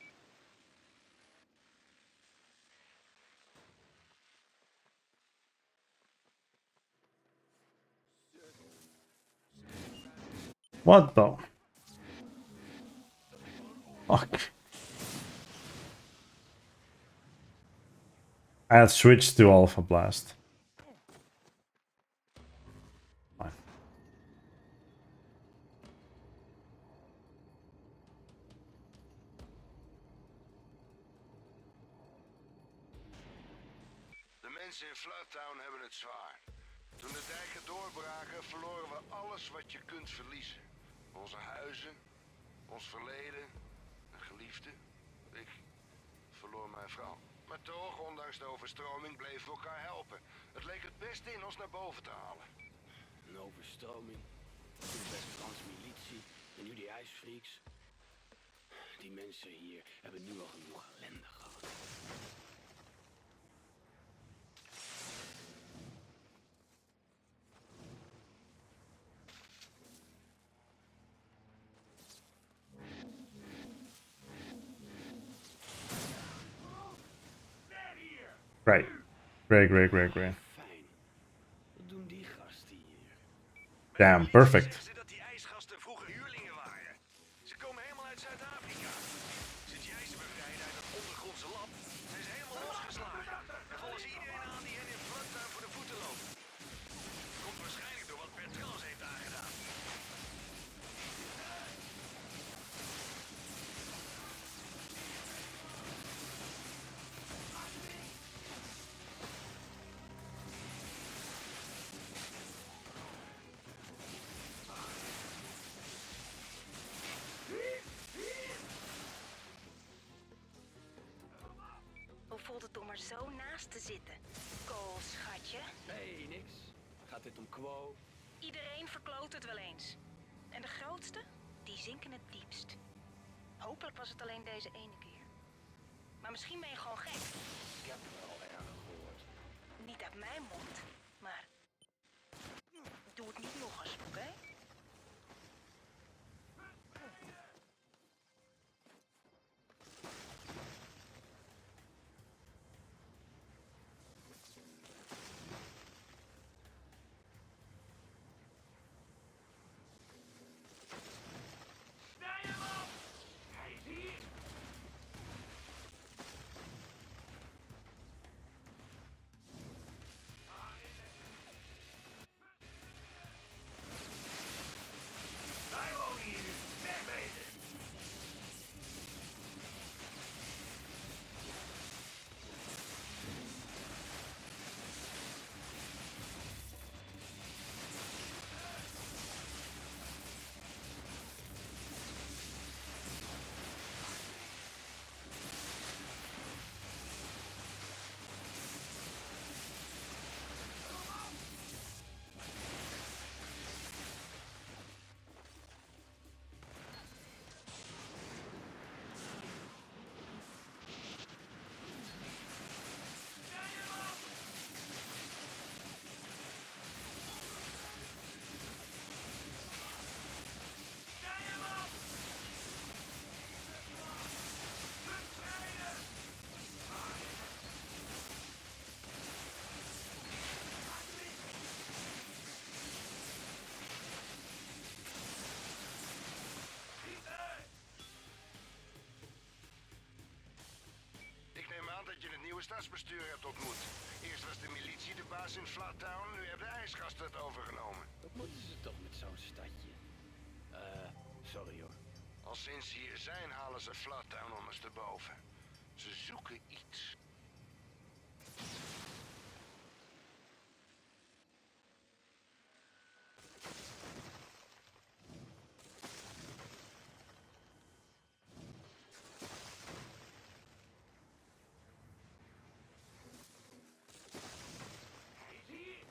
[SPEAKER 3] What the? Fuck. I had switched to Alpha Blast. Fine.
[SPEAKER 8] De mensen in Floodtown hebben het zwaar. Toen de dijken doorbraken, verloren we alles wat je kunt verliezen. Onze huizen, ons verleden, een geliefde. Ik verloor mijn vrouw. Maar toch, ondanks de overstroming, bleven we elkaar helpen. Het leek het beste in ons naar boven te halen.
[SPEAKER 2] Een overstroming, de West-Franse militie en nu die ijsfreaks. Die mensen hier hebben nu al genoeg ellende gehad.
[SPEAKER 3] Right. Great.
[SPEAKER 2] Fijn. Wat doen die gasten hier?
[SPEAKER 3] Damn, perfect.
[SPEAKER 7] Zeggen ze dat die ijsgasten vroeger huurlingen waren. Ze komen helemaal uit Zuid-Afrika. Sinds jij ze bevrijden uit dat ondergrondse lab, zijn ze helemaal losgeslagen. En vallen ze iedereen aan die hen in Floodtown voor de voeten loopt. Komt waarschijnlijk door wat Bertrand heeft aangedaan.
[SPEAKER 5] Hoe voelt het om er zo naast te zitten? Kool, schatje.
[SPEAKER 2] Nee, niks. Gaat dit om Quo?
[SPEAKER 5] Iedereen verkloot het wel eens. En de grootste, die zinken het diepst. Hopelijk was het alleen deze ene keer. Maar misschien ben je gewoon gek.
[SPEAKER 2] Ik heb het wel erg gehoord.
[SPEAKER 5] Niet uit mijn mond, maar doe het niet nog eens, oké?
[SPEAKER 6] Snij hem op! Hij is hier! Wij wonen hier nu. Wegwezen!
[SPEAKER 8] Ik neem aan dat je het nieuwe stadsbestuur hebt ontmoet. Eerst was de militie de baas in Flattown, nu hebben de ijsgasten het overgenomen.
[SPEAKER 2] Wat moeten ze toch met zo'n stadje? Sorry hoor.
[SPEAKER 8] Al sinds ze hier zijn, halen ze Flattown ondersteboven. Ze zoeken iets.
[SPEAKER 6] Hij is hier!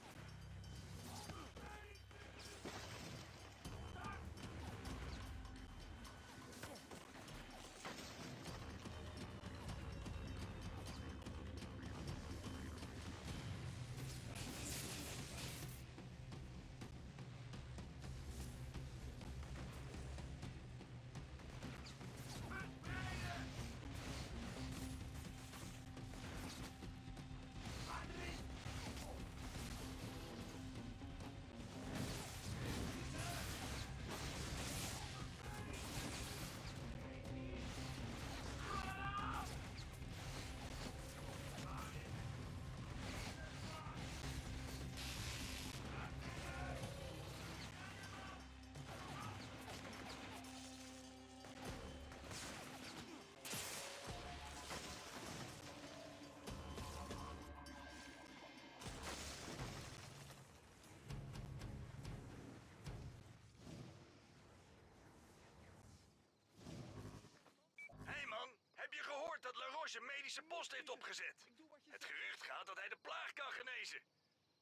[SPEAKER 7] Hé man, heb je gehoord dat La Roche een medische post heeft opgezet? Het gerucht gaat dat hij de plaag kan genezen.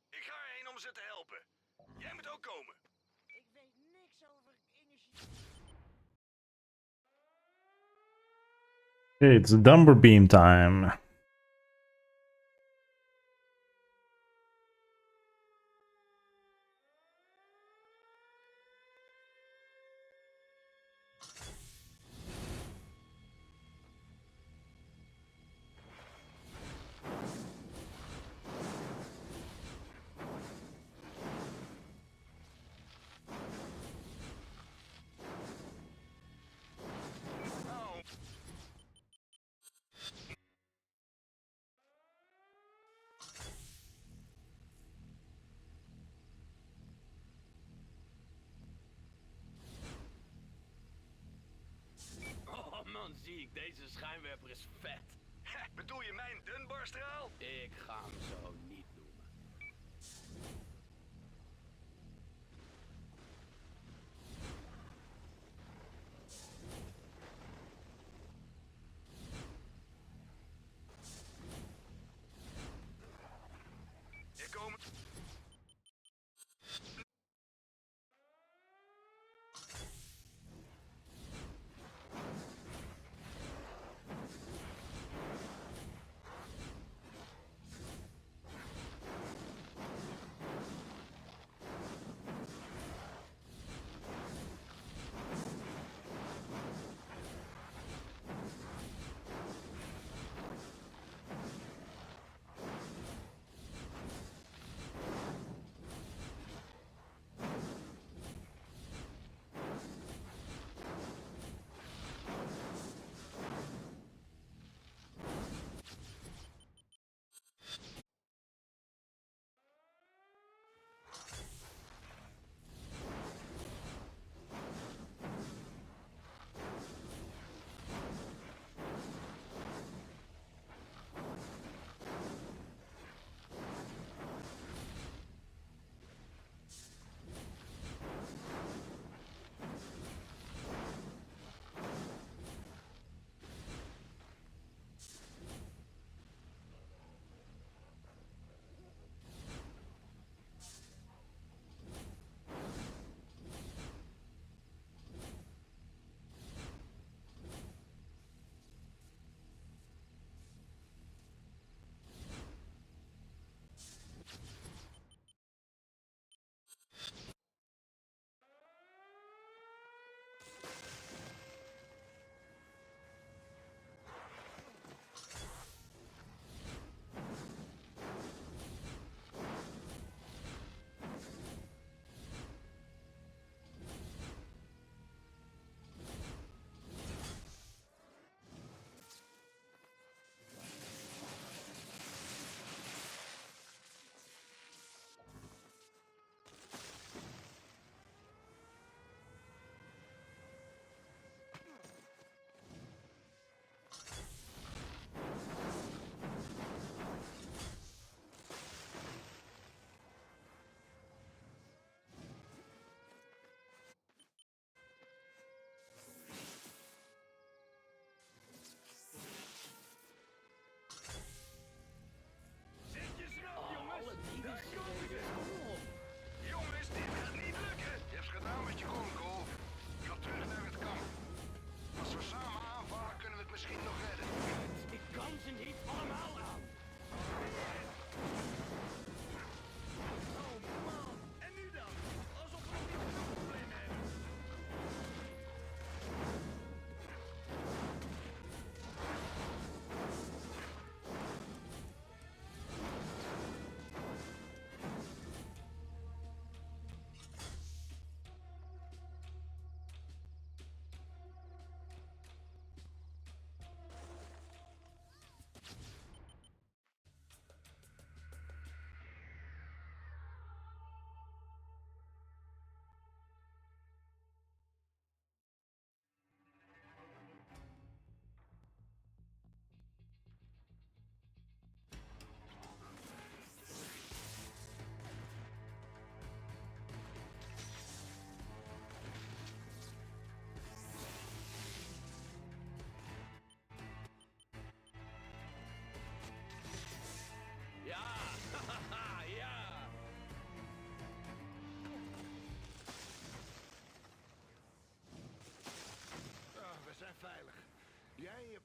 [SPEAKER 7] Ik ga erheen om ze te helpen. Jij moet ook komen.
[SPEAKER 4] Ik weet niks over initiatief.
[SPEAKER 3] Okay, it's Dumber Beam time.
[SPEAKER 2] Oh man, zie ik. Deze schijnwerper is vet.
[SPEAKER 7] Bedoel je mijn Dunbarstraal?
[SPEAKER 2] Ik ga hem zo niet noemen.
[SPEAKER 7] Ik kom.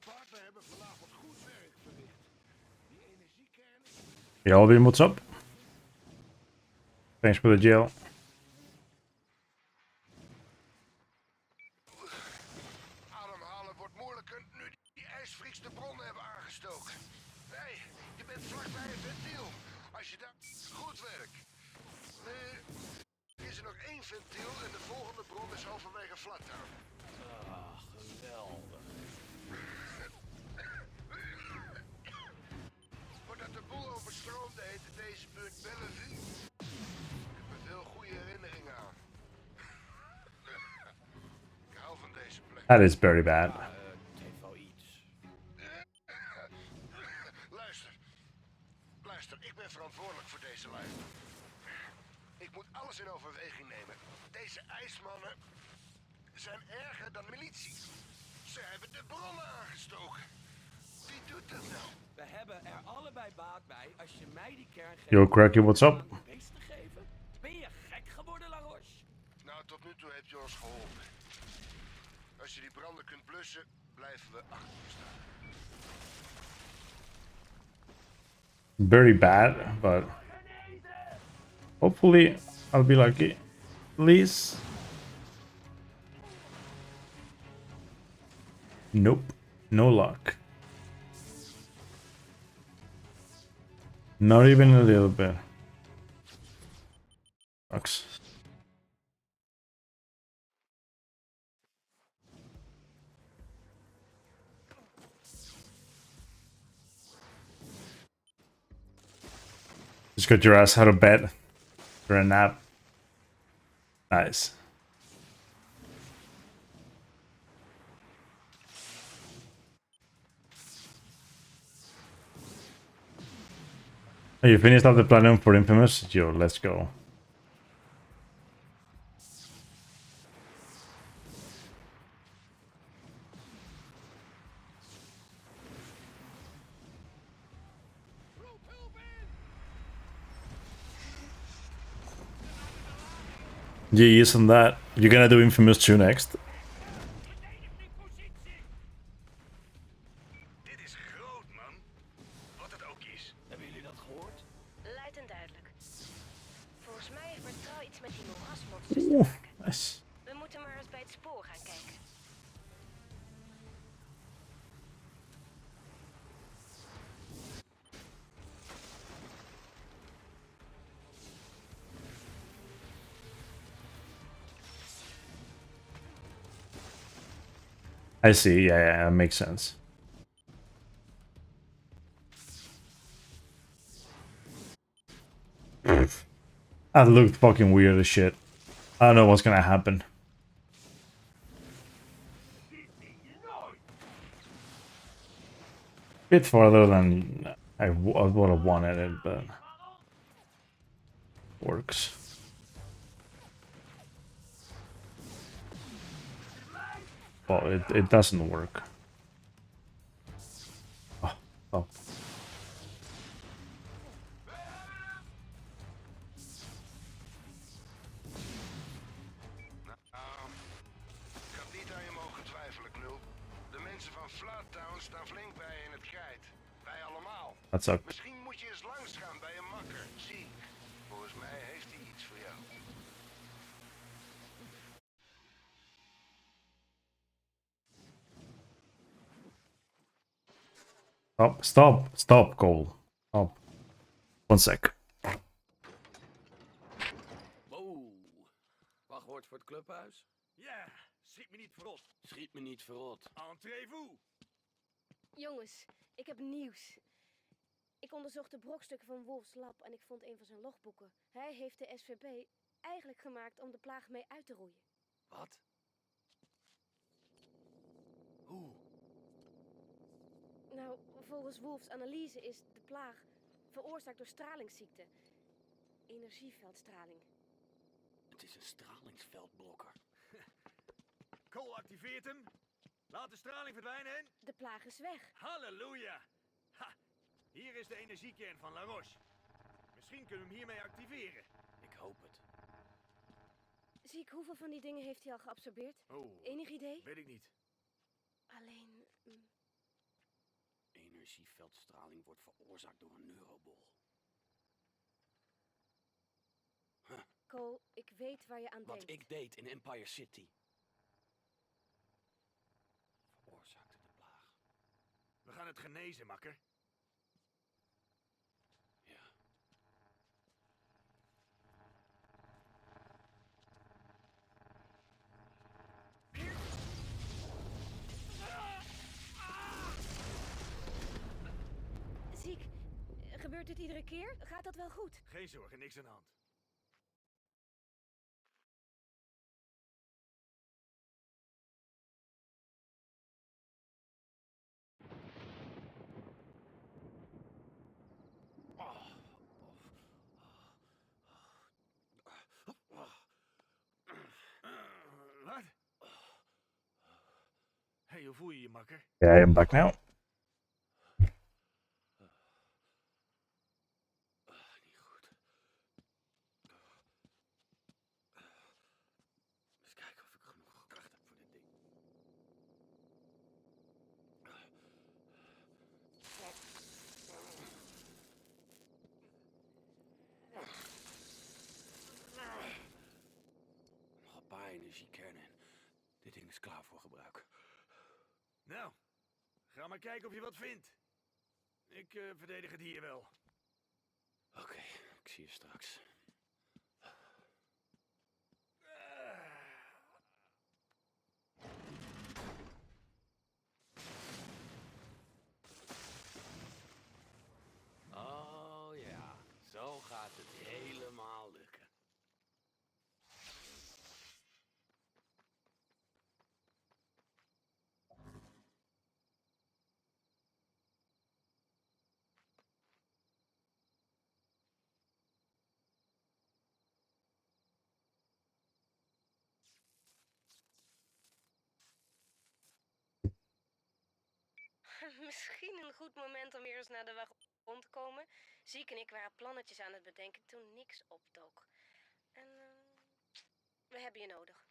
[SPEAKER 8] partner hebben vanavond goed werk verricht. Die energiekern is...
[SPEAKER 3] Yo, Alvin, what's up? Thanks for the gel.
[SPEAKER 8] Ademhalen wordt moeilijker nu die ijsfriks de bronnen hebben aangestoken. Nee, je bent vlakbij een ventiel. Als je daar... Goed werk. Nu is er nog 1 ventiel en de volgende bron is halverwege Flattown.
[SPEAKER 9] Ah, geweldig.
[SPEAKER 8] Voordat de boel overstroomde heette deze buurt Bellevue. Ik heb er veel goede herinneringen aan. Ik hou van deze plek.
[SPEAKER 3] That is very bad.
[SPEAKER 9] Het heeft wel iets.
[SPEAKER 8] Luister, ik ben verantwoordelijk voor deze lijn. Ik moet alles in overweging nemen. Deze ijsmannen zijn erger dan militie. Ze hebben de bronnen aangestoken. Wie doet dat nou?
[SPEAKER 6] We hebben er allebei baat bij als je mij die kern geeft.
[SPEAKER 3] Yo, Cracky, what's up?
[SPEAKER 6] Aan de beest te geven. Ben je gek geworden, Laroche?
[SPEAKER 8] Nou, tot nu toe heeft je ons geholpen. Als je die branden kunt blussen, blijven we achter je staan.
[SPEAKER 3] Very bad, but hopefully I'll be lucky. Please. Nope, no luck. Not even a little bit. Sucks. Just got your ass out of bed for a nap. Nice. Oh, you finished up the platinum for Infamous? Yo, let's go. Yeah, isn't that? You're gonna do Infamous 2 next?
[SPEAKER 2] Dit is groot, man. Wat het ook is.
[SPEAKER 9] Hebben jullie dat gehoord?
[SPEAKER 1] Luid en duidelijk. Volgens mij heeft mijn trouw iets met die moerasmonsters te
[SPEAKER 3] Oeh,
[SPEAKER 1] maken.
[SPEAKER 3] nice.
[SPEAKER 1] We moeten maar eens bij het spoor gaan kijken.
[SPEAKER 3] I see. Yeah, that makes sense. That looked fucking weird as shit. I don't know what's gonna happen. Bit farther than I would have wanted it, but works. Well, it doesn't work. Oh, oh.
[SPEAKER 8] Ik had niet aan je mogen twijfelen, Knul. De mensen van Flattown staan flink bij in het krijt. Wij allemaal.
[SPEAKER 3] That sucked.
[SPEAKER 8] Misschien moet je eens langsgaan bij een makker. Zie, volgens mij heeft hij iets voor jou.
[SPEAKER 3] Stop, Cole. Stop. 1 sec.
[SPEAKER 6] Wow. Wachtwoord voor het clubhuis?
[SPEAKER 7] Ja, schiet me niet verrot.
[SPEAKER 6] Schiet me niet verrot.
[SPEAKER 7] Entrez-vous.
[SPEAKER 1] Jongens, ik heb nieuws. Ik onderzocht de brokstukken van Wolf's lab en ik vond een van zijn logboeken. Hij heeft de SVP eigenlijk gemaakt om de plaag mee uit te roeien.
[SPEAKER 6] Wat? Hoe?
[SPEAKER 1] Nou, volgens Wolf's analyse is de plaag veroorzaakt door stralingsziekte. Energieveldstraling.
[SPEAKER 6] Het is een stralingsveldblokker.
[SPEAKER 7] Cole activeert hem. Laat de straling verdwijnen en...
[SPEAKER 1] De plaag is weg.
[SPEAKER 7] Halleluja! Ha! Hier is de energiekern van Laroche. Misschien kunnen we hem hiermee activeren.
[SPEAKER 6] Ik hoop het.
[SPEAKER 1] Ziek, hoeveel van die dingen heeft hij al geabsorbeerd?
[SPEAKER 7] Oh,
[SPEAKER 1] Enig idee?
[SPEAKER 7] weet ik niet.
[SPEAKER 1] Alleen,
[SPEAKER 2] energieveldstraling wordt veroorzaakt door een neurobol.
[SPEAKER 1] Cole, ik weet waar je aan
[SPEAKER 2] Wat
[SPEAKER 1] denkt.
[SPEAKER 2] ik deed in Empire City veroorzaakte de plaag.
[SPEAKER 7] We gaan het genezen, makker.
[SPEAKER 2] Ja.
[SPEAKER 1] Ziek, gebeurt dit iedere keer? Gaat dat wel goed?
[SPEAKER 7] Geen zorgen, niks aan de hand. Wat? Hey, hoe voel je je, makker?
[SPEAKER 3] Yeah, I am back now.
[SPEAKER 2] Niet goed. Eens kijken of ik genoeg kracht heb voor dit ding. Nog een paar energiekernen en dit ding is klaar voor gebruik.
[SPEAKER 7] Nou, ga maar kijken of je wat vindt. Ik verdedig het hier wel.
[SPEAKER 2] Oké, ik zie je straks. Oh ja, zo gaat het helemaal lukken.
[SPEAKER 1] Misschien een goed moment om weer eens naar de wagon te komen. Ziek en ik waren plannetjes aan het bedenken toen niks opdook. En we hebben je nodig.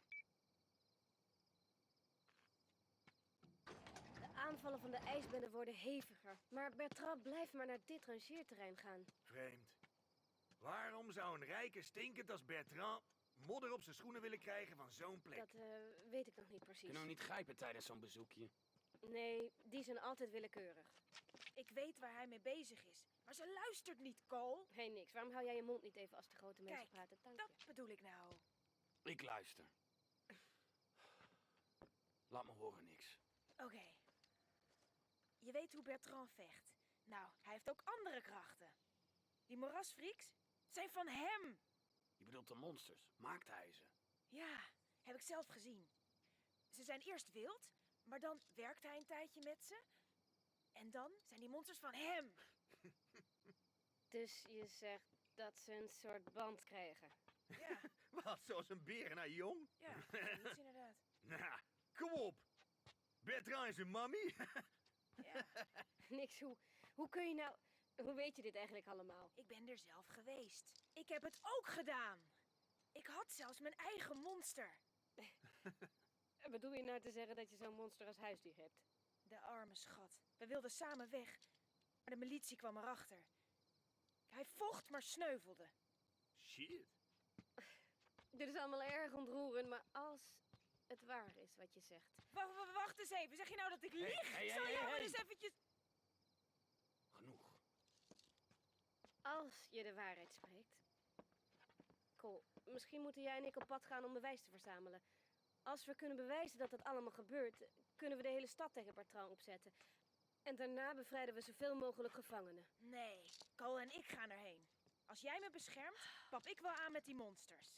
[SPEAKER 1] De aanvallen van de ijsbenden worden heviger. Maar Bertrand blijft maar naar dit rangeerterrein gaan.
[SPEAKER 7] Vreemd. Waarom zou een rijke stinkend als Bertrand modder op zijn schoenen willen krijgen van zo'n plek?
[SPEAKER 1] Dat weet ik nog niet precies.
[SPEAKER 2] Kunnen we niet grijpen tijdens zo'n bezoekje?
[SPEAKER 1] Nee, die zijn altijd willekeurig.
[SPEAKER 5] Ik weet waar hij mee bezig is, maar ze luistert niet, Cole.
[SPEAKER 1] Hé, niks. Waarom hou jij je mond niet even als de grote mensen
[SPEAKER 5] Kijk,
[SPEAKER 1] praten? Dank
[SPEAKER 5] dat
[SPEAKER 1] je.
[SPEAKER 5] bedoel ik nou.
[SPEAKER 2] Ik luister. Laat me horen niks.
[SPEAKER 5] Oké. Je weet hoe Bertrand vecht. Nou, hij heeft ook andere krachten. Die moerasfreaks zijn van hem.
[SPEAKER 2] Je bedoelt de monsters. Maakt hij ze?
[SPEAKER 5] Ja, heb ik zelf gezien. Ze zijn eerst wild, maar dan werkt hij een tijdje met ze. En dan zijn die monsters van hem.
[SPEAKER 1] Dus je zegt dat ze een soort band krijgen.
[SPEAKER 5] Ja,
[SPEAKER 7] Wat, zoals een beer naar jong?
[SPEAKER 5] ja, zoiets inderdaad.
[SPEAKER 7] Nou, kom op. Bertrand is een mammy?
[SPEAKER 5] Ja,
[SPEAKER 1] Niks, hoe kun je nou... Hoe weet je dit eigenlijk allemaal?
[SPEAKER 5] ik ben er zelf geweest. Ik heb het ook gedaan. Ik had zelfs mijn eigen monster.
[SPEAKER 1] Bedoel je nou te zeggen dat je zo'n monster als huisdier hebt?
[SPEAKER 5] De arme schat. We wilden samen weg, maar de militie kwam erachter. Hij vocht, maar sneuvelde.
[SPEAKER 7] Shit.
[SPEAKER 1] Dit is allemaal erg ontroerend, maar als het waar is wat je zegt...
[SPEAKER 5] Wacht eens even. Zeg je nou dat ik lieg?
[SPEAKER 2] hey,
[SPEAKER 5] Ik zal
[SPEAKER 2] hey,
[SPEAKER 5] jou
[SPEAKER 2] hey.
[SPEAKER 5] maar eens eventjes...
[SPEAKER 2] Genoeg.
[SPEAKER 1] Als je de waarheid spreekt... Cole, misschien moeten jij en ik op pad gaan om bewijs te verzamelen. Als we kunnen bewijzen dat het allemaal gebeurt... kunnen we de hele stad tegen Bertrand opzetten. En daarna bevrijden we zoveel mogelijk gevangenen.
[SPEAKER 5] Nee, Cole en ik gaan erheen. Als jij me beschermt, pap ik wel aan met die monsters.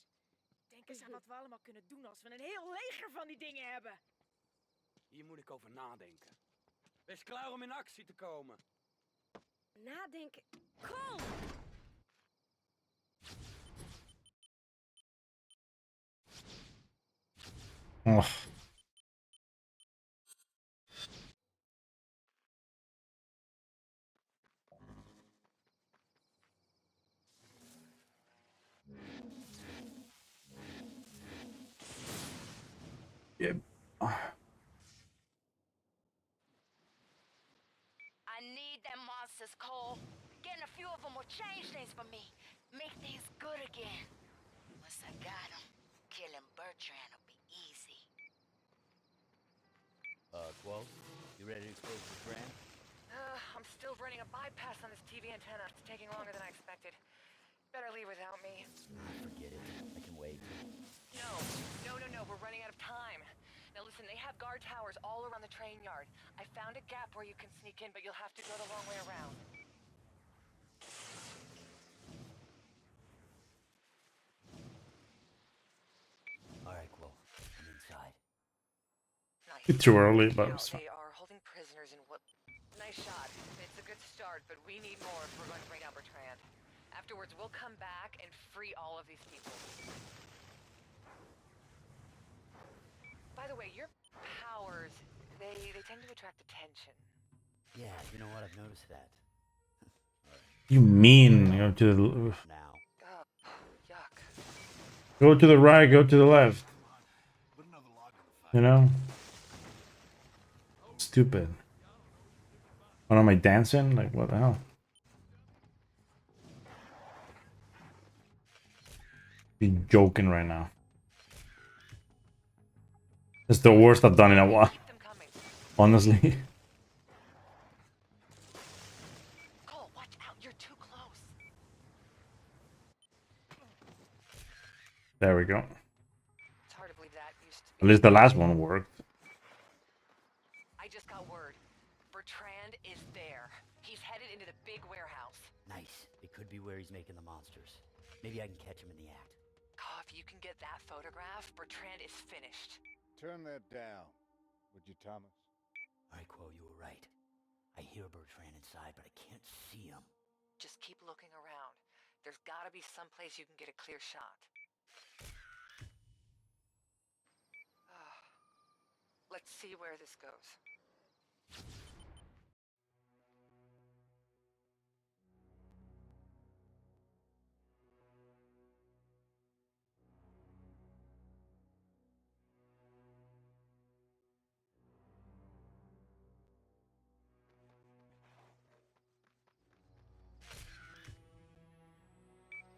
[SPEAKER 5] Denk eens aan wat we allemaal kunnen doen als we een heel leger van die dingen hebben.
[SPEAKER 2] Hier moet ik over nadenken. Wees klaar om in actie te komen.
[SPEAKER 1] Nadenken... Cole!
[SPEAKER 3] Oh. Yep.
[SPEAKER 13] I need
[SPEAKER 5] answers, Cole. Getting a few of them will change things for me. Make things good again. Once I got him, killing Bertrand will be easy.
[SPEAKER 6] Quo, you ready to expose Bertrand?
[SPEAKER 13] I'm still running a bypass on this TV antenna. It's taking longer than I expected. Better leave without me.
[SPEAKER 6] Forget it. I can wait.
[SPEAKER 13] No. We're running out of time. Now listen, they have guard towers all around the train yard. I found a gap where you can sneak in, but you'll have to go the long way around.
[SPEAKER 6] All right, Quo. I'm inside.
[SPEAKER 13] Nice.
[SPEAKER 3] It's too early, but
[SPEAKER 13] Now,
[SPEAKER 3] it's fine.
[SPEAKER 13] they are holding prisoners in what... Nice shot. It's a good start, but we need more if we're going to bring out Bertrand. Afterwards, we'll come back and free all of these people. By the way, your powers, they tend to attract attention.
[SPEAKER 6] Yeah, you know what? I've noticed that.
[SPEAKER 3] You mean go to the
[SPEAKER 6] Now.
[SPEAKER 13] Oh, yuck.
[SPEAKER 3] go to the right, go to the left. You know? Stupid. What am I dancing? Like what the hell? Be joking right now. It's the worst I've done in a while. Honestly.
[SPEAKER 13] Cole, watch out. You're too close.
[SPEAKER 3] There we go.
[SPEAKER 13] It's hard to believe that used to
[SPEAKER 3] At least the last one worked.
[SPEAKER 13] I just got word. Bertrand is there. He's headed into the big warehouse.
[SPEAKER 6] Nice. It could be where he's making the monsters. Maybe I can catch him in the act.
[SPEAKER 13] Oh, if you can get that photograph, Bertrand is finished.
[SPEAKER 14] Turn that down, would you, Thomas?
[SPEAKER 6] All right, Quo, you were right. I hear Bertrand inside, but I can't see him.
[SPEAKER 13] Just keep looking around. There's gotta be some place you can get a clear shot. Let's see where this goes.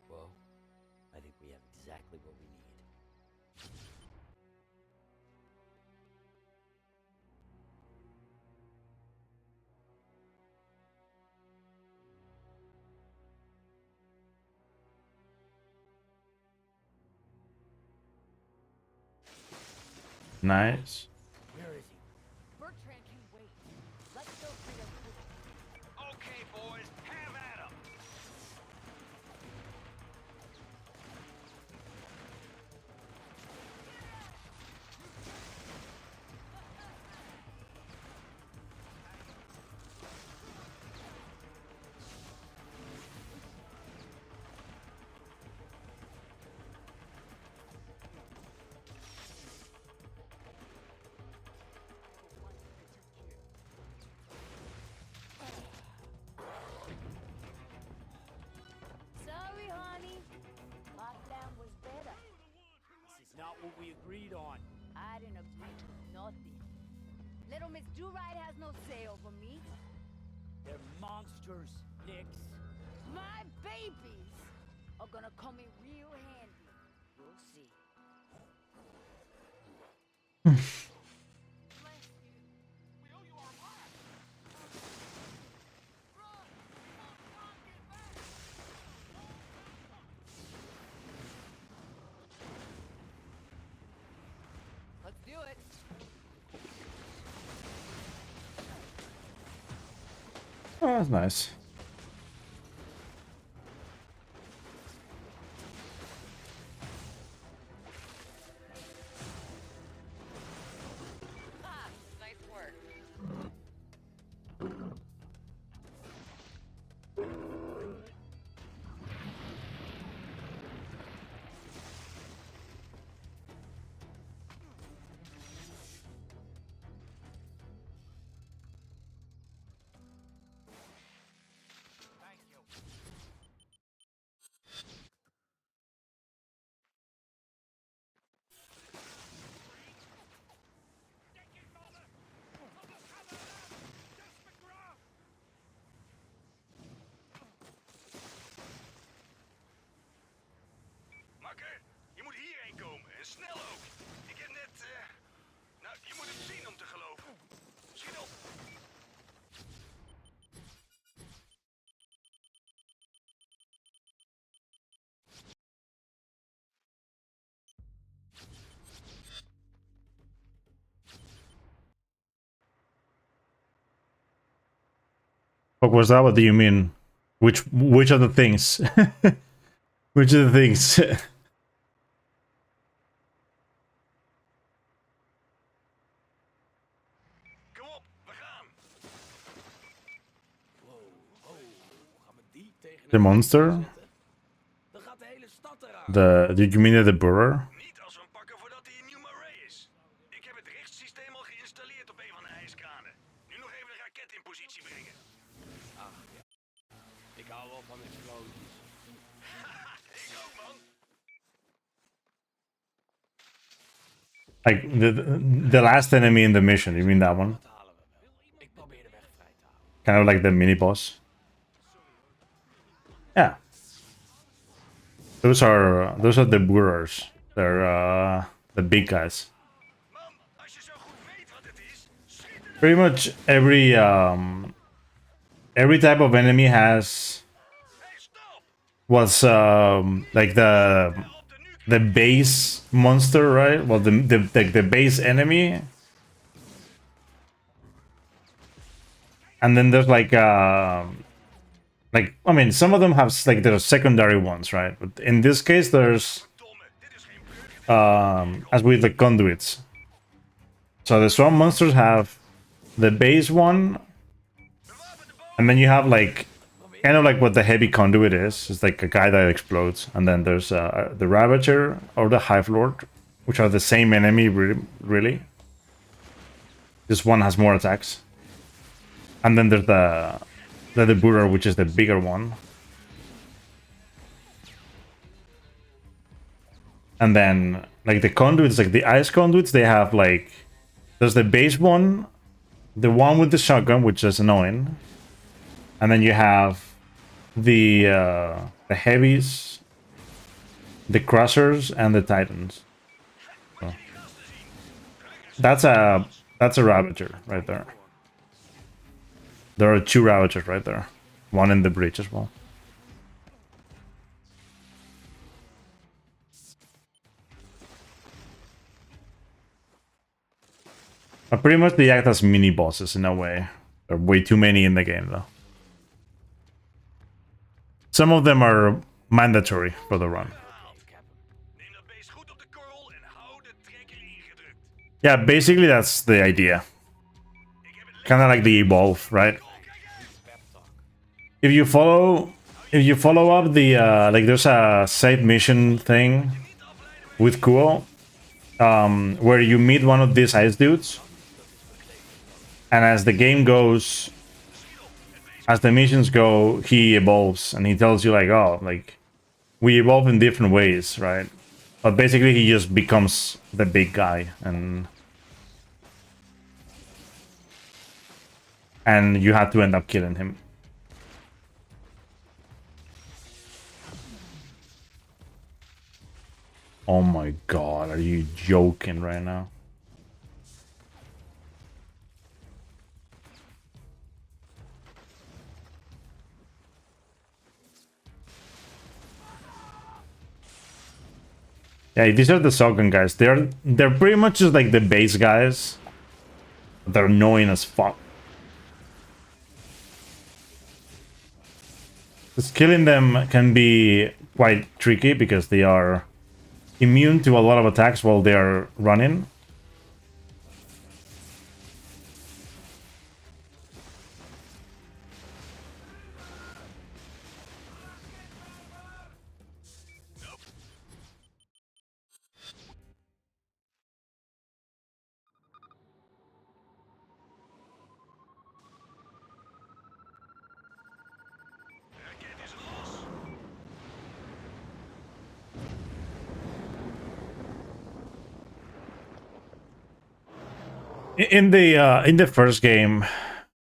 [SPEAKER 6] Quo, I think we have exactly what we need.
[SPEAKER 3] Nice.
[SPEAKER 6] Where is he?
[SPEAKER 5] Bertrand can wait. Let's go free him quickly.
[SPEAKER 7] Okay, boys, have at 'em.
[SPEAKER 5] Sorry, honey. My plan was better.
[SPEAKER 9] This is not what we agreed on.
[SPEAKER 5] I didn't agree to nothing. Little Miss Do-Right has no say over me.
[SPEAKER 9] They're monsters, Nix.
[SPEAKER 5] My babies are gonna come in real handy. You'll see.
[SPEAKER 13] Let's do it.
[SPEAKER 3] Oh, that's nice.
[SPEAKER 13] Ah, nice work.
[SPEAKER 3] What was that? What do you mean? Which of the things? Which of the things?
[SPEAKER 7] Kom op, we gaan.
[SPEAKER 3] The monster?
[SPEAKER 7] Dan gaat de hele stad eraan.
[SPEAKER 3] Did you mean the burrer?
[SPEAKER 7] Niet als we hem pakken voordat hij in New Marais is. Ik heb het rechtssysteem al geïnstalleerd op een van de ijskranen. Nu nog even de raket in positie brengen.
[SPEAKER 9] Ach, ja. Ik hou wel van explosies.
[SPEAKER 7] Ik ook, man.
[SPEAKER 3] Like the last enemy in the mission, you mean that one?
[SPEAKER 9] Ik probeer de weg vrij te houden.
[SPEAKER 3] Kind of like the mini boss. Yeah. Those are the burrers. They're the big guys. Pretty much every type of enemy has what's like the base monster, right? Well, the base enemy, and then there's like I mean, some of them have like their secondary ones, right? But in this case, there's as with the conduits. So the swarm monsters have the base one, and then you have like kind of like what the heavy conduit is. It's like a guy that explodes, and then there's the Ravager or the Hive Lord, which are the same enemy, really. This one has more attacks, and then there's the Burrow, which is the bigger one. And then, like, the conduits, like the ice conduits, they have, like... There's the base one, the one with the shotgun, which is annoying. And then you have the heavies, the crushers, and the titans. So, that's a Ravager right there. There are 2 Ravagers right there. One in the bridge as well. But pretty much they act as mini bosses in a way. There are way too many in the game though. Some of them are mandatory for the run. Yeah, basically that's the idea. Kind of like the evolve, right? If you follow up the like there's a side mission thing with Kuo, where you meet one of these ice dudes, and as the game goes, as the missions go, he evolves and he tells you like, oh, like we evolve in different ways, right? But basically he just becomes the big guy, and you have to end up killing him. Oh my god, are you joking right now? Yeah, these are the shotgun guys. They're pretty much just like the base guys. They're annoying as fuck. Just killing them can be quite tricky because they are immune to a lot of attacks while they are running. In the first game,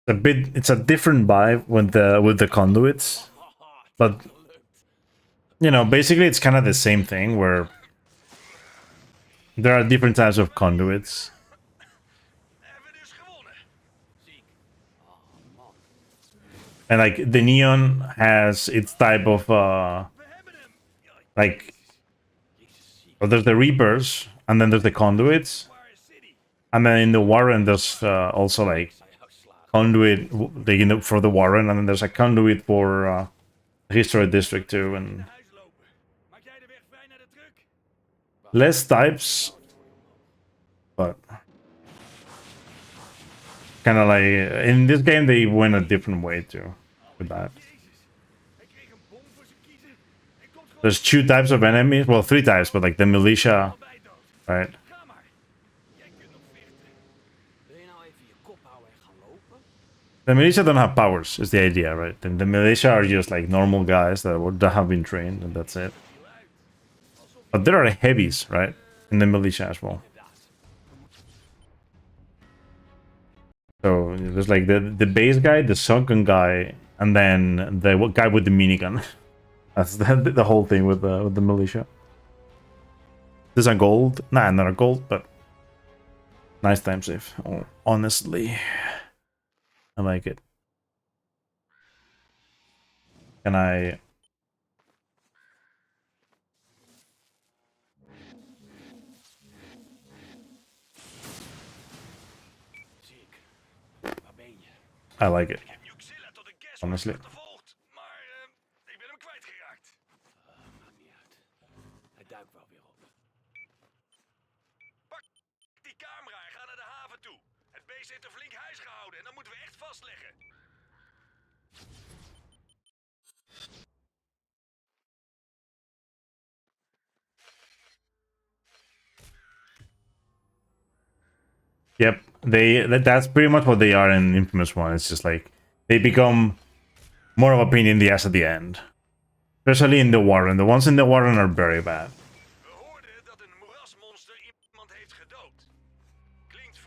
[SPEAKER 3] it's a different vibe with the conduits, but you know, basically it's kind of the same thing where there are different types of conduits. And like the Neon has its type of like, well, there's the Reapers and then there's the conduits. And then in the Warren, there's also like conduit like for the Warren, and then there's a conduit for Historic District too, and less types, but kind of like in this game they went a different way too with that. There's 2 types of enemies, well 3 types, but like the militia, right? The militia don't have powers, is the idea, right? And the militia are just like normal guys that have been trained, and that's it. But there are heavies, right? In the militia as well. So there's like the base guy, the sunken guy, and then the guy with the minigun. That's the whole thing with the militia. This is a gold? Nah, not a gold, but nice time save. Oh, honestly, I like it. Can I? I like it. Honestly.
[SPEAKER 7] Ik ben hem kwijtgeraakt. Maakt niet uit. Hij duikt wel weer op. Pak die camera en ga naar de haven toe. Het beest heeft er flink huis gehouden en dan moeten we echt vastleggen.
[SPEAKER 3] Yep, that's pretty much what they are in Infamous 1. It's just like they become more of a pain in the ass at the end. Especially in the Warren. The ones in the Warren are very bad.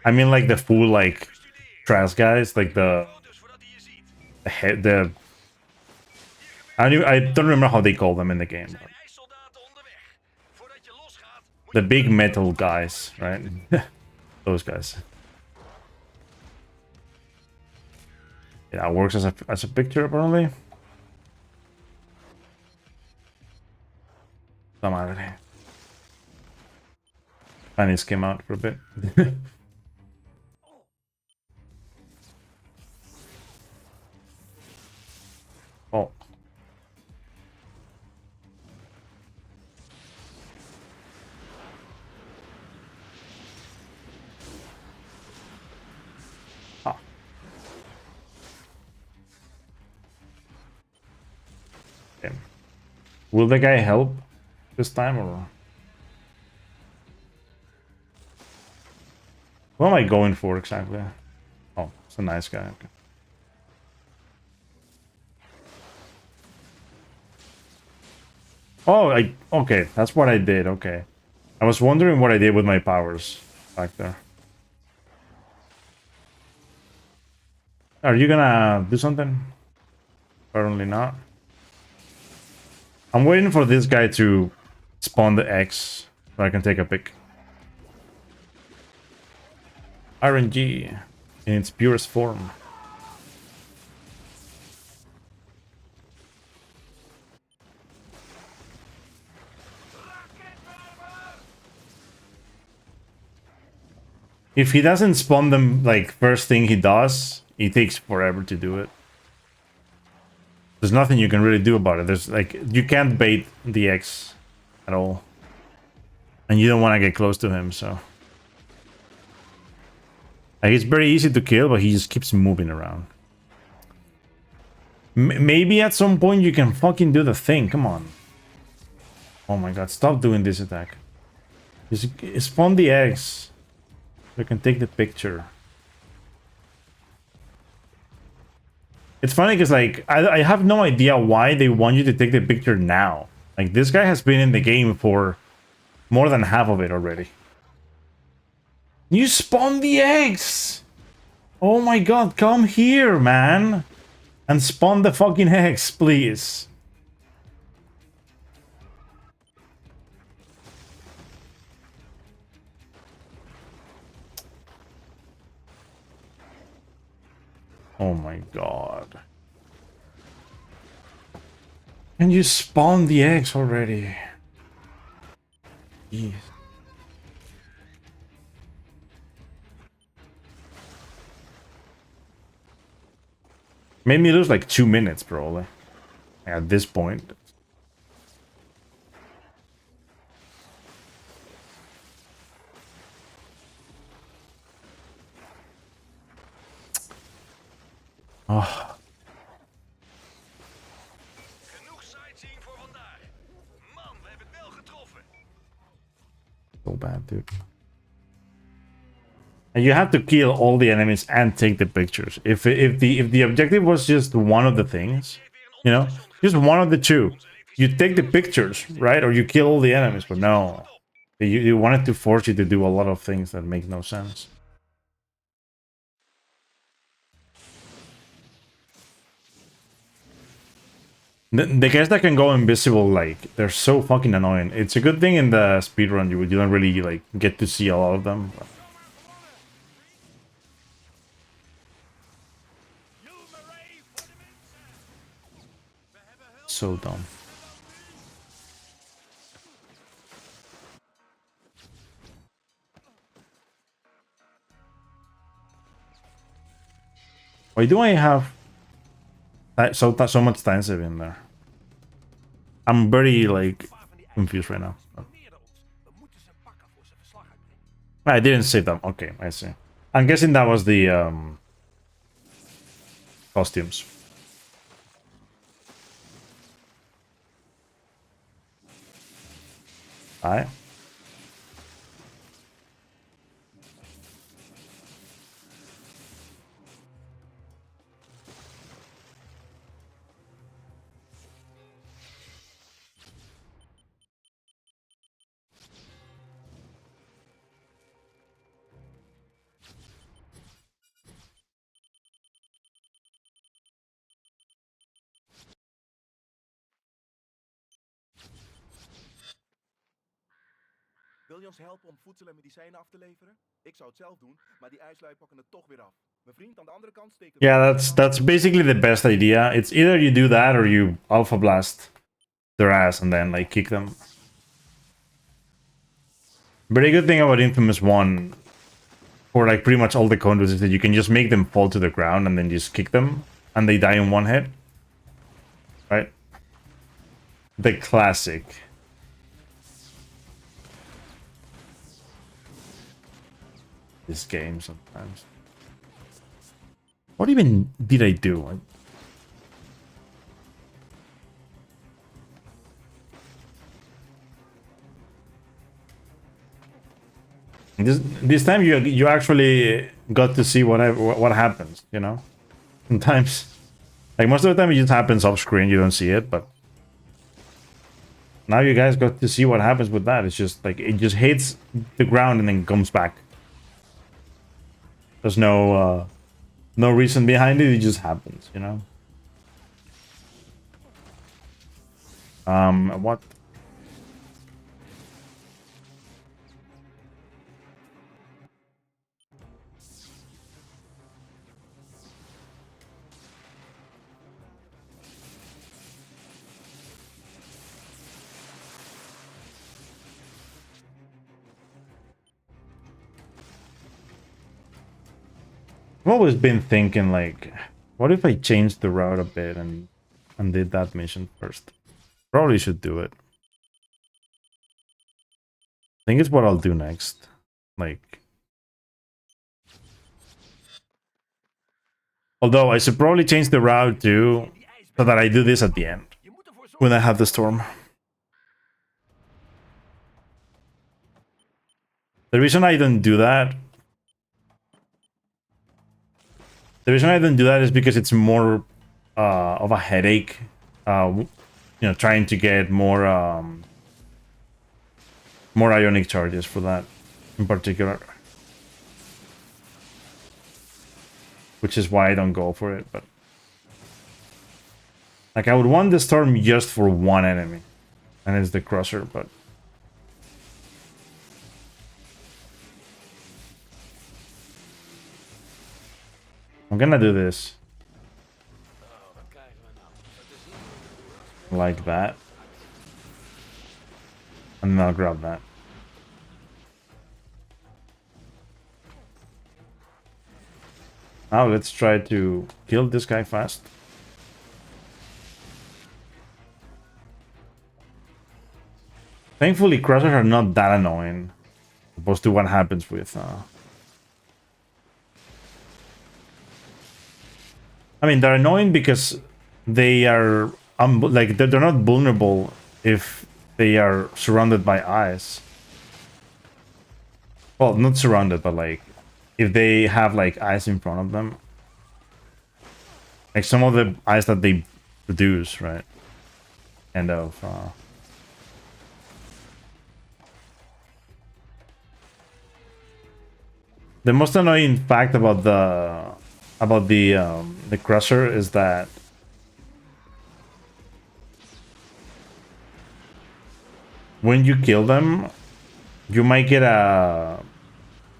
[SPEAKER 3] I mean like the full like trash guys, like the I don't remember how they call them in the game. The big metal guys, right? Those guys. Yeah, it works as a picture apparently. La madre. Spanish came out for a bit. Oh. Ah. Okay. Will the guy help this time or? What am I going for exactly? Oh, it's a nice guy. Okay. Oh, okay, that's what I did. Okay. I was wondering what I did with my powers back there. Are you gonna do something? Apparently not. I'm waiting for this guy to spawn the X so I can take a pic. RNG in its purest form. If he doesn't spawn them like first thing he does, it takes forever to do it. There's nothing you can really do about it. There's like you can't bait the X at all. And you don't want to get close to him, so like, it's very easy to kill, but he just keeps moving around. Maybe at some point you can fucking do the thing. Come on. Oh my god, stop doing this attack. Just spawn the eggs. So I can take the picture. It's funny because like I have no idea why they want you to take the picture now. Like this guy has been in the game for more than half of it already. You spawn the eggs! Oh my god, come here, man! And spawn the fucking eggs, please. Oh my god. Can you spawn the eggs already? Jeez. Made me lose like 2 minutes, probably. At this point. Oh.
[SPEAKER 7] Genoeg sightseeing voor vandaag. Man, we hebben het wel getroffen.
[SPEAKER 3] So bad, dude. And you have to kill all the enemies and take the pictures. If the objective was just one of the things, you know, just one of the two, you take the pictures, right? Or you kill all the enemies. But no, you wanted to force you to do a lot of things that make no sense. The guys that can go invisible, like, they're so fucking annoying. It's a good thing in the speedrun you don't really like get to see a lot of them. But... So dumb. Why do I have so much time save in there? I'm very like confused right now. I didn't save them. Okay, I see. I'm guessing that was the costumes. Alright.
[SPEAKER 11] Wil je ons helpen om voedsel en medicijnen af te leveren? Ik zou het zelf doen, maar die ijslui pakken het toch weer af. Mijn vriend aan de andere kant steekt het...
[SPEAKER 3] Yeah, that's basically the best idea. It's either you do that or you alpha blast their ass and then like kick them. Very good thing about Infamous 1 for like pretty much all the condos is that you can just make them fall to the ground and then just kick them and they die in one hit. Right? The classic. This game sometimes. What even did I do? This time you actually got to see what happens, you know? Sometimes, like most of the time it just happens off screen, you don't see it, but now you guys got to see what happens with that. It's just like it just hits the ground and then comes back. There's no reason behind it, it just happens, you know? What? I've always been thinking, like, what if I changed the route a bit and did that mission first? Probably should do it. I think it's what I'll do next. Like, although I should probably change the route too, so that I do this at the end when I have the storm. The reason I don't do that. The reason I don't do that is because it's more of a headache. You know, trying to get more ionic charges for that in particular. Which is why I don't go for it, but like I would want the storm just for one enemy, and it's the crusher, but I'm gonna do this. Like that. And then I'll grab that. Now let's try to kill this guy fast. Thankfully, crushers are not that annoying, opposed to what happens with. I mean, they're annoying because they are like they're not vulnerable if they are surrounded by ice. Well, not surrounded, but like if they have like ice in front of them, like some of the ice that they produce, right? Kind of. The most annoying fact about the crusher is that when you kill them, you might get a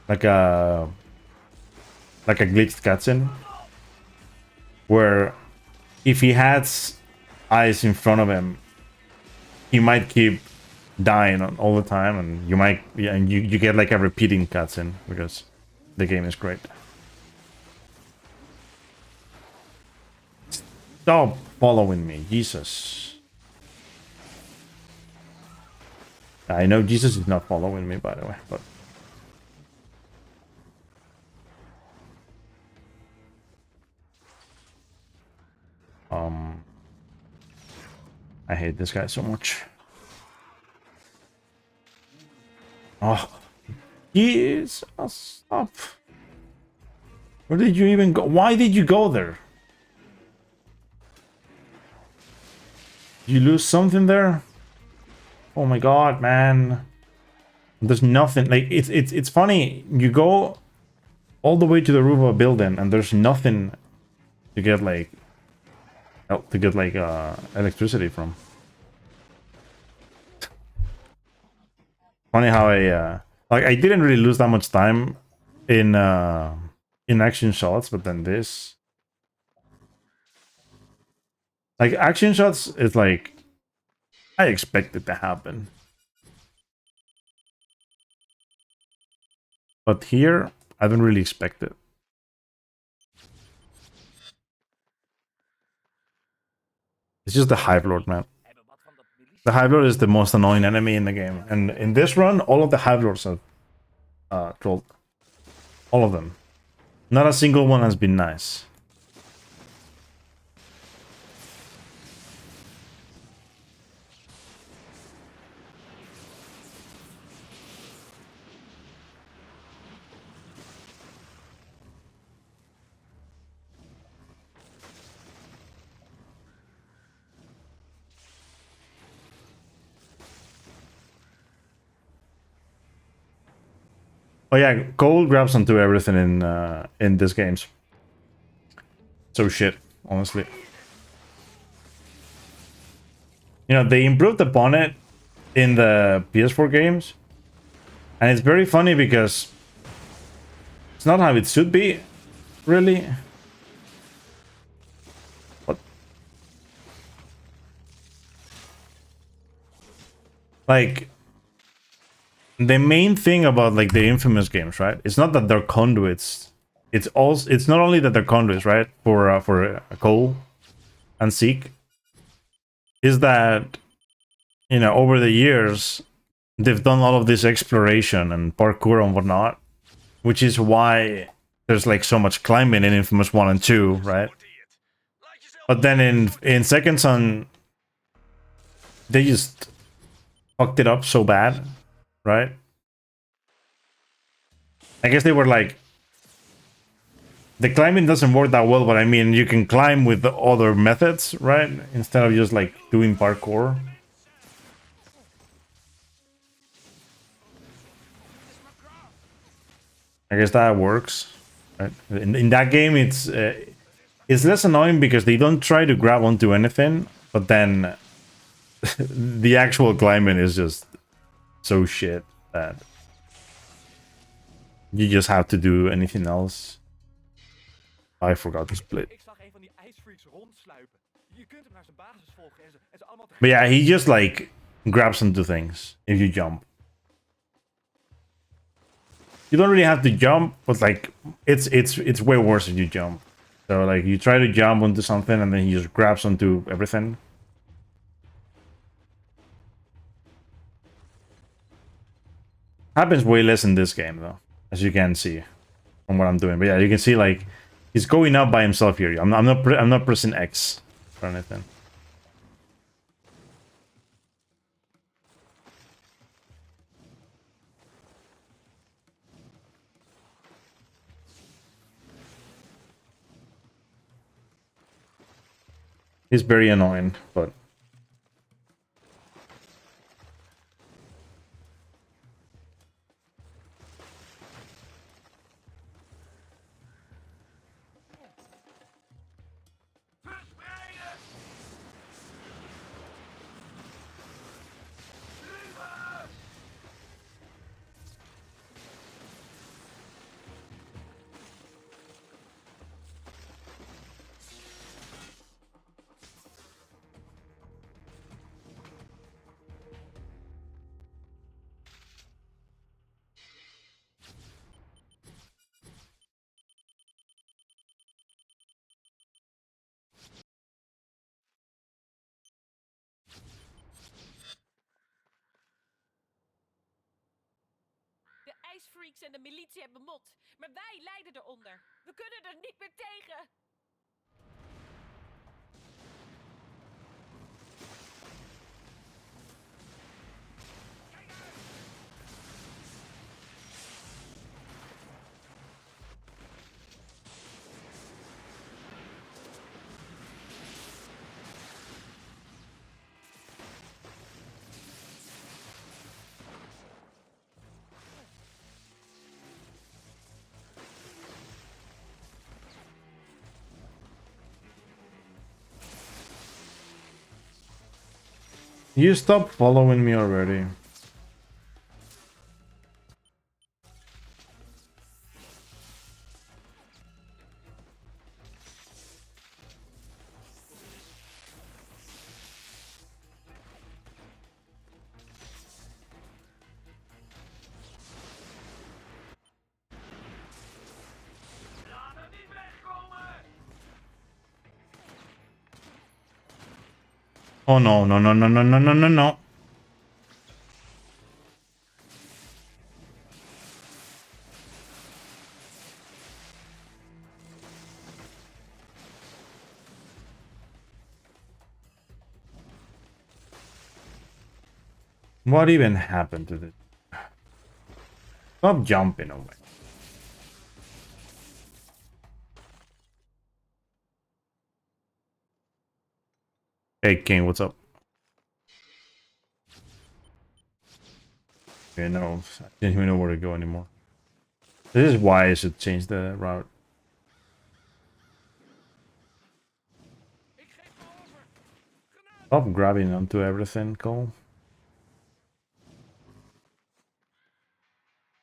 [SPEAKER 3] like a glitched cutscene where if he has eyes in front of him, he might keep dying all the time, and you might and you get like a repeating cutscene because the game is great. Stop following me, Jesus. I know Jesus is not following me, by the way, but I hate this guy so much. Oh, Jesus, stop. Where did you even go? Why did you go there? Did you lose something there? Oh my god, man. There's nothing. Like, it's funny. You go all the way to the roof of a building and there's nothing to get like electricity from. Funny how I didn't really lose that much time in action shots, but then this, like, action shots is like I expect it to happen, but here I don't really expect it. It's just the Hive Lord, man. The Hive Lord is the most annoying enemy in the game, and in this run, all of the Hive Lords have trolled. All of them. Not a single one has been nice. Oh yeah, gold grabs onto everything in this games. So shit, honestly. You know, they improved upon it in the PS4 games. And it's very funny because it's not how it should be, really. But like the main thing about like the Infamous games, right? It's not that they're conduits. It's not only that they're conduits, right? For Cole and Seek, is that, you know, over the years they've done all of this exploration and parkour and whatnot, which is why there's like so much climbing in Infamous 1 and 2, right? But then in Second Son, they just fucked it up so bad, right? I guess they were like, the climbing doesn't work that well, but I mean, you can climb with the other methods, right? Instead of just like doing parkour. I guess that works. Right? In that game, it's less annoying because they don't try to grab onto anything, but then the actual climbing is just so shit that you just have to do anything else. I forgot to split. But yeah, he just like grabs onto things if you jump. You don't really have to jump, but like it's way worse if you jump. So like you try to jump onto something and then he just grabs onto everything. Happens way less in this game though, as you can see from what I'm doing. But yeah, you can see like he's going up by himself here. I'm not pressing X or anything. He's very annoying, but
[SPEAKER 5] De ijsfreaks en de militie hebben mot, maar wij lijden eronder. We kunnen er niet meer tegen.
[SPEAKER 3] you stop following me already. Oh no, no, no, no, no, no, no, no, no. What even happened to this? Stop jumping away. Hey King, what's up? Okay, no, I didn't even know where to go anymore. This is why I should change the route. Stop grabbing onto everything, Cole.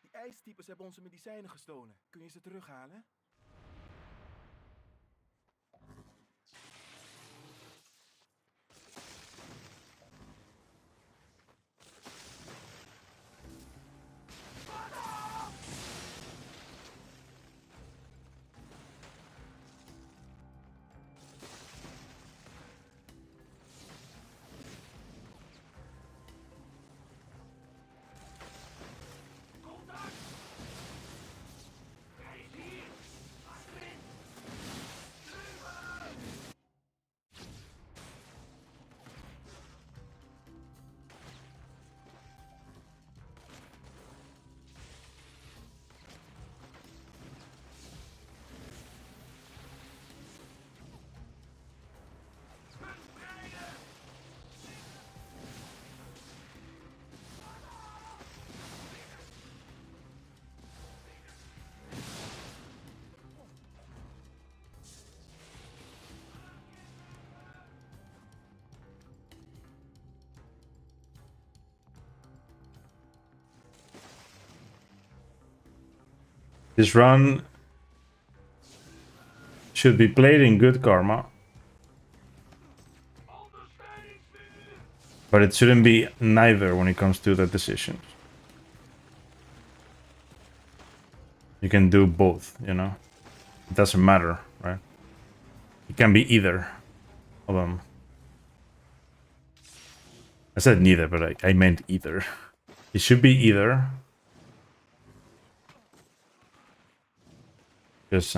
[SPEAKER 11] Die ijstypes hebben onze medicijnen gestolen. Kun je ze terughalen?
[SPEAKER 3] This run should be played in good karma. But it shouldn't be neither when it comes to the decisions. You can do both, you know? It doesn't matter, right? It can be either of them. I said neither, but I meant either. It should be either. Because,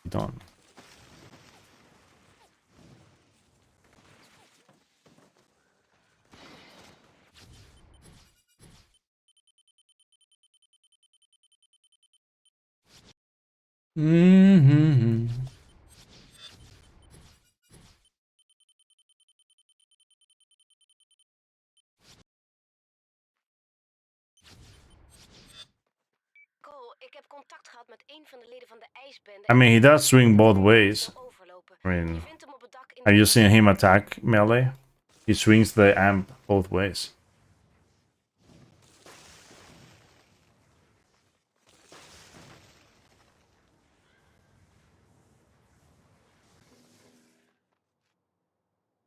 [SPEAKER 3] you don't. Mm-hmm.
[SPEAKER 1] Cole, ik heb contact gehad met een van de leden van de ijsbende.
[SPEAKER 3] I mean, he does swing both ways. I mean,
[SPEAKER 1] Je vindt hem op het dak in
[SPEAKER 3] have you seen him attack melee? He swings the amp both ways.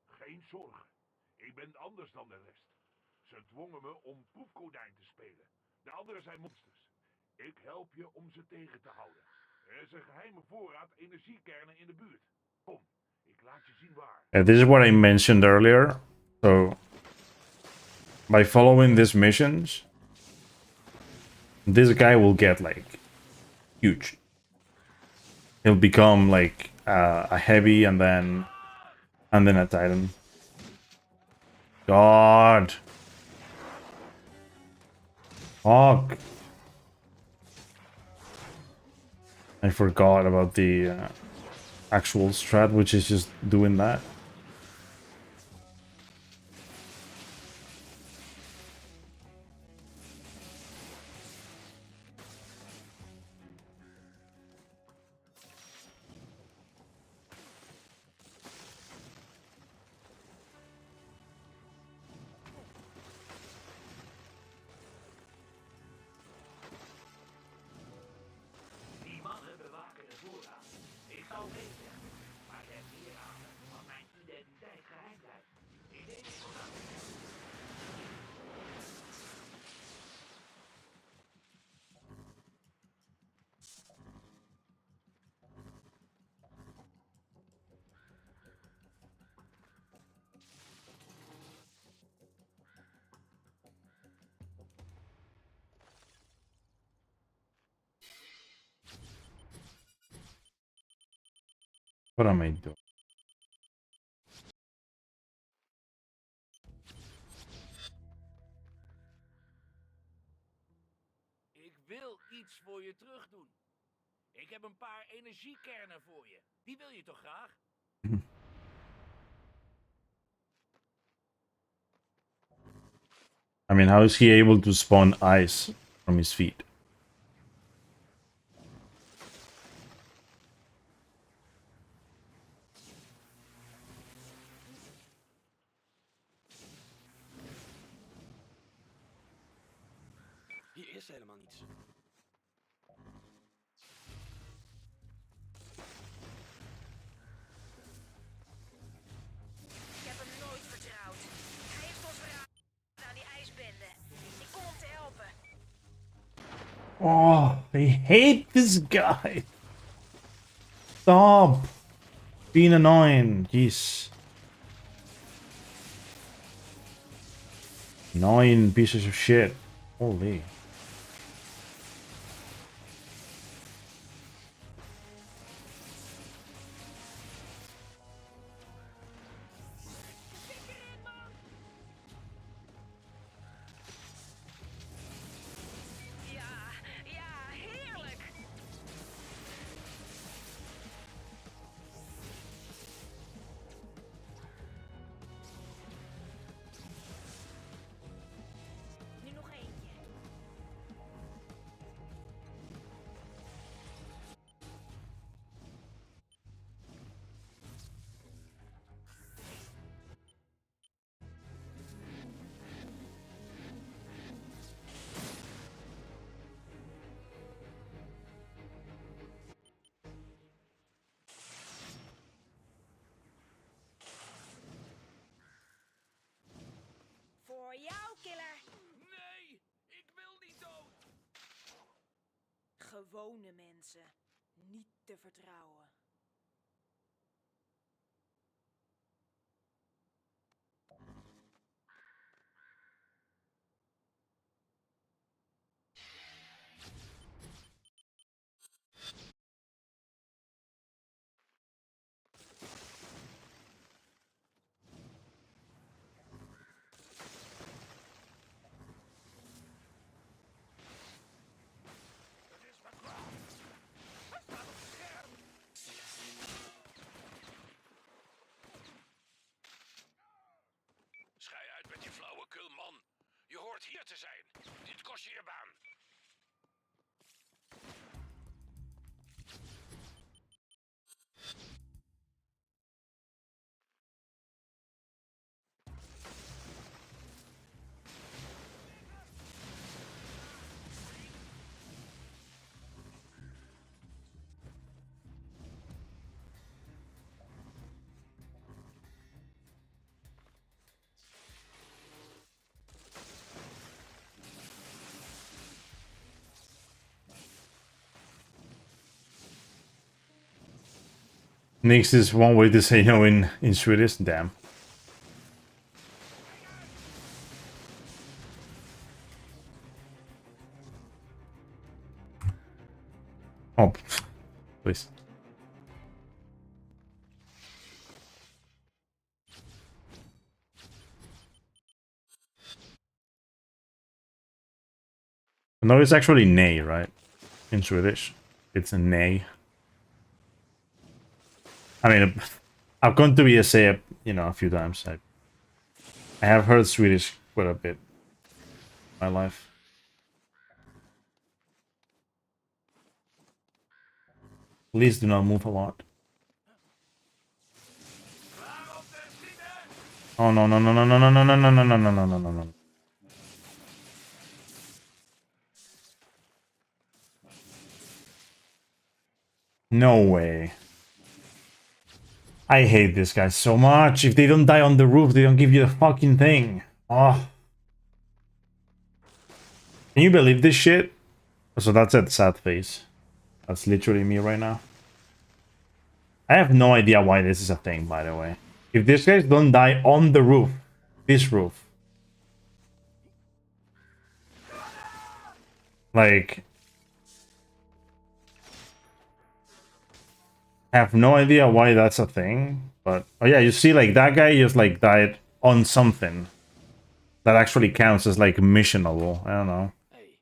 [SPEAKER 12] Geen zorgen. Ik ben anders dan de rest. Ze dwongen me om proefkonijn te spelen. De anderen zijn monsters. Ik help je om ze tegen te houden. Er is een geheime voorraad energiekernen in de buurt. Kom, ik laat je zien waar.
[SPEAKER 3] Yeah, this is what I mentioned earlier. So, by following these missions, this guy will get, like, huge. He'll become, like, a heavy and then a titan. God. Fuck. I forgot about the actual strat, which is just doing that.
[SPEAKER 6] Die mannen bewaken de voorraad. Ik zou meevechten, maar ik heb meer aan dat mijn identiteit geheim blijft. Ik neem je vandaag.
[SPEAKER 3] What am I doing?
[SPEAKER 9] Ik wil iets voor je terugdoen. Ik heb een paar energiekernen voor je. Die wil je toch graag?
[SPEAKER 3] I mean, how is he able to spawn ice from his feet?
[SPEAKER 2] Hier is helemaal niets.
[SPEAKER 5] Ik heb hem nooit vertrouwd. Hij heeft ons verraden aan die ijsbende. Ik kom om te helpen.
[SPEAKER 3] Oh, I hate this guy. Stop being annoying. Jeez. Annoying pieces of shit. Holy.
[SPEAKER 5] Ja, heerlijk. Nu nog eentje. gewone mensen. Niet te vertrouwen.
[SPEAKER 7] Schei uit met die flauwekul, man. Je hoort hier te zijn. Dit kost je je baan.
[SPEAKER 3] Nix is one way to say no in Swedish. Damn. Oh, please. No, it's actually nay, right? In Swedish, it's a nay. I mean, I've gone to ESA, you know, a few times. I have heard Swedish quite a bit in my life. Please do not move a lot. Oh no no no no no no no no no no no no no no no. No way. I hate this guy so much. If they don't die on the roof, they don't give you the fucking thing. Oh. Can you believe this shit? So that's it, sad face. That's literally me right now. I have no idea why this is a thing, by the way. If these guys don't die on the roof, this roof. Like... I have no idea why that's a thing, but... Oh yeah, you see, like, that guy just, like, died on something. That actually counts as, like, missionable. I don't know.
[SPEAKER 2] Hey,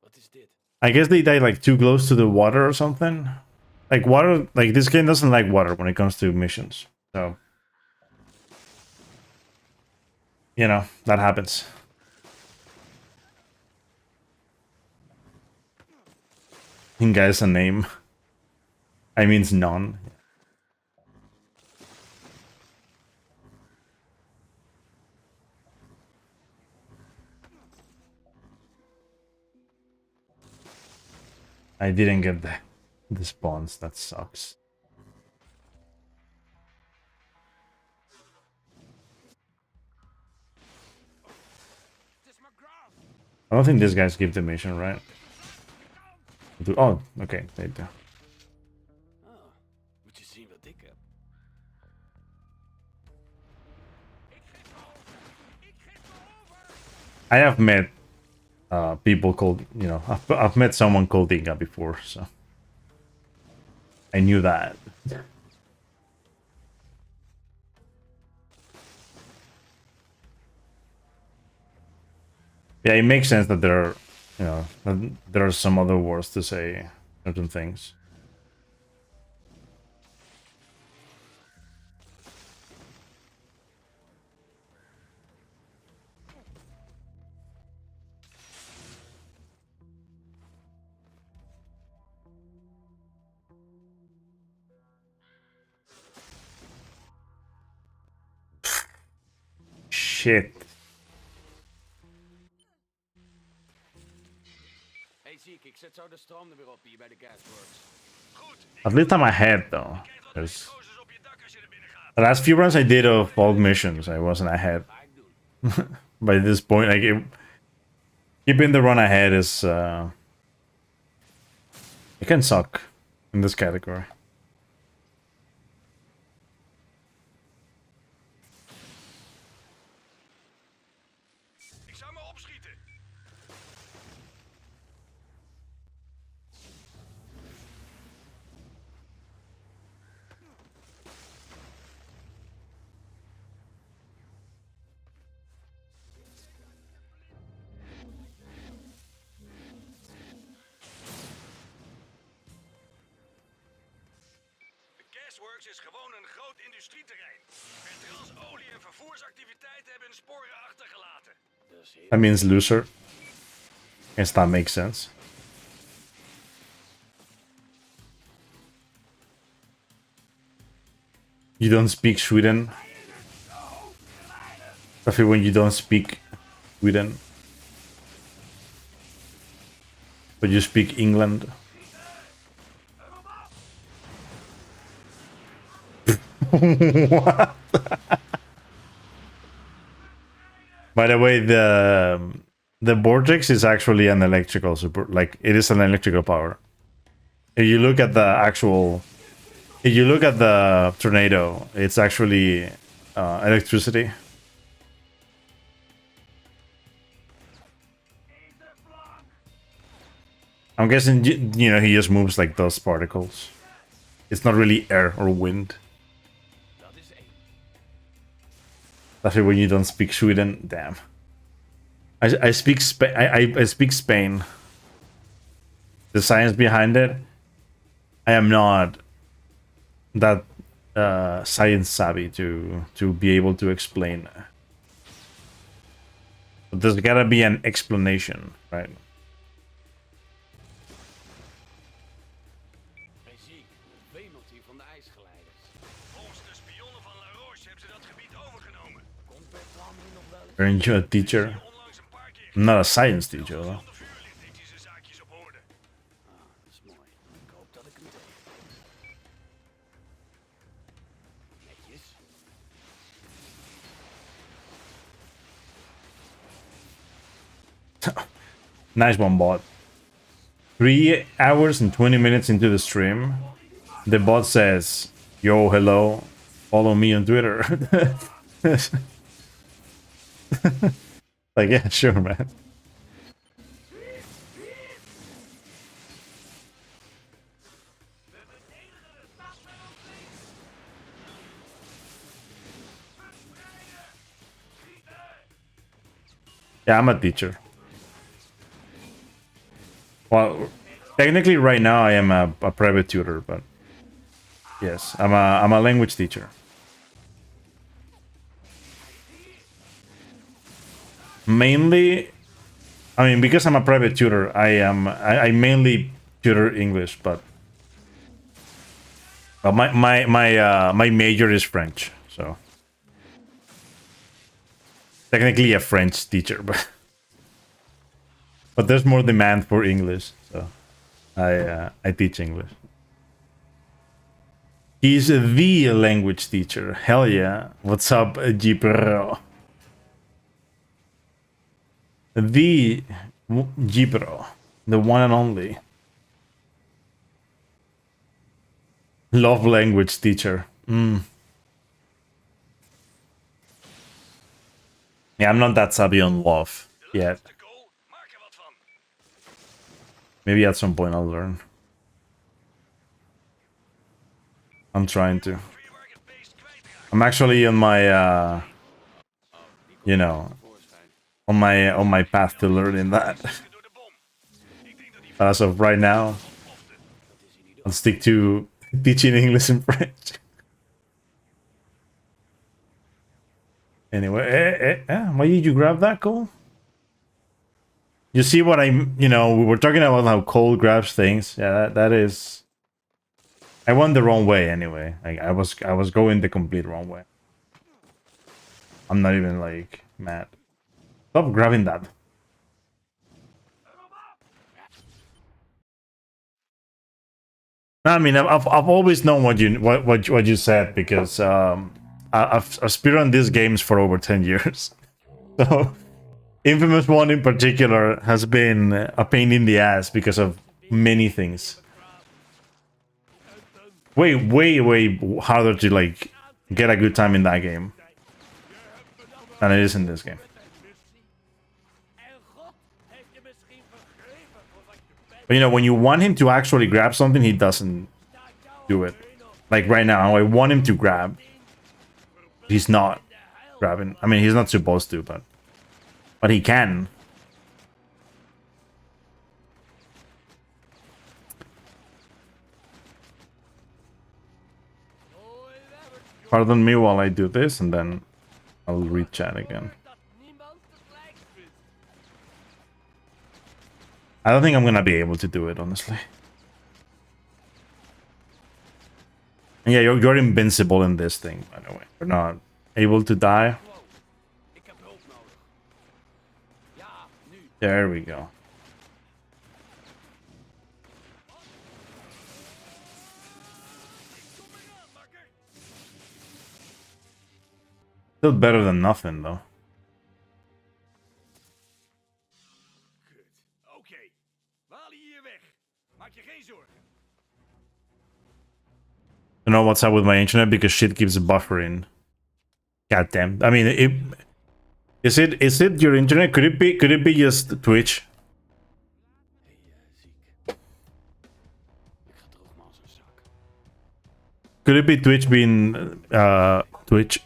[SPEAKER 2] what is dit?
[SPEAKER 3] I guess they died, like, too close to the water or something. Like, water... Like, this game doesn't like water when it comes to missions. So... You know, that happens. Inga is a name. I means none. I didn't get the spawns. That sucks. I don't think these guys give the mission, right? Oh, okay, they do.
[SPEAKER 2] Moet je zien wat ik heb.
[SPEAKER 3] I have met people called, you know, I've met someone called Inga before, so I knew that. Yeah, it makes sense that there are, you know, that there are some other words to say certain things. Shit.
[SPEAKER 2] Hey Ziek, ik zet zo de stroom er weer op hier bij de gasworks.
[SPEAKER 3] At least I'm ahead though. Because the last few runs I did of all missions, I wasn't ahead. By this point, like keeping the run ahead is You can suck in this category.
[SPEAKER 7] Ik zou maar opschieten. Gasworks is gewoon een groot industrieterrein. Vertras, olie en vervoersactiviteiten hebben hun sporen achtergelaten.
[SPEAKER 3] That means loser. Guess that makes sense. You don't speak Sweden. Especially when you don't speak Sweden. But you speak England. What? By the way, the vortex is actually an electrical support. Like, it is an electrical power. If you look at the actual, if you look at the tornado, it's actually electricity. I'm guessing, you know, he just moves like those particles. It's not really air or wind. Especially when you don't speak Sweden. Damn. I speak I speak Spain. The science behind it, I am not that science savvy to be able to explain. But there's gotta be an explanation, right?
[SPEAKER 2] Regie, wemelt hier van de ijsgeleiders.
[SPEAKER 7] Volgens de spionnen van La Roche hebben ze dat gebied overgenomen.
[SPEAKER 2] Komt Bertram hier nog wel eens?
[SPEAKER 3] Aren't you a teacher? I'm not a science teacher, though.
[SPEAKER 2] Ah, dat is mooi. Ik hoop dat ik hem tegen. Netjes.
[SPEAKER 3] Nice one, bot. 3 hours and 20 minutes into the stream, the bot says, "Yo, hello, follow me on Twitter." Like, yeah, sure, man. Yeah, I'm a teacher. Well, technically right now I am a private tutor, but yes, I'm a language teacher. Mainly, I mean, because I'm a private tutor, I mainly tutor English, but my major is French, so technically a French teacher, but there's more demand for English, so I teach English. He's the language teacher. Hell yeah! What's up, G Pro? The G Pro, the one and only. Love language teacher. Yeah, I'm not that savvy on love yet. Maybe at some point I'll learn. I'm trying to. I'm actually on my, you know, on my path to learning that. As of right now, I'll stick to teaching English and French. Anyway, why did you grab that, Cole? You see what you know, we were talking about how Cole grabs things. Yeah, that is... I went the wrong way anyway. Like, I was going the complete wrong way. I'm not even, like, mad. Stop grabbing that. I mean, I've always known what you said, because I've speedrun these games for over 10 years. So Infamous 1 in particular has been a pain in the ass because of many things. way harder to like get a good time in that game than it is in this game. But you know, when you want him to actually grab something, he doesn't do it. Like right now, I want him to grab. He's not grabbing. I mean, he's not supposed to, but he can. Pardon me while I do this, and then I'll read chat again. I don't think I'm gonna be able to do it, honestly. And yeah, you're invincible in this thing, by the way. You're not able to die. There we go. Still better than nothing, though. Don't know what's up with my internet because shit keeps buffering. God damn. I mean, is it your internet? Could it be just Twitch? Could it be Twitch being Twitch?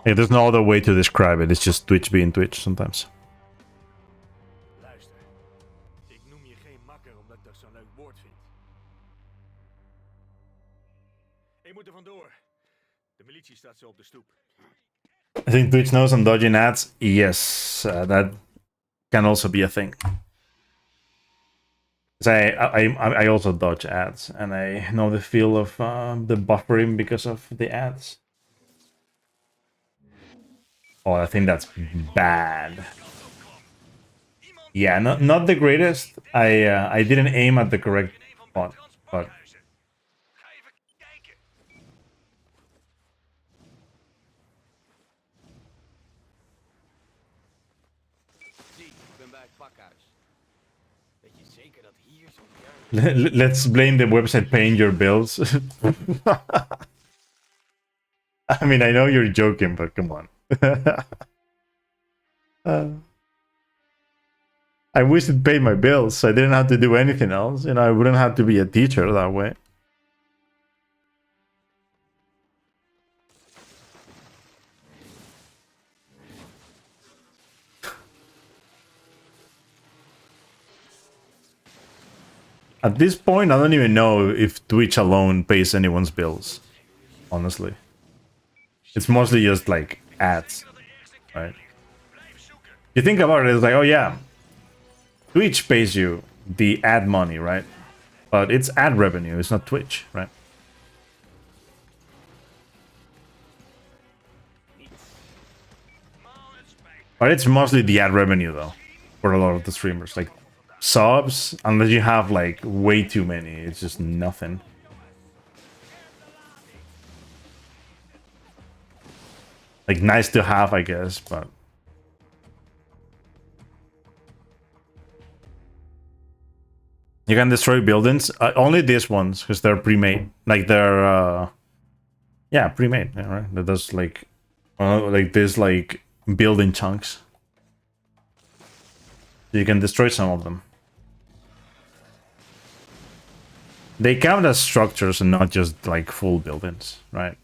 [SPEAKER 3] Yeah, there's no other way to describe it. It's just Twitch being Twitch sometimes. I think Twitch knows I'm dodging ads. Yes, that can also be a thing. I also dodge ads, and I know the feel of the buffering because of the ads. Oh, I think that's bad. Yeah, not the greatest. I didn't aim at the correct spot, but let's blame the website paying your bills. I mean, I know you're joking, but come on. I wish it paid my bills, so I didn't have to do anything else. You know, I wouldn't have to be a teacher that way. At this point, I don't even know if Twitch alone pays anyone's bills. Honestly. It's mostly just like ads, right? You think about it, it's like, oh yeah, Twitch pays you the ad money, right? But it's ad revenue, it's not Twitch, right? But it's mostly the ad revenue though, for a lot of the streamers. Like subs, unless you have like way too many, it's just nothing. Like nice to have, I guess, but you can destroy buildings. Only these ones, because they're pre-made. Like they're yeah, pre-made, yeah, right? That does like this like building chunks. So you can destroy some of them. They count as structures and not just like full buildings, right?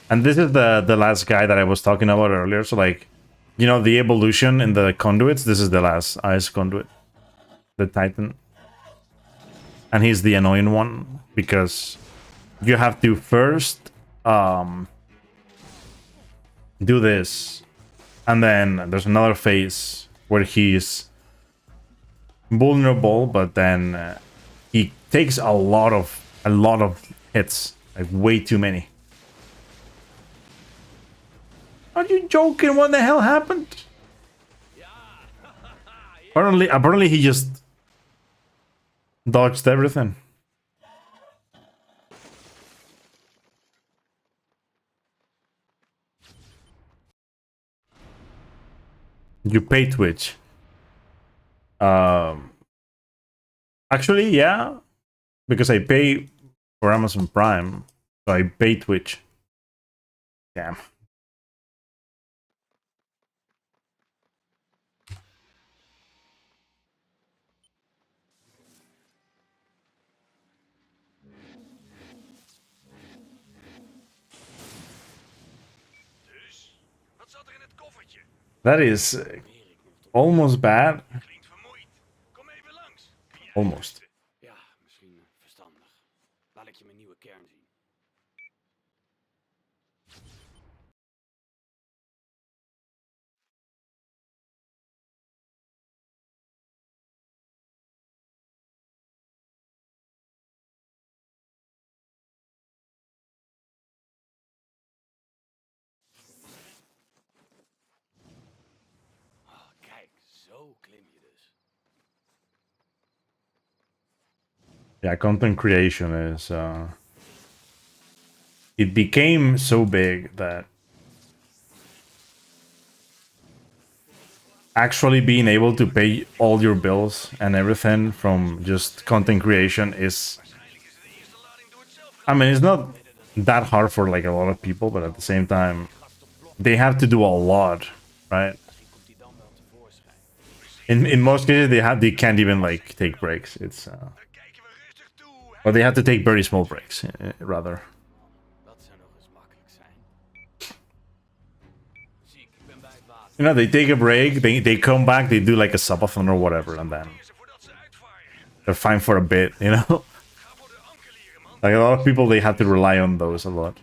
[SPEAKER 3] And this is the last guy that I was talking about earlier. So like, you know, the evolution in the conduits. This is the last ice conduit, the Titan, and he's the annoying one because you have to first do this, and then there's another phase where he's vulnerable, but then he takes a lot of hits, like way too many. Are you joking? What the hell happened? Apparently he just dodged everything. You pay Twitch. Actually, yeah, because I pay for Amazon Prime, so I pay Twitch. Damn.
[SPEAKER 7] Dus, wat zat er in het koffertje?
[SPEAKER 3] That is almost bad.
[SPEAKER 7] Klinkt vermoeid. Kom even langs. Kun je
[SPEAKER 3] Almost.
[SPEAKER 7] uitrusten?
[SPEAKER 2] Ja, misschien verstandig. Laat ik je mijn nieuwe kern zien. Oh, kijk, zo klim je dus.
[SPEAKER 3] Yeah, content creation is it became so big that actually being able to pay all your bills and everything from just content creation is, I mean, it's not that hard for like a lot of people, but at the same time they have to do a lot, right? In most cases they can't even like take breaks. It's or they have to take very small breaks rather.
[SPEAKER 2] Dat zou nog eens makkelijk zijn. Ziek, ik ben bij het water.
[SPEAKER 3] You know, they take a break, they come back, they do like a subathon or whatever, and then they're fine for a bit, you know? Like a lot of people, they have to rely on those a lot.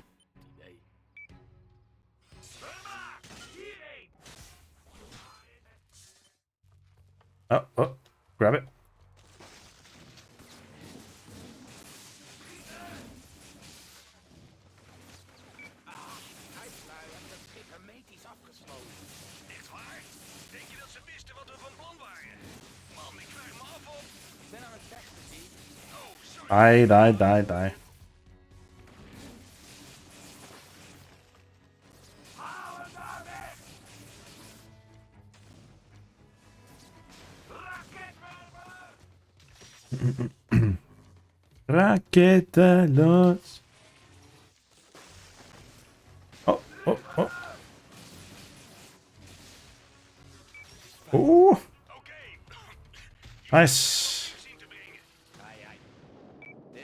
[SPEAKER 3] Oh, oh, grab it.
[SPEAKER 7] Hermetisch afgesloten. Echt waar? Denk je dat ze wisten wat we van plan waren? Man, ik vraag me af of... Ik ben aan het vechten, zie. Oh, sorry.
[SPEAKER 3] Die. Raketten los. Oh. Ooh. Nice.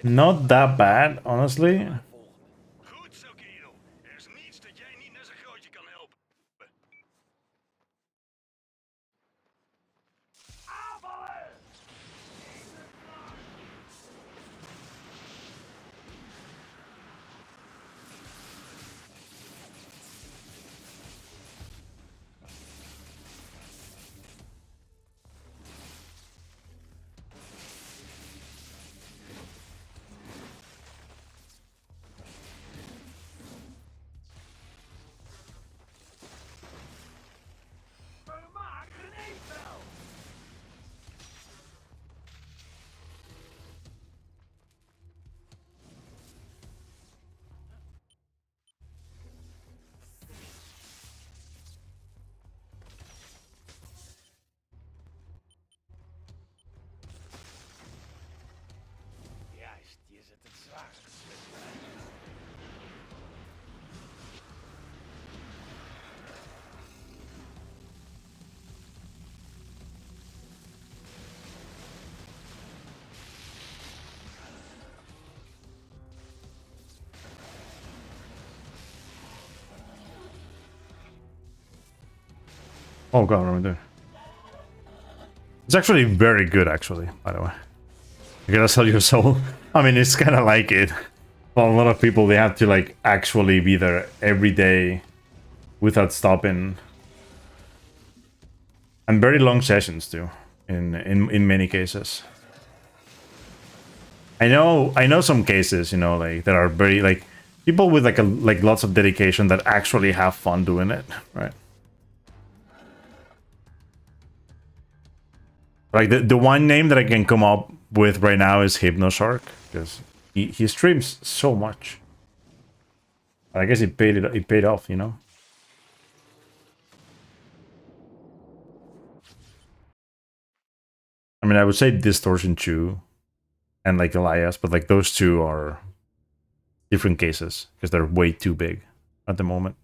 [SPEAKER 3] Not that bad, honestly.
[SPEAKER 7] Goed zo, kerel. Er is niets dat jij niet naar zijn grootje kan helpen. Aanvallen! Vermaak geneest wel!
[SPEAKER 2] Juist, je zet het zwaar.
[SPEAKER 3] Oh god, what am I doing? It's actually very good, actually, by the way. You're gonna sell your soul? I mean, it's kind of like it. Well, a lot of people, they have to, like, actually be there every day without stopping. And very long sessions, too, in many cases. I know some cases, you know, like, that are very, like, people with, like lots of dedication that actually have fun doing it, right? Like, the one name that I can come up with right now is Hypnoshark, because he streams so much. I guess it paid off, you know? I mean, I would say Distortion 2 and like Elias, but like those two are different cases because they're way too big at the moment.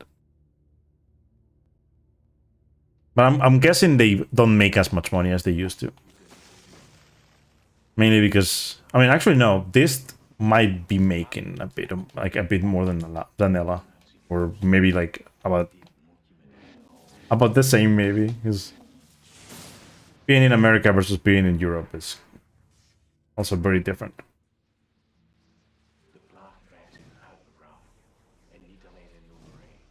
[SPEAKER 3] But I'm guessing they don't make as much money as they used to. Mainly because, I mean, actually no, this might be making a bit of, like a bit more than Ella, or maybe like about the same maybe. Because being in America versus being in Europe is also very different.
[SPEAKER 6] De plaag brengt zich uit mevrouw. En niet alleen in Noorwegen.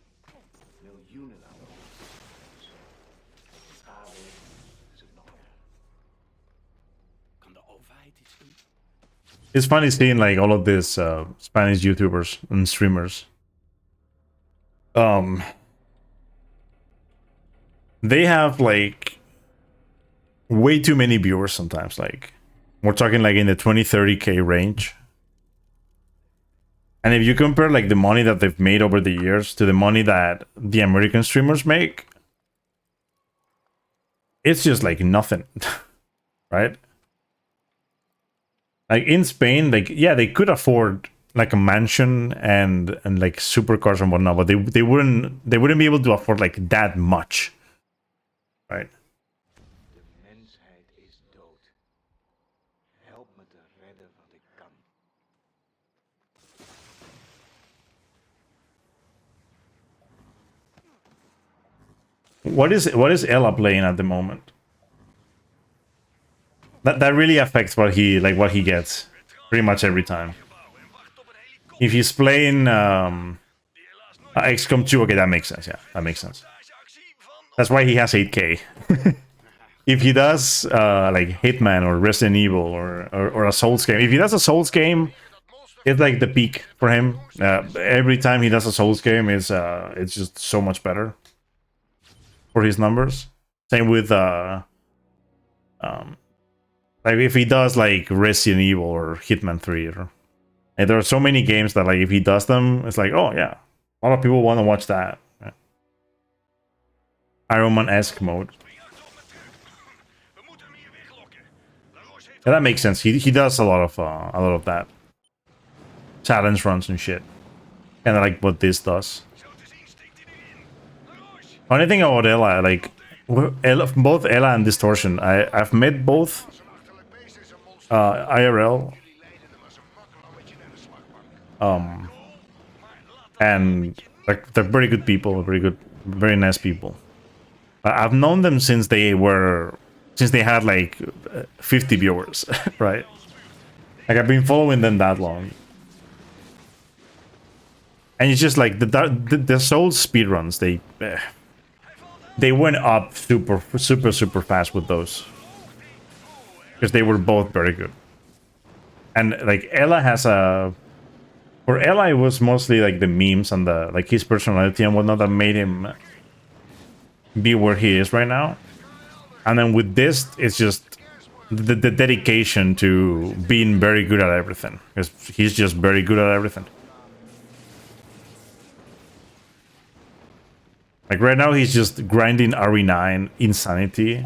[SPEAKER 6] Miljoenen aan de overheid. AW is het nog erg.
[SPEAKER 2] Kan de overheid iets doen?
[SPEAKER 3] It's funny seeing like all of these Spanish YouTubers and streamers. They have like way too many viewers sometimes. Like we're talking like in the 20-30K range. And if you compare like the money that they've made over the years to the money that the American streamers make, it's just like nothing, right? Like in Spain, like yeah, they could afford like a mansion and like supercars and whatnot, but they wouldn't be able to afford like that much, right?
[SPEAKER 6] De mensheid is dood. Help me te redden wat ik kan.
[SPEAKER 3] What is Ella playing at the moment? That really affects what he gets pretty much every time. If he's playing XCOM 2, okay, that makes sense. Yeah, that makes sense. That's why he has 8K. If he does like Hitman or Resident Evil or a Souls game, if he does a Souls game, it's like the peak for him. Every time he does a Souls game, it's just so much better for his numbers. Same with like if he does like Resident Evil or Hitman 3, and there are so many games that like if he does them, it's like, oh yeah, a lot of people want to watch that. Yeah. Iron Man-esque mode. Yeah, that makes sense. He does a lot of that. Challenge runs and shit. Kind of like what this does. Funny thing about Ella, like both Ella and Distortion, I've met both IRL. And like they're very good people, very nice people. I've known them since they had like 50 viewers, right? Like I've been following them that long. And it's just like the Souls speedruns, they went up super fast with those. Because they were both very good. And like Ella has for Ella it was mostly like the memes and the like his personality and whatnot that made him be where he is right now. And then with this, it's just the dedication to being very good at everything. Because he's just very good at everything. Like right now he's just grinding RE9 insanity.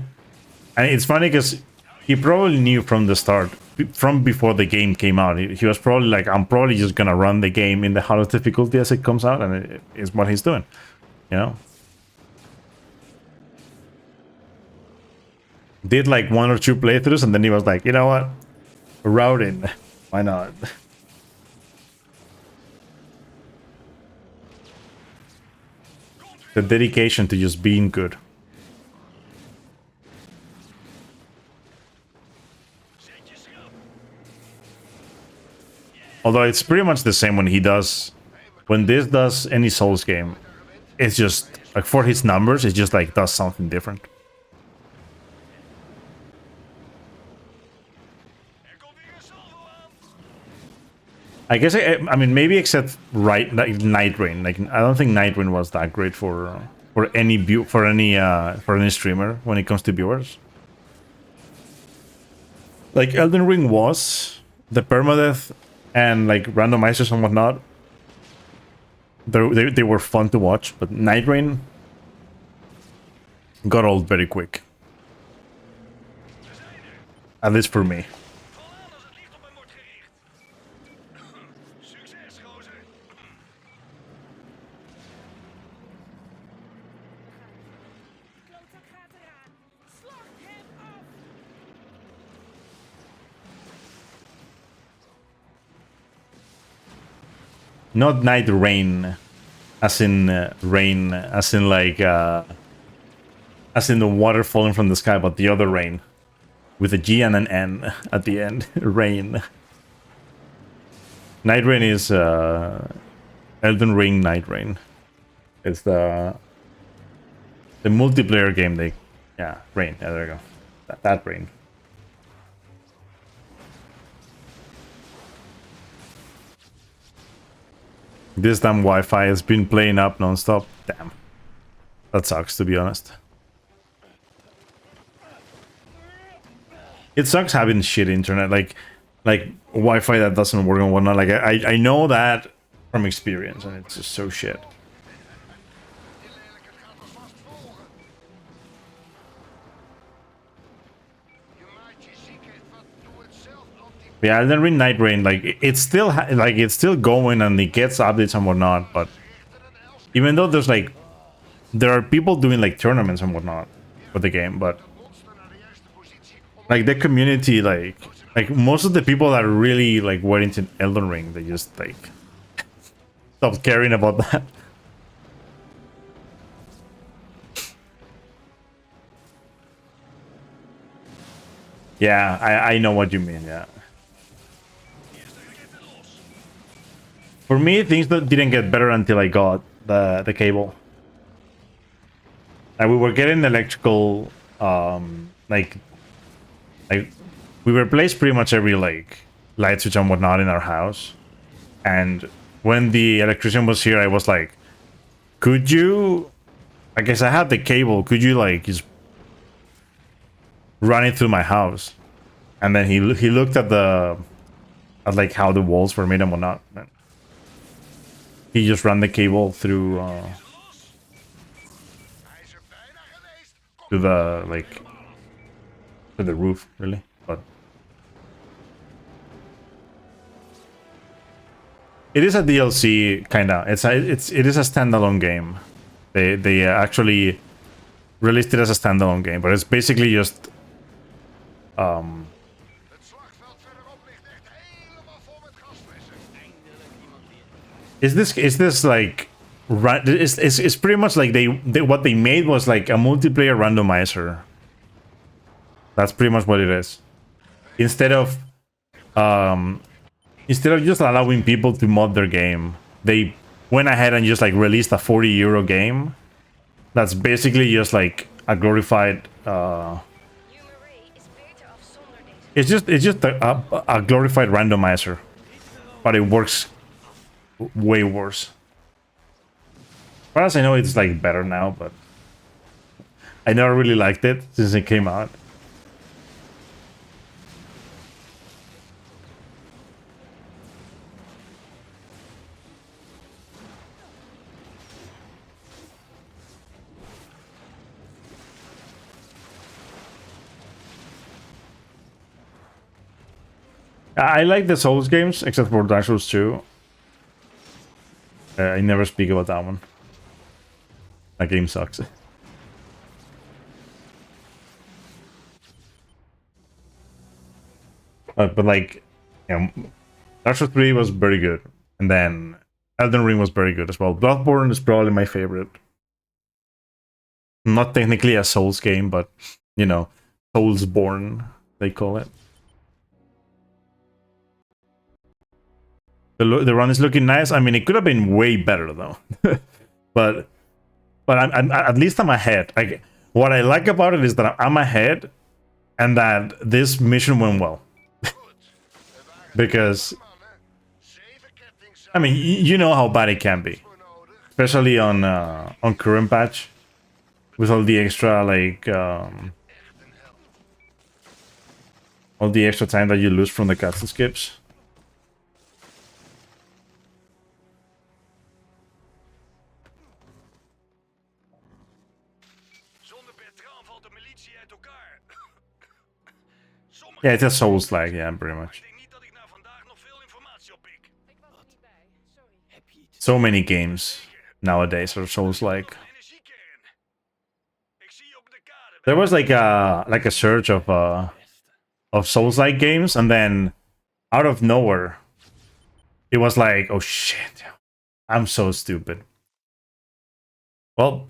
[SPEAKER 3] And it's funny because he probably knew from the start, from before the game came out, he was probably like, I'm probably just gonna run the game in the hardest difficulty as it comes out, and it is what he's doing, you know? Did like 1 or 2 playthroughs, and then he was like, you know what? Routing, why not? The dedication to just being good. Although it's pretty much the same when this does any Souls game, it's just like for his numbers, it just like does something different. I guess I mean maybe except Night Rain. Like I don't think Night Rain was that great for any streamer when it comes to viewers. Like Elden Ring was the permadeath and like randomizers and whatnot. They were fun to watch, but Night Rain got old very quick. At least for me.
[SPEAKER 7] Val aan als het licht op hem wordt gericht. Succes, gozer.
[SPEAKER 5] Die klootzak gaat eraan. Slacht hem af!
[SPEAKER 3] Not night rain, as in rain, as in like as in the water falling from the sky, but the other rain, with a G and an N at the end. Rain. Night Rain is Elden Ring Night Rain. It's the multiplayer game. Yeah, Rain. Yeah, there you go. That Rain. This damn Wi-Fi has been playing up non-stop. Damn. That sucks, to be honest. It sucks having shit internet, like Wi-Fi that doesn't work and whatnot. Like I know that from experience, and it's just so shit. Yeah, Elden Ring Night Rain, like it's still it's still going and it gets updates and whatnot. But even though there are people doing like tournaments and whatnot for the game, but like the community, like most of the people that really like were into Elden Ring, they just like stopped caring about that. Yeah, I know what you mean. Yeah. For me, things that didn't get better until I got the cable. Like we were getting electrical, like we replaced pretty much every like light switch and whatnot in our house. And when the electrician was here, I was like, "Could you?" I guess I had the cable. Could you like just run it through my house? And then he looked at like how the walls were made and whatnot. And he just ran the cable through to the like to the roof, really. But it is a DLC, kinda. It is a standalone game. They actually released it as a standalone game, but it's basically just Is this like it's pretty much like they what they made was like a multiplayer randomizer. That's pretty much what it is. Instead of just allowing people to mod their game, they went ahead and just like released a €40 game. That's basically just like a glorified it's just a glorified randomizer, but it works way worse. As far as I know, it's like better now, but I never really liked it since it came out. I like the Souls games, except for Dark Souls 2. I never speak about that one. That game sucks. But like, you know, Dark Souls 3 was very good, and then Elden Ring was very good as well. Bloodborne is probably my favorite. Not technically a Souls game, but you know, Soulsborne they call it. The run is looking nice. I mean, it could have been way better though, but I'm at least I'm ahead. Like, what I like about it is that I'm ahead, and that this mission went well. Because, I mean, you know how bad it can be, especially on current patch, with all the extra like all the extra time that you lose from the cutscene skips. Yeah, it's a Souls-like, yeah, pretty much. So many games nowadays are Souls-like. There was like a surge of Souls-like games, and then out of nowhere, it was like, oh shit, I'm so stupid. Well,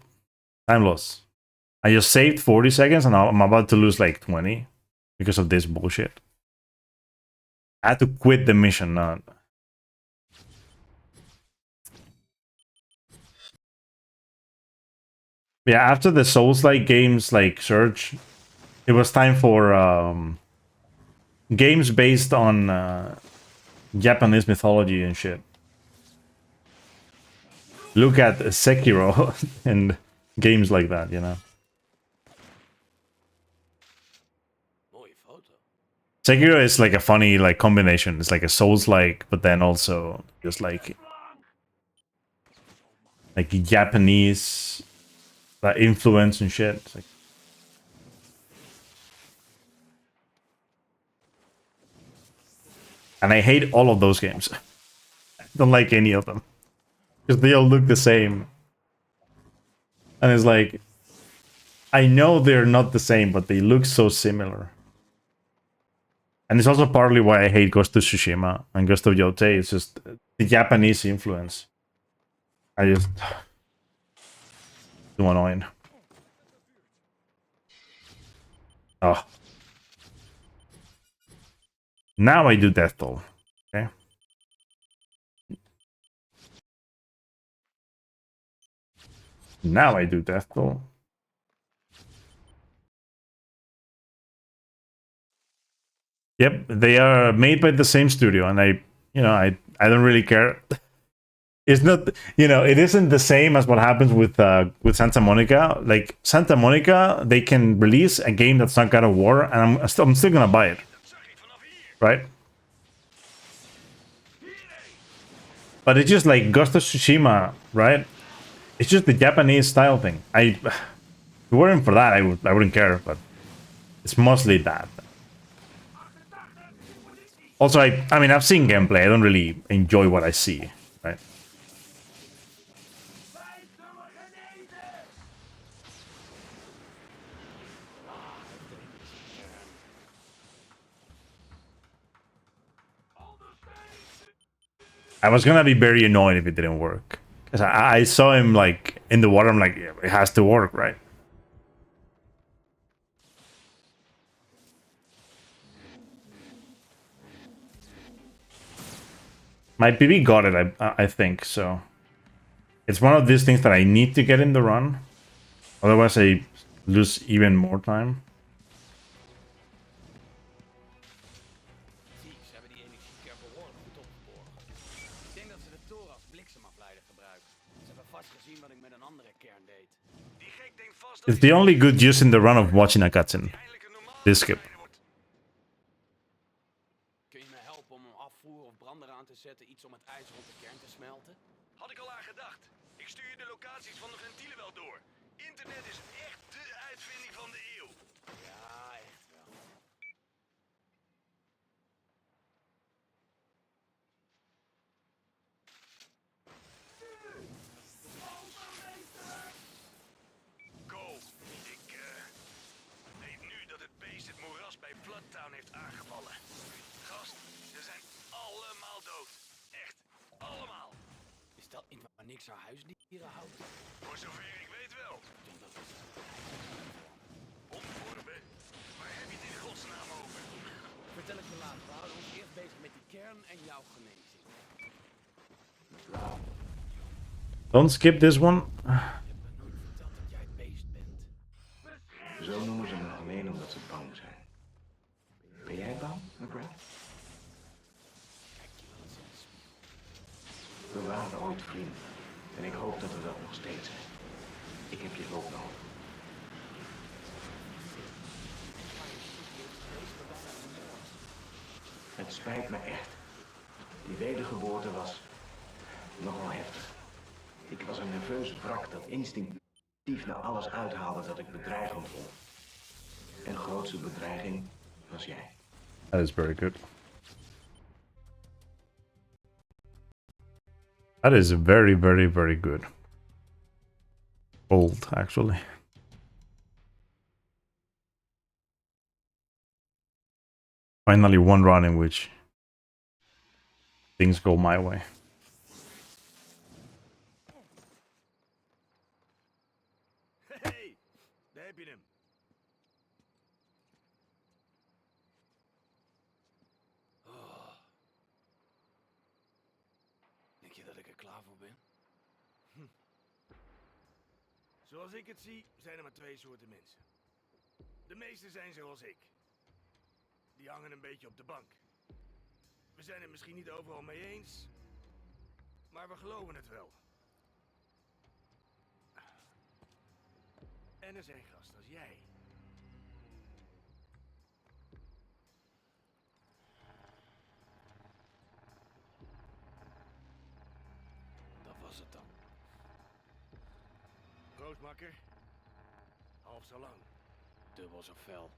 [SPEAKER 3] time loss. I just saved 40 seconds, and I'm about to lose like 20 because of this bullshit. I had to quit the mission. Yeah, after the Souls-like games like surge, it was time for games based on Japanese mythology and shit. Look at Sekiro and games like that, you know. Sekiro is like a funny like combination. It's like a Souls-like, but then also just like Japanese influence and shit. It's like, and I hate all of those games. I don't like any of them because they all look the same. And it's like, I know they're not the same, but they look so similar. And it's also partly why I hate Ghost of Tsushima and Ghost of Yotei. It's just the Japanese influence. I just... too annoying. Oh. Now I do Death Toll. Okay. Now I do Death Toll. Yep, they are made by the same studio, and I don't really care. It's not, it isn't the same as what happens with Santa Monica. Like Santa Monica, they can release a game that's not God of War, and I'm still gonna buy it, right? But it's just like Ghost of Tsushima, right? It's just the Japanese style thing. If it weren't for that, I wouldn't care. But it's mostly that. Also, I mean, I've seen gameplay. I don't really enjoy what I see, right? I was gonna be very annoyed if it didn't work. Because I saw him, like, in the water. I'm like, yeah, it has to work, right? My PB got it, I think, so... It's one of these things that I need to get in the run. Otherwise, I lose even more time. It's the only good use in the run of watching a cutscene. This skip.
[SPEAKER 2] Kun je me helpen om een afvoer of brander aan te zetten, iets om het ijs rond de kern te smelten? Had ik al aan gedacht. Ik stuur je de locaties van de ventielen wel door. Internet is echt de uitvinding van de eeuw. Ja, echt wel. Go. Ik weet nu dat het beest het moeras bij Bloodtown heeft aangevallen. Gast, ze zijn allemaal dood. Echt, allemaal. Is dat iets waar niks aan huisdieren houdt? Voor zover ik weet wel. Omvormen? Waar heb je het in godsnaam over? Vertel ik je later. We houden ons eerst bezig met die kern en jouw genezing.
[SPEAKER 3] Don't skip this one.
[SPEAKER 15] Zo noemen ze me alleen omdat ze bang zijn. Ben jij bang, McGrath? We waren ooit vrienden. En ik hoop dat we dat nog steeds zijn. Ik heb je hulp nodig. Het spijt me echt. Die wedergeboorte was nogal heftig. Ik was een nerveus wrak dat instinctief naar alles uithaalde dat ik bedreigend vond. En grootste bedreiging was jij.
[SPEAKER 3] That is very good. That is very, very, very good. Bold, actually. Finally one run in which things go my way.
[SPEAKER 2] Hey, daar heb je hem. Oh. Denk je dat ik er klaar voor ben? Zoals ik het zie, zijn er maar twee soorten mensen. De meesten zijn zoals ik. Die hangen een beetje op de bank. We zijn het misschien niet overal mee eens, maar we geloven het wel. En er zijn gasten als jij. Dat was het dan. Proost, makker. Half zo lang. Dubbel zo fel.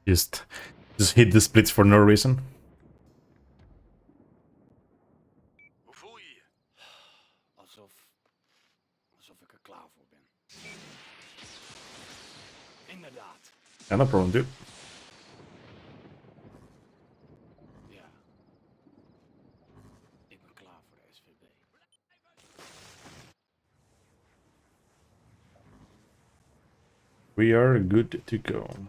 [SPEAKER 3] Just hit the splits for no reason.
[SPEAKER 2] Hoe voel je je? Alsof ik er klaar voor ben. Inderdaad.
[SPEAKER 3] Yeah, no problem, dude.
[SPEAKER 2] Ja. Ik ben klaar voor de SVB.
[SPEAKER 3] We are good to go.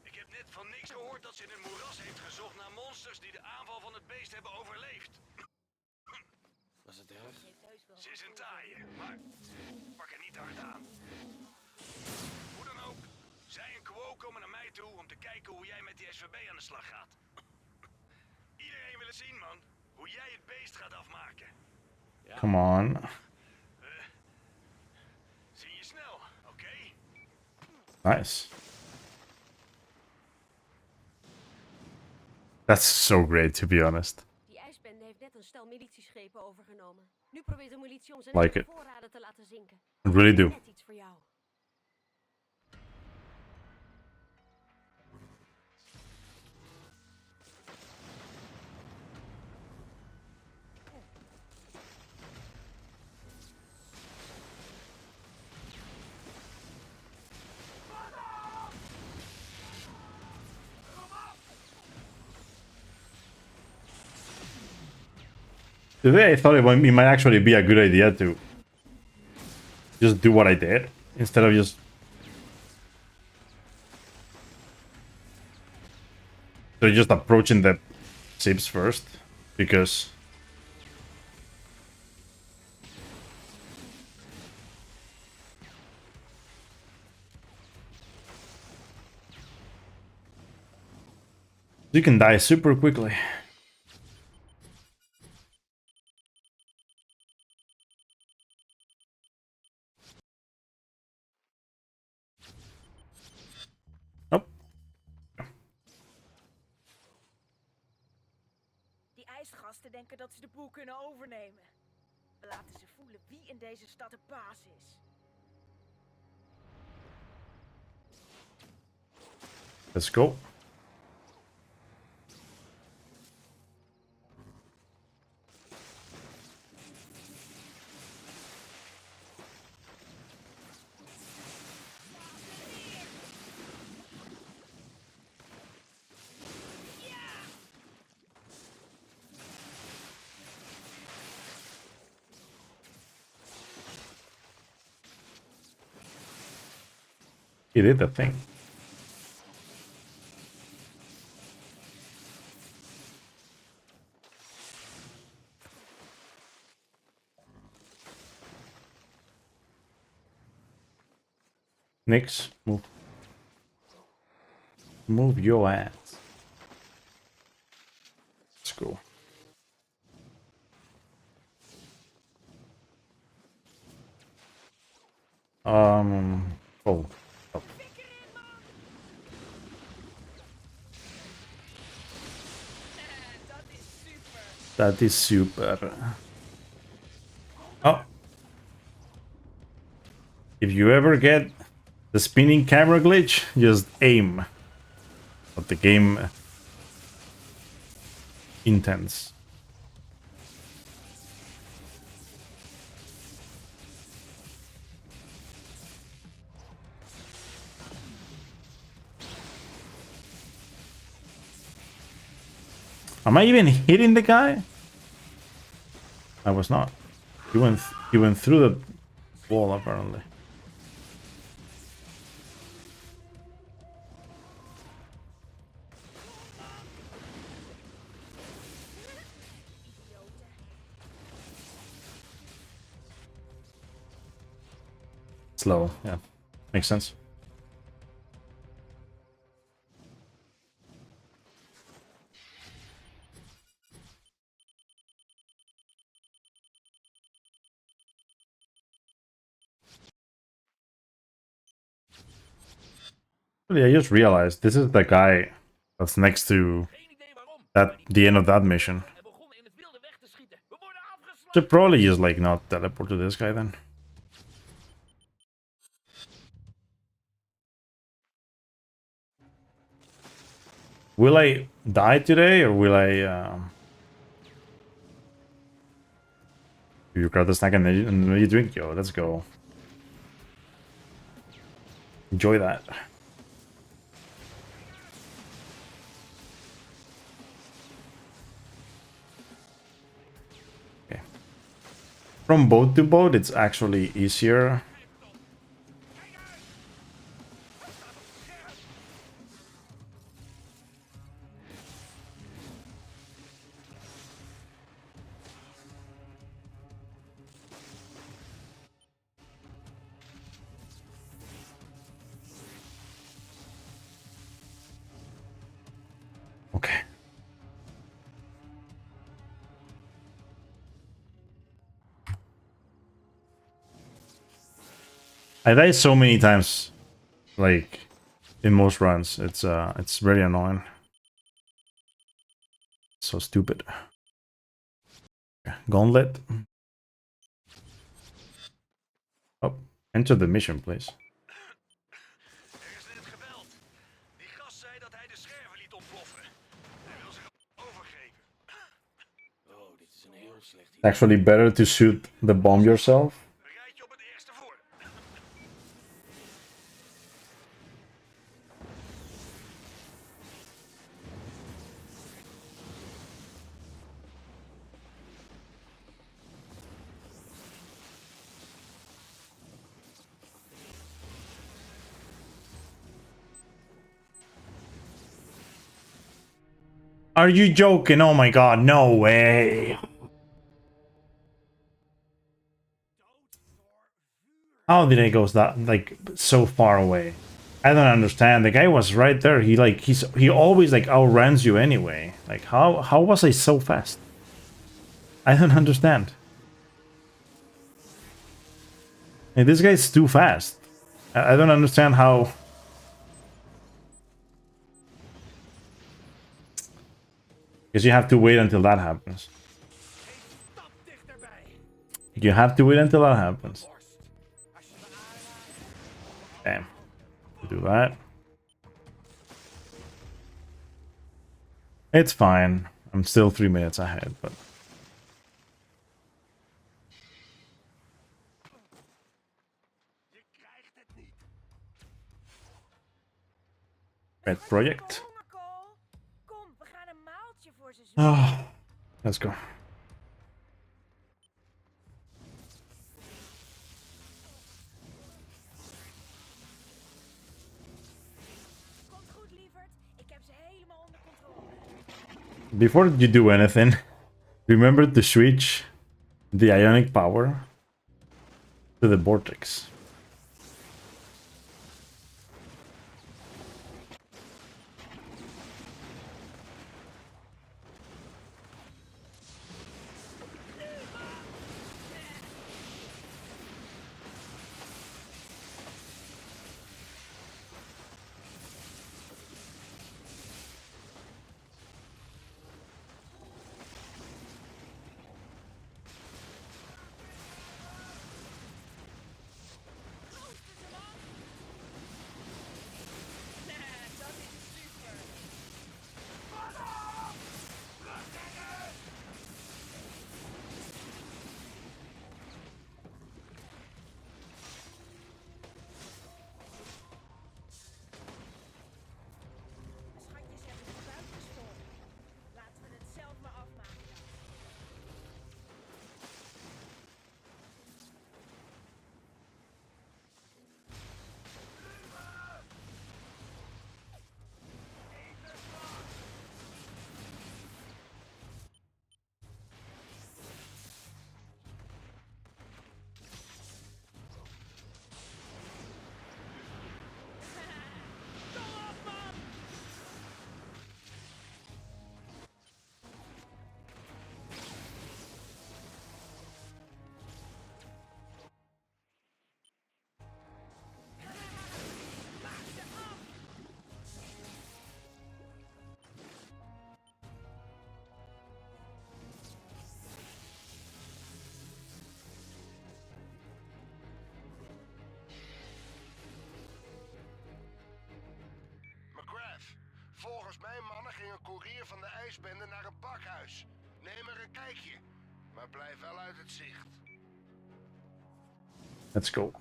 [SPEAKER 2] Ik heb net van niks gehoord dat ze in het moeras heeft gezocht naar monsters die de aanval van het beest hebben overleefd. Was het erg? Ze is een taaie, maar pak er niet hard aan. Hoe dan ook, zij en Quo komen naar mij toe om te kijken hoe jij met die SVB aan de slag gaat. Iedereen wil het zien, man. Hoe jij het beest gaat afmaken.
[SPEAKER 3] Come on.
[SPEAKER 2] Zie je snel, oké?
[SPEAKER 3] Nice. That's so great, to be honest.
[SPEAKER 1] Die ijsbende heeft net een stel militieschepen overgenomen. Nu probeert de militie om zijn
[SPEAKER 3] Like
[SPEAKER 1] eigen
[SPEAKER 3] it.
[SPEAKER 1] voorraden te laten zinken.
[SPEAKER 3] I really do.
[SPEAKER 1] Net iets voor jou.
[SPEAKER 3] Today I thought it might actually be a good idea to just do what I did instead of just approaching the ships first, because you can die super quickly.
[SPEAKER 5] Die ijsgasten denken dat ze de boel kunnen overnemen. We laten ze voelen wie in deze stad de baas is.
[SPEAKER 3] Let's go. He did the thing. Nix, move. Move your ass. Let's go. Oh. Oh. That is super. Oh. If you ever get the spinning camera glitch, just aim. But the game intense. Am I even hitting the guy? I was not. He went through the wall apparently. Slow, yeah. Makes sense. I just realized this is the guy that's next to the end of that mission. Should probably just like not teleport to this guy then. Will I die today or will I you grab the snack and then you drink? Yo, let's go. Enjoy that. Okay. From boat to boat, it's actually easier. Okay. I die so many times, like in most runs. It's very annoying. So stupid. Gauntlet. Oh, enter the mission, please. It's actually better to shoot the bomb yourself. Are you joking? Oh my god, no way. How did it go that like so far away? I don't understand. The guy was right there. He always like outruns you anyway. Like how was I so fast? I don't understand. Like, this guy's too fast. I don't understand how. Because you have to wait until that happens. You have to wait until that happens. Damn. Do that. It's fine. I'm still 3 minutes ahead, but... Pet project. Oh, let's go. Before you do anything, remember to switch the ionic power to the vortex.
[SPEAKER 8] kwartier van de ijsbende naar een pakhuis. Neem er een kijkje, maar blijf wel uit het zicht.
[SPEAKER 3] Let's go.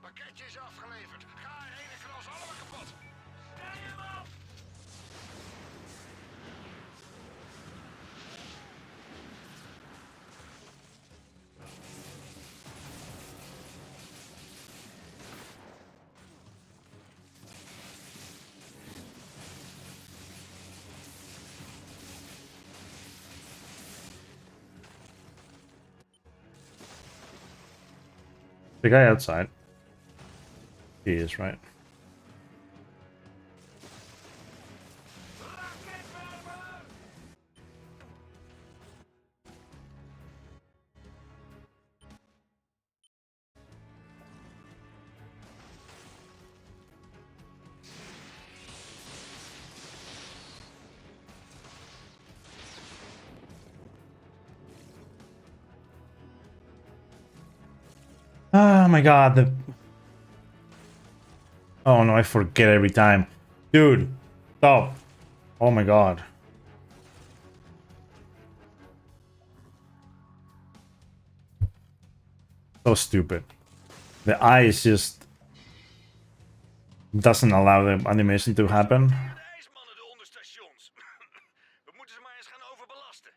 [SPEAKER 8] Pakketje is afgeleverd. Ga erheen en knal ze allemaal kapot. Snij hem af!
[SPEAKER 3] The guy outside. He is, right? Oh my god, the... Oh no, I forget every time. Dude, stop. Oh my god. So stupid. The eye is just... doesn't allow the animation to happen.
[SPEAKER 7] We moeten ze maar eens gaan overbelasten.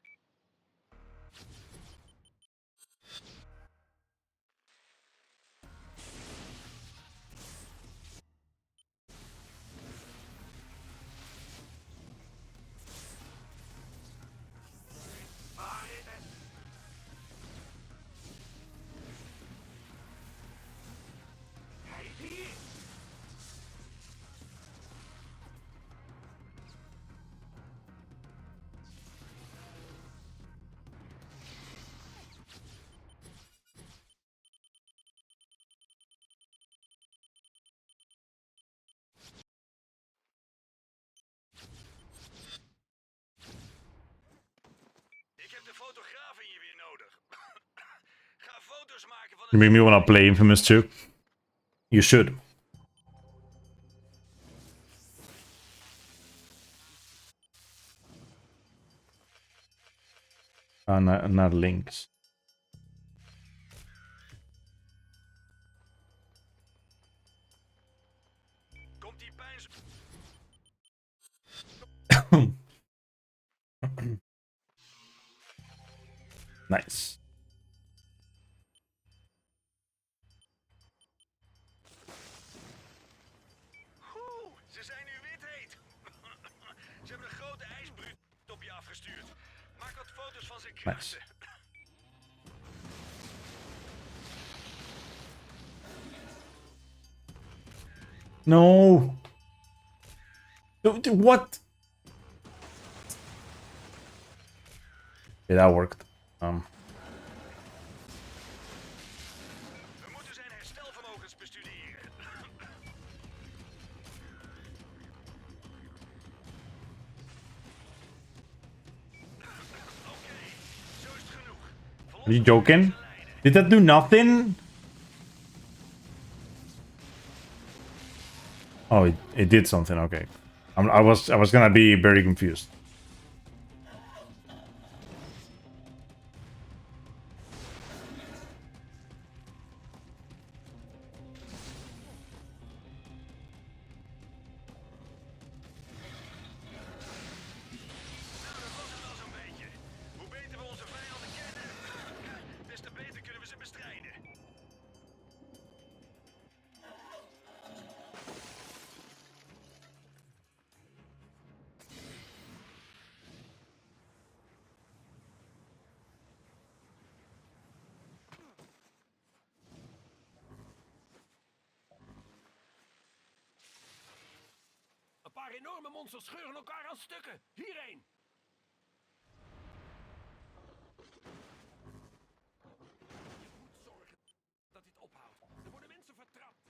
[SPEAKER 7] Ik heb de fotograaf in je weer nodig. Ga foto's maken van
[SPEAKER 3] You make me wanna play Infamous 2. You should. Not links.
[SPEAKER 7] Komt die pijn...
[SPEAKER 3] Nice.
[SPEAKER 7] Ze zijn nu wit heet. Ze hebben een grote ijsbruut op je afgestuurd. Maak wat foto's van zijn krachten.
[SPEAKER 3] Nice. No. What? Yeah, that worked.
[SPEAKER 7] We moeten zijn herstelvermogens bestuderen. Oké, zo is het genoeg.
[SPEAKER 3] Are you joking? Did that do nothing? Oh, it did something. Okay, I was gonna be very confused.
[SPEAKER 7] Hoe beter we onze vijanden kennen, des te beter kunnen we ze bestrijden.
[SPEAKER 9] Een paar enorme monsters scheuren elkaar aan stukken. Hierheen. Je moet zorgen dat dit ophoudt. Er worden mensen vertrapt.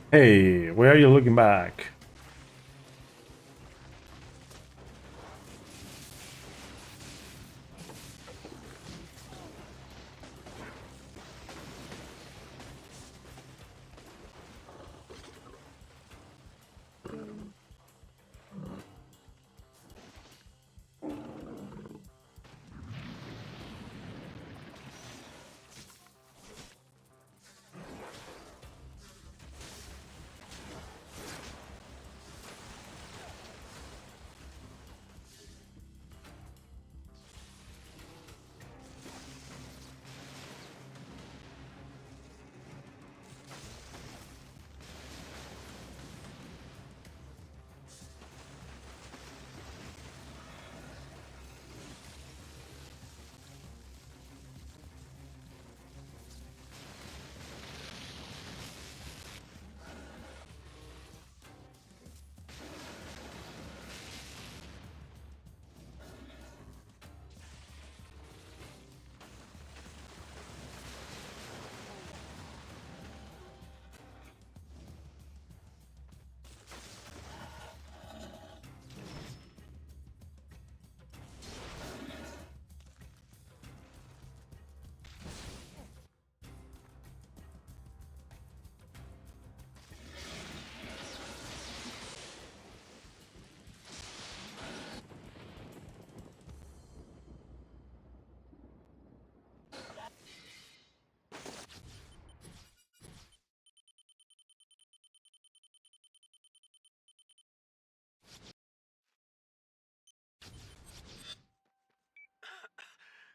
[SPEAKER 3] Hey, where are you looking back?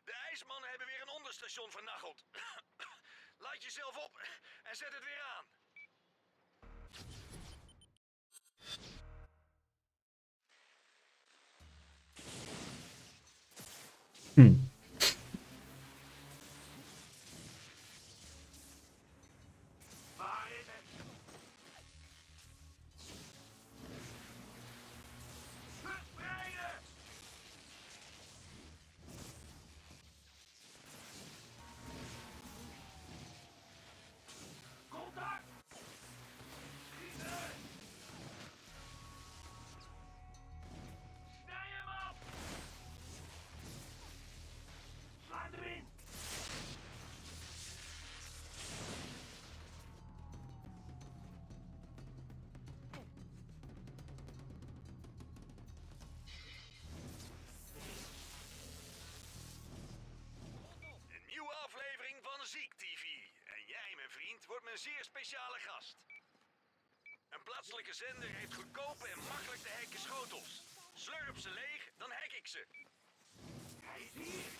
[SPEAKER 7] De ijsmannen hebben weer een onderstation vernacheld. Laat jezelf op en zet het weer aan.
[SPEAKER 12] Waar is het? Verspreiden! Contact! Schieten! Snij hem af! Sla erin!
[SPEAKER 7] Een nieuwe aflevering van Ziek TV. En jij, mijn vriend, wordt mijn zeer speciale gast. Een plaatselijke zender heeft goedkope en makkelijk te hacken schotels. Slurp ze leeg, dan hack ik ze.
[SPEAKER 12] Hij is hier!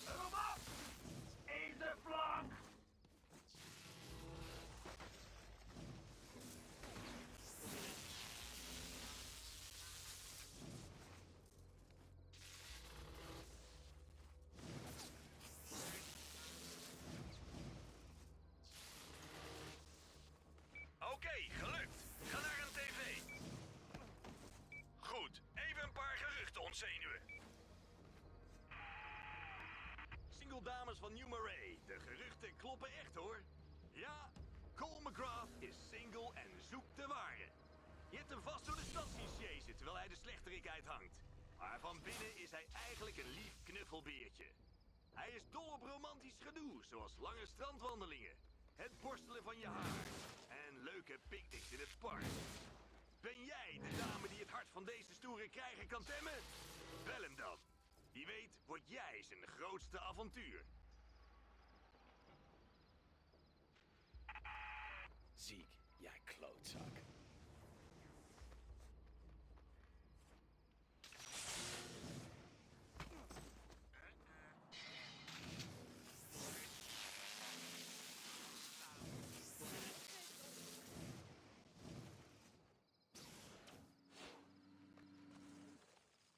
[SPEAKER 12] Kom op! In de flank!
[SPEAKER 7] Oké, gelukt. Ga naar een tv. Goed, even een paar geruchten ontzenuwen. Single dames van New Murray. De geruchten kloppen echt hoor. Ja, Cole McGrath is single en zoekt de ware. Je hebt hem vast door de stad zien chasen terwijl hij de slechterik uithangt. Maar van binnen is hij eigenlijk een lief knuffelbeertje. Hij is dol op romantisch gedoe, zoals lange strandwandelingen, het borstelen van je haar en leuke picknicks in het park. Ben jij de dame die het hart van deze stoere krijger kan temmen? Bel hem dan. Wie weet word jij zijn grootste avontuur.
[SPEAKER 2] Ziek, jij klootzak.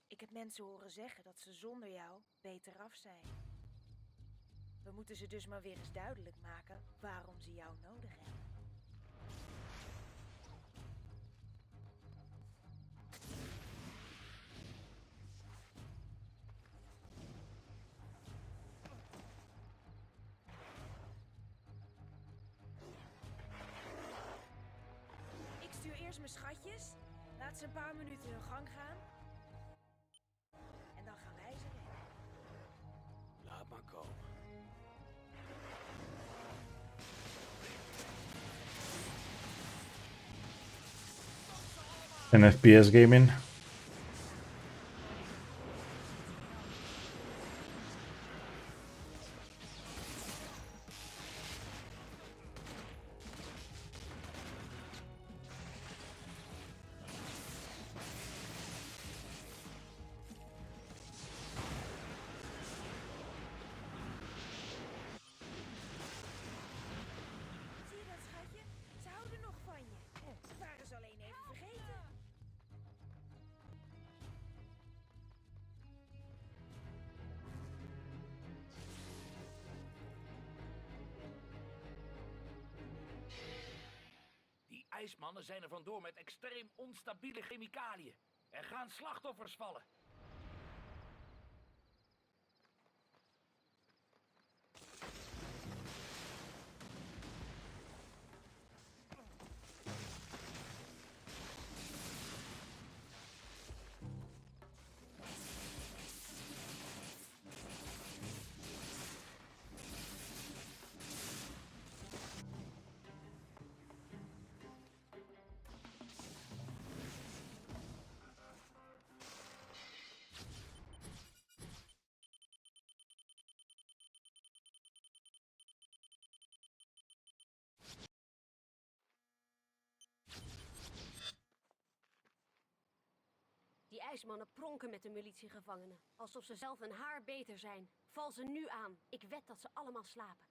[SPEAKER 5] Ik heb mensen horen zeggen dat ze zonder jou beter af zijn. We moeten ze dus maar weer eens duidelijk maken waarom ze jou nodig hebben. Ik stuur eerst mijn schatjes, laat ze een paar minuten hun gang gaan. En dan gaan wij ze redden.
[SPEAKER 2] Laat maar komen.
[SPEAKER 3] Een FPS game in.
[SPEAKER 5] Zie je dat, schatje? Ze houden nog van je. We waren ze alleen even vergeten.
[SPEAKER 9] Die ijsmannen zijn er vandoor met extreem onstabiele chemicaliën. Er gaan slachtoffers vallen.
[SPEAKER 1] Die ijsmannen pronken met de militiegevangenen. Alsof ze zelf een haar beter zijn. Val ze nu aan. Ik wed dat ze allemaal slapen.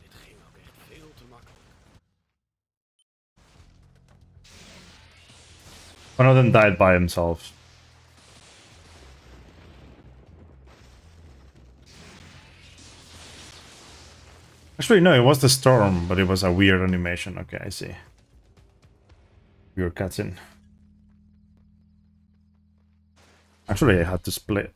[SPEAKER 2] Dit ging ook echt veel te makkelijk.
[SPEAKER 3] One of them died by himself. Actually, no, it was the storm, but it was a weird animation. Okay, I see. Weird cutscene. Actually, I had to split.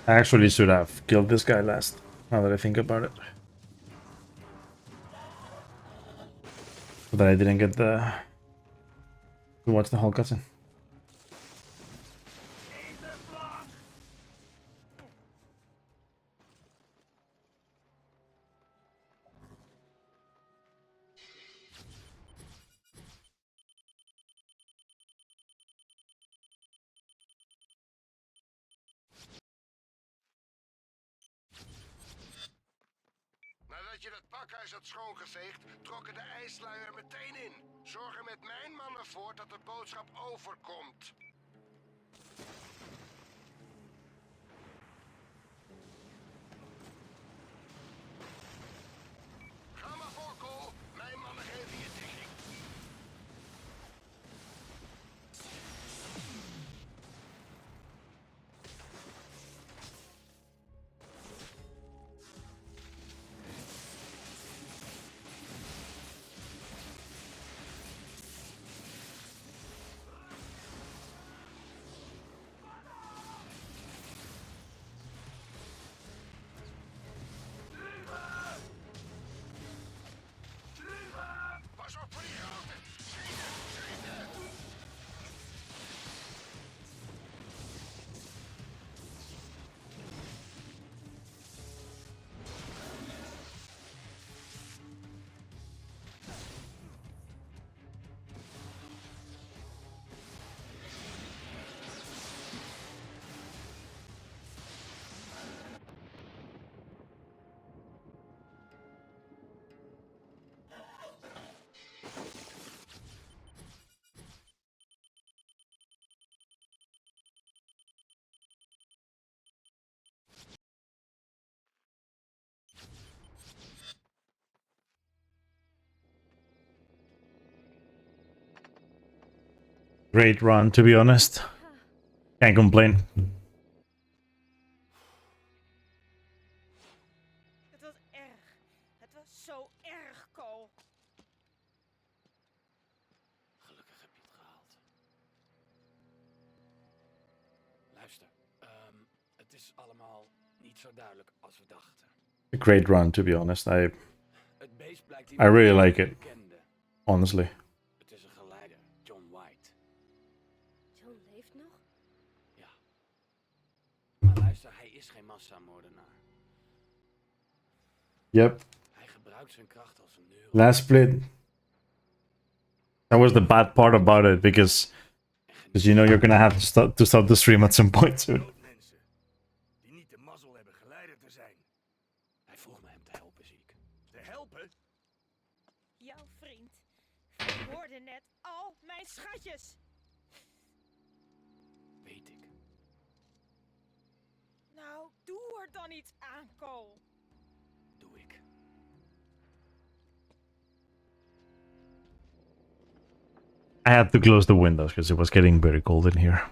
[SPEAKER 3] I actually should have killed this guy last, now that I think about it. So that I didn't get to watch the whole cutscene.
[SPEAKER 8] Nadat je dat pakhuis had schoongeveegd, trokken de ijslui er meteen in. Zorg er met mijn mannen voor dat de boodschap overkomt. Ga maar voor, Cole. Mijn mannen geven je dekking. Pas op voor die grote. Schieten, schieten.
[SPEAKER 3] Great run, to be honest. Can't complain.
[SPEAKER 5] Het was erg. Het was zo erg, Cole.
[SPEAKER 2] Gelukkig heb je het gehaald. Luister, het is allemaal niet zo duidelijk als we dachten.
[SPEAKER 3] A great run, to be honest.
[SPEAKER 2] Het beest blijkt
[SPEAKER 3] I really like it. Honestly.
[SPEAKER 2] Het is een geleider, John White.
[SPEAKER 1] John leeft nog?
[SPEAKER 2] Ja. Maar luister, hij is geen massamoordenaar.
[SPEAKER 3] Yep.
[SPEAKER 2] Hij gebruikt zijn kracht als een neuro.
[SPEAKER 3] Last split. That was the bad part about it, because you know you're gonna have to stop the stream at some point soon.
[SPEAKER 7] Die niet de mazzel hebben geleider te zijn.
[SPEAKER 2] Hij vroeg me hem te helpen, zie ik.
[SPEAKER 7] Te helpen?
[SPEAKER 5] Jouw vriend vermoordde net al mijn schatjes.
[SPEAKER 2] Weet ik.
[SPEAKER 5] Nou, doe er dan iets aan, Cole.
[SPEAKER 2] Doe ik.
[SPEAKER 3] I had to close the windows because it was getting very cold in here.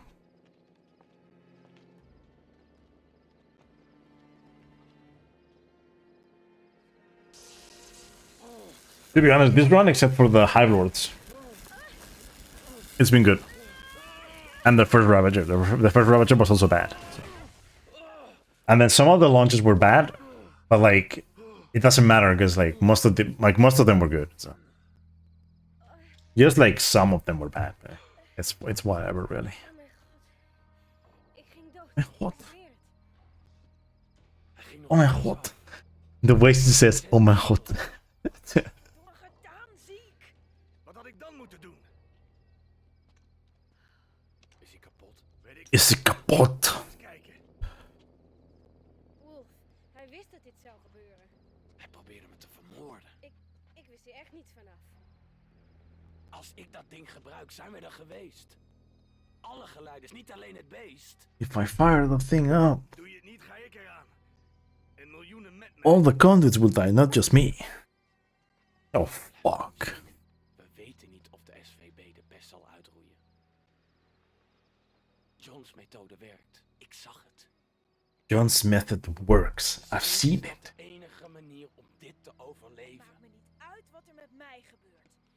[SPEAKER 3] To be honest, this run, except for the Hive Lords, it's been good. And the first Ravager. The first Ravager was also bad. So. And then some of the launches were bad, but like it doesn't matter because like most of them were good. So. Just like some of them were bad. It's whatever, really.
[SPEAKER 1] Ik ging dood.
[SPEAKER 3] Oh my god. The way she says, oh my god.
[SPEAKER 5] Gedaan, ziek.
[SPEAKER 7] Wat had ik dan moeten doen?
[SPEAKER 2] Is hij kapot?
[SPEAKER 7] Weet ik.
[SPEAKER 3] Is hij kapot?
[SPEAKER 7] Kijken.
[SPEAKER 1] Wolf, hij wist dat dit zou gebeuren.
[SPEAKER 2] Hij probeerde me te vermoorden.
[SPEAKER 1] Ik wist hier echt niets vanaf.
[SPEAKER 2] Als ik dat ding gebruik, zijn we er geweest. Alle geleiders, niet alleen het beest.
[SPEAKER 3] If I fire the thing up,
[SPEAKER 7] Doe je het niet, ga ik eraan. En miljoenen met me.
[SPEAKER 3] all the convicts will die, not just me. Oh fuck.
[SPEAKER 2] We weten niet of de SVB de pest zal uitroeien. John's methode werkt. Ik zag het.
[SPEAKER 3] John's method works. I've seen it.
[SPEAKER 2] De enige manier om dit te overleven.
[SPEAKER 5] Maakt me niet uit wat er met mij gebeurt.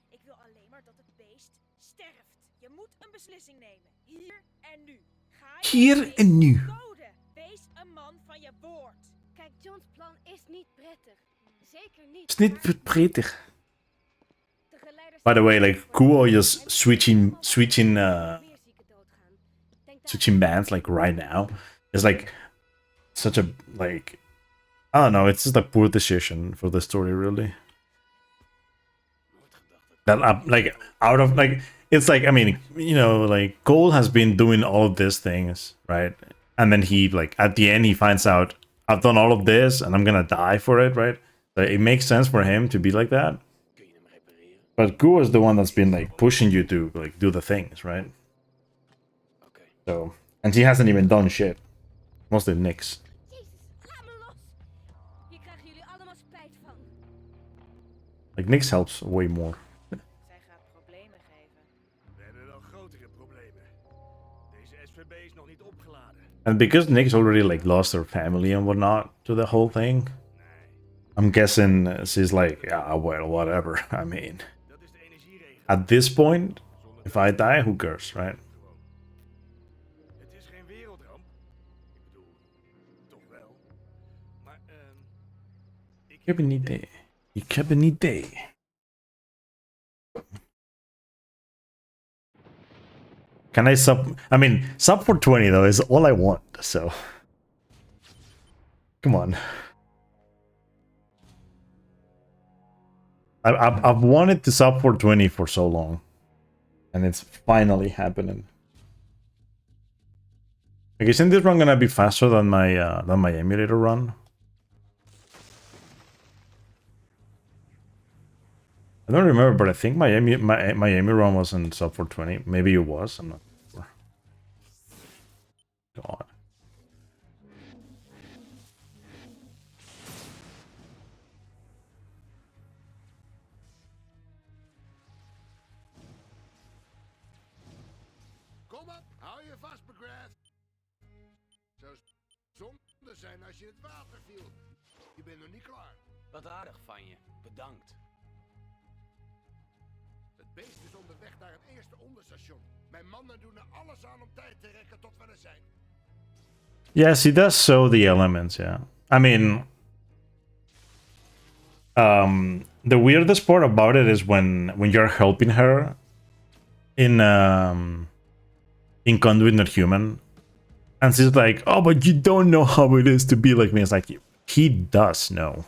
[SPEAKER 5] Ik wil alleen maar dat het beest sterft. Je moet een beslissing nemen. Hier en nu. Ga je
[SPEAKER 3] Hier
[SPEAKER 5] het
[SPEAKER 3] en nu.
[SPEAKER 5] doden? Weet Wees een man van je woord.
[SPEAKER 1] Kijk, John's plan is niet prettig. Zeker niet.
[SPEAKER 3] It's niet prettig.
[SPEAKER 1] De geleiders
[SPEAKER 3] By the way, like Kuo just switching bands like right now is like such a like I don't know, it's just a poor decision for the story really. That like out of like it's like I mean, you know, like Cole has been doing all of these things, right? And then he like at the end he finds out I've done all of this and I'm gonna die for it, right? So it makes sense for him to be like that. But Gu is the one that's been like pushing you to like do the things, right? So and he hasn't even done shit. Mostly Nix.
[SPEAKER 1] Hier krijgen jullie allemaal spijt van.
[SPEAKER 3] Like Nix helps way more.
[SPEAKER 5] Zij gaat problemen geven.
[SPEAKER 2] We hebben wel grotere problemen. Deze SVB is nog niet opgeladen.
[SPEAKER 3] And because Nix already like lost her family and whatnot to the whole thing, I'm guessing she's like, yeah, well, whatever. I mean, at this point, if I die, who cares, right?
[SPEAKER 2] Het is geen wereldramp. Ik bedoel, toch wel. Maar,
[SPEAKER 3] Ik heb een idee. Ik heb een idee. Can I sub? I mean, sub 420 though is all I want. So, come on. I've wanted to sub 420 for so long, and it's finally happening. Like, isn't this run gonna be faster than my emulator run? I don't remember, but I think my Emi run was in sub 420. Maybe it was. I'm not sure. God.
[SPEAKER 8] Kom op, hou je vast, McGrath. Zou zonde zijn als je in het water viel. Je bent nog niet klaar.
[SPEAKER 2] wat aardig van je. Bedankt.
[SPEAKER 8] Het beest is onderweg naar het eerste onderstation. Mijn mannen doen er alles aan om tijd te rekken tot we er zijn.
[SPEAKER 3] Yes, he does show the elements, yeah. I mean, the weirdest part about it is when you're helping her in Conduit Not Human, and she's like, "Oh, but you don't know how it is to be like me." It's like he does know.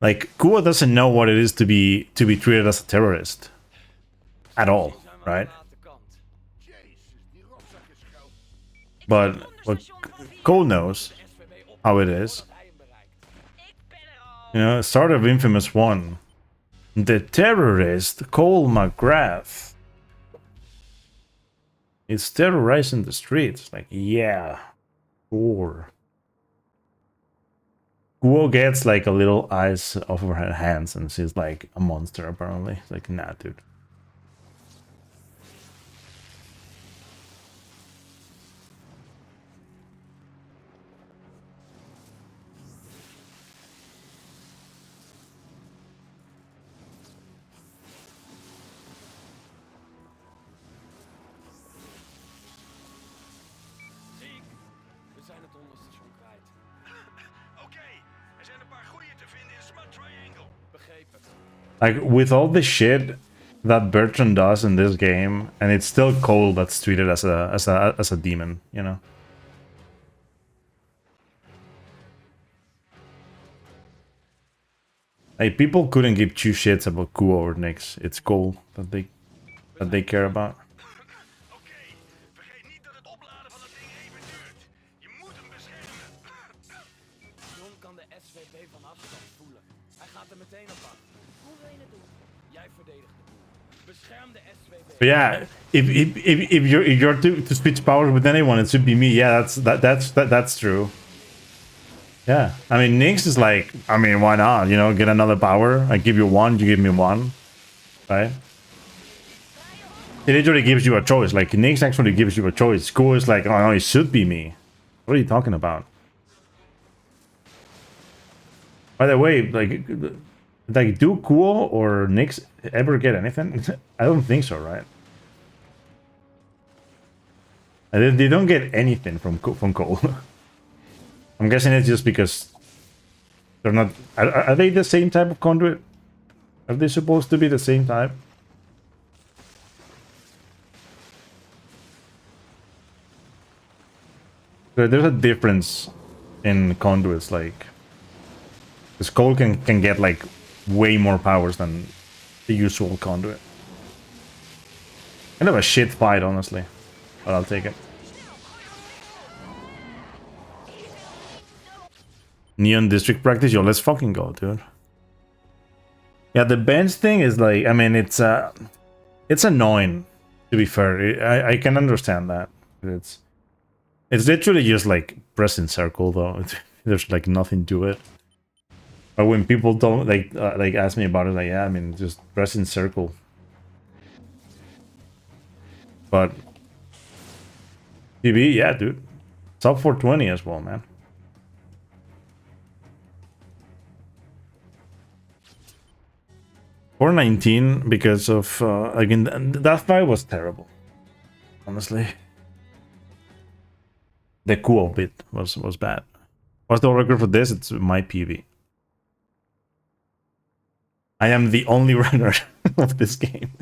[SPEAKER 3] Like Kuo doesn't know what it is to be treated as a terrorist at all, right? But Cole knows how it is. You know, start of Infamous 1. The terrorist, Cole McGrath, is terrorizing the streets. Like, yeah, sure. Guo gets like a little ice off of her hands and she's like a monster apparently. It's like, nah, dude.
[SPEAKER 2] We zijn het onderstation kwijt. Oké, er zijn een paar goeie te vinden in Smart Triangle. Begrepen.
[SPEAKER 3] Like, with all the shit that Bertrand does in this game, and it's still Cole that's treated as a demon, you know? Like, people couldn't give two shits about Kuo or Nyx. It's Cole that they care about.
[SPEAKER 2] John kan de SVB van afstand voelen. Hij gaat er meteen op af. Hoe wil je het doen? Jij verdedigt de boel. Bescherm de SVB.
[SPEAKER 3] But yeah, if you're to switch powers with anyone, it should be me. Yeah, that's true. Yeah, I mean, Nyx is like, I mean, why not? You know, get another power. I give you one, you give me one, right? It literally gives you a choice. Like, Nyx actually gives you a choice. Kuo is like, oh no, it should be me. What are you talking about? By the way, like do Kuo or Nyx ever get anything? I don't think so, right? They don't get anything from Cole. I'm guessing it's just because they're not. Are they the same type of conduit? Are they supposed to be the same type? There's a difference in conduits, like the skull can get like way more powers than the usual conduit. Kind of a shit fight, honestly, but I'll take it. Neon District practice, yo, let's fucking go, dude. Yeah, the bench thing is like, I mean, it's annoying, to be fair. I can understand that. It's literally just like pressing circle, though. There's like nothing to it. But when people don't like ask me about it, like, yeah, I mean, just pressing circle. But TV, yeah, dude. Sub 420 as well, man. $419 because of again, that fight was terrible. Honestly, the cool bit was bad. What's the record for this? It's my PV. I am the only runner of this game.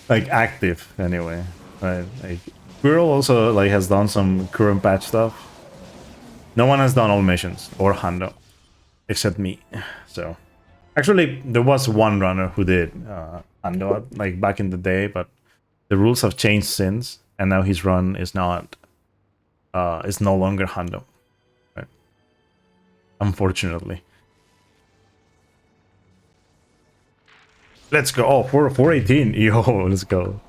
[SPEAKER 3] Like active anyway. Right. Like Squirrel also like has done some current patch stuff. No one has done all missions or Hando. Except me. So actually there was one runner who did Hando like back in the day, but the rules have changed since, and now his run is not is no longer Hando. Right. Unfortunately. Let's go. Oh, 418. Yo, let's go.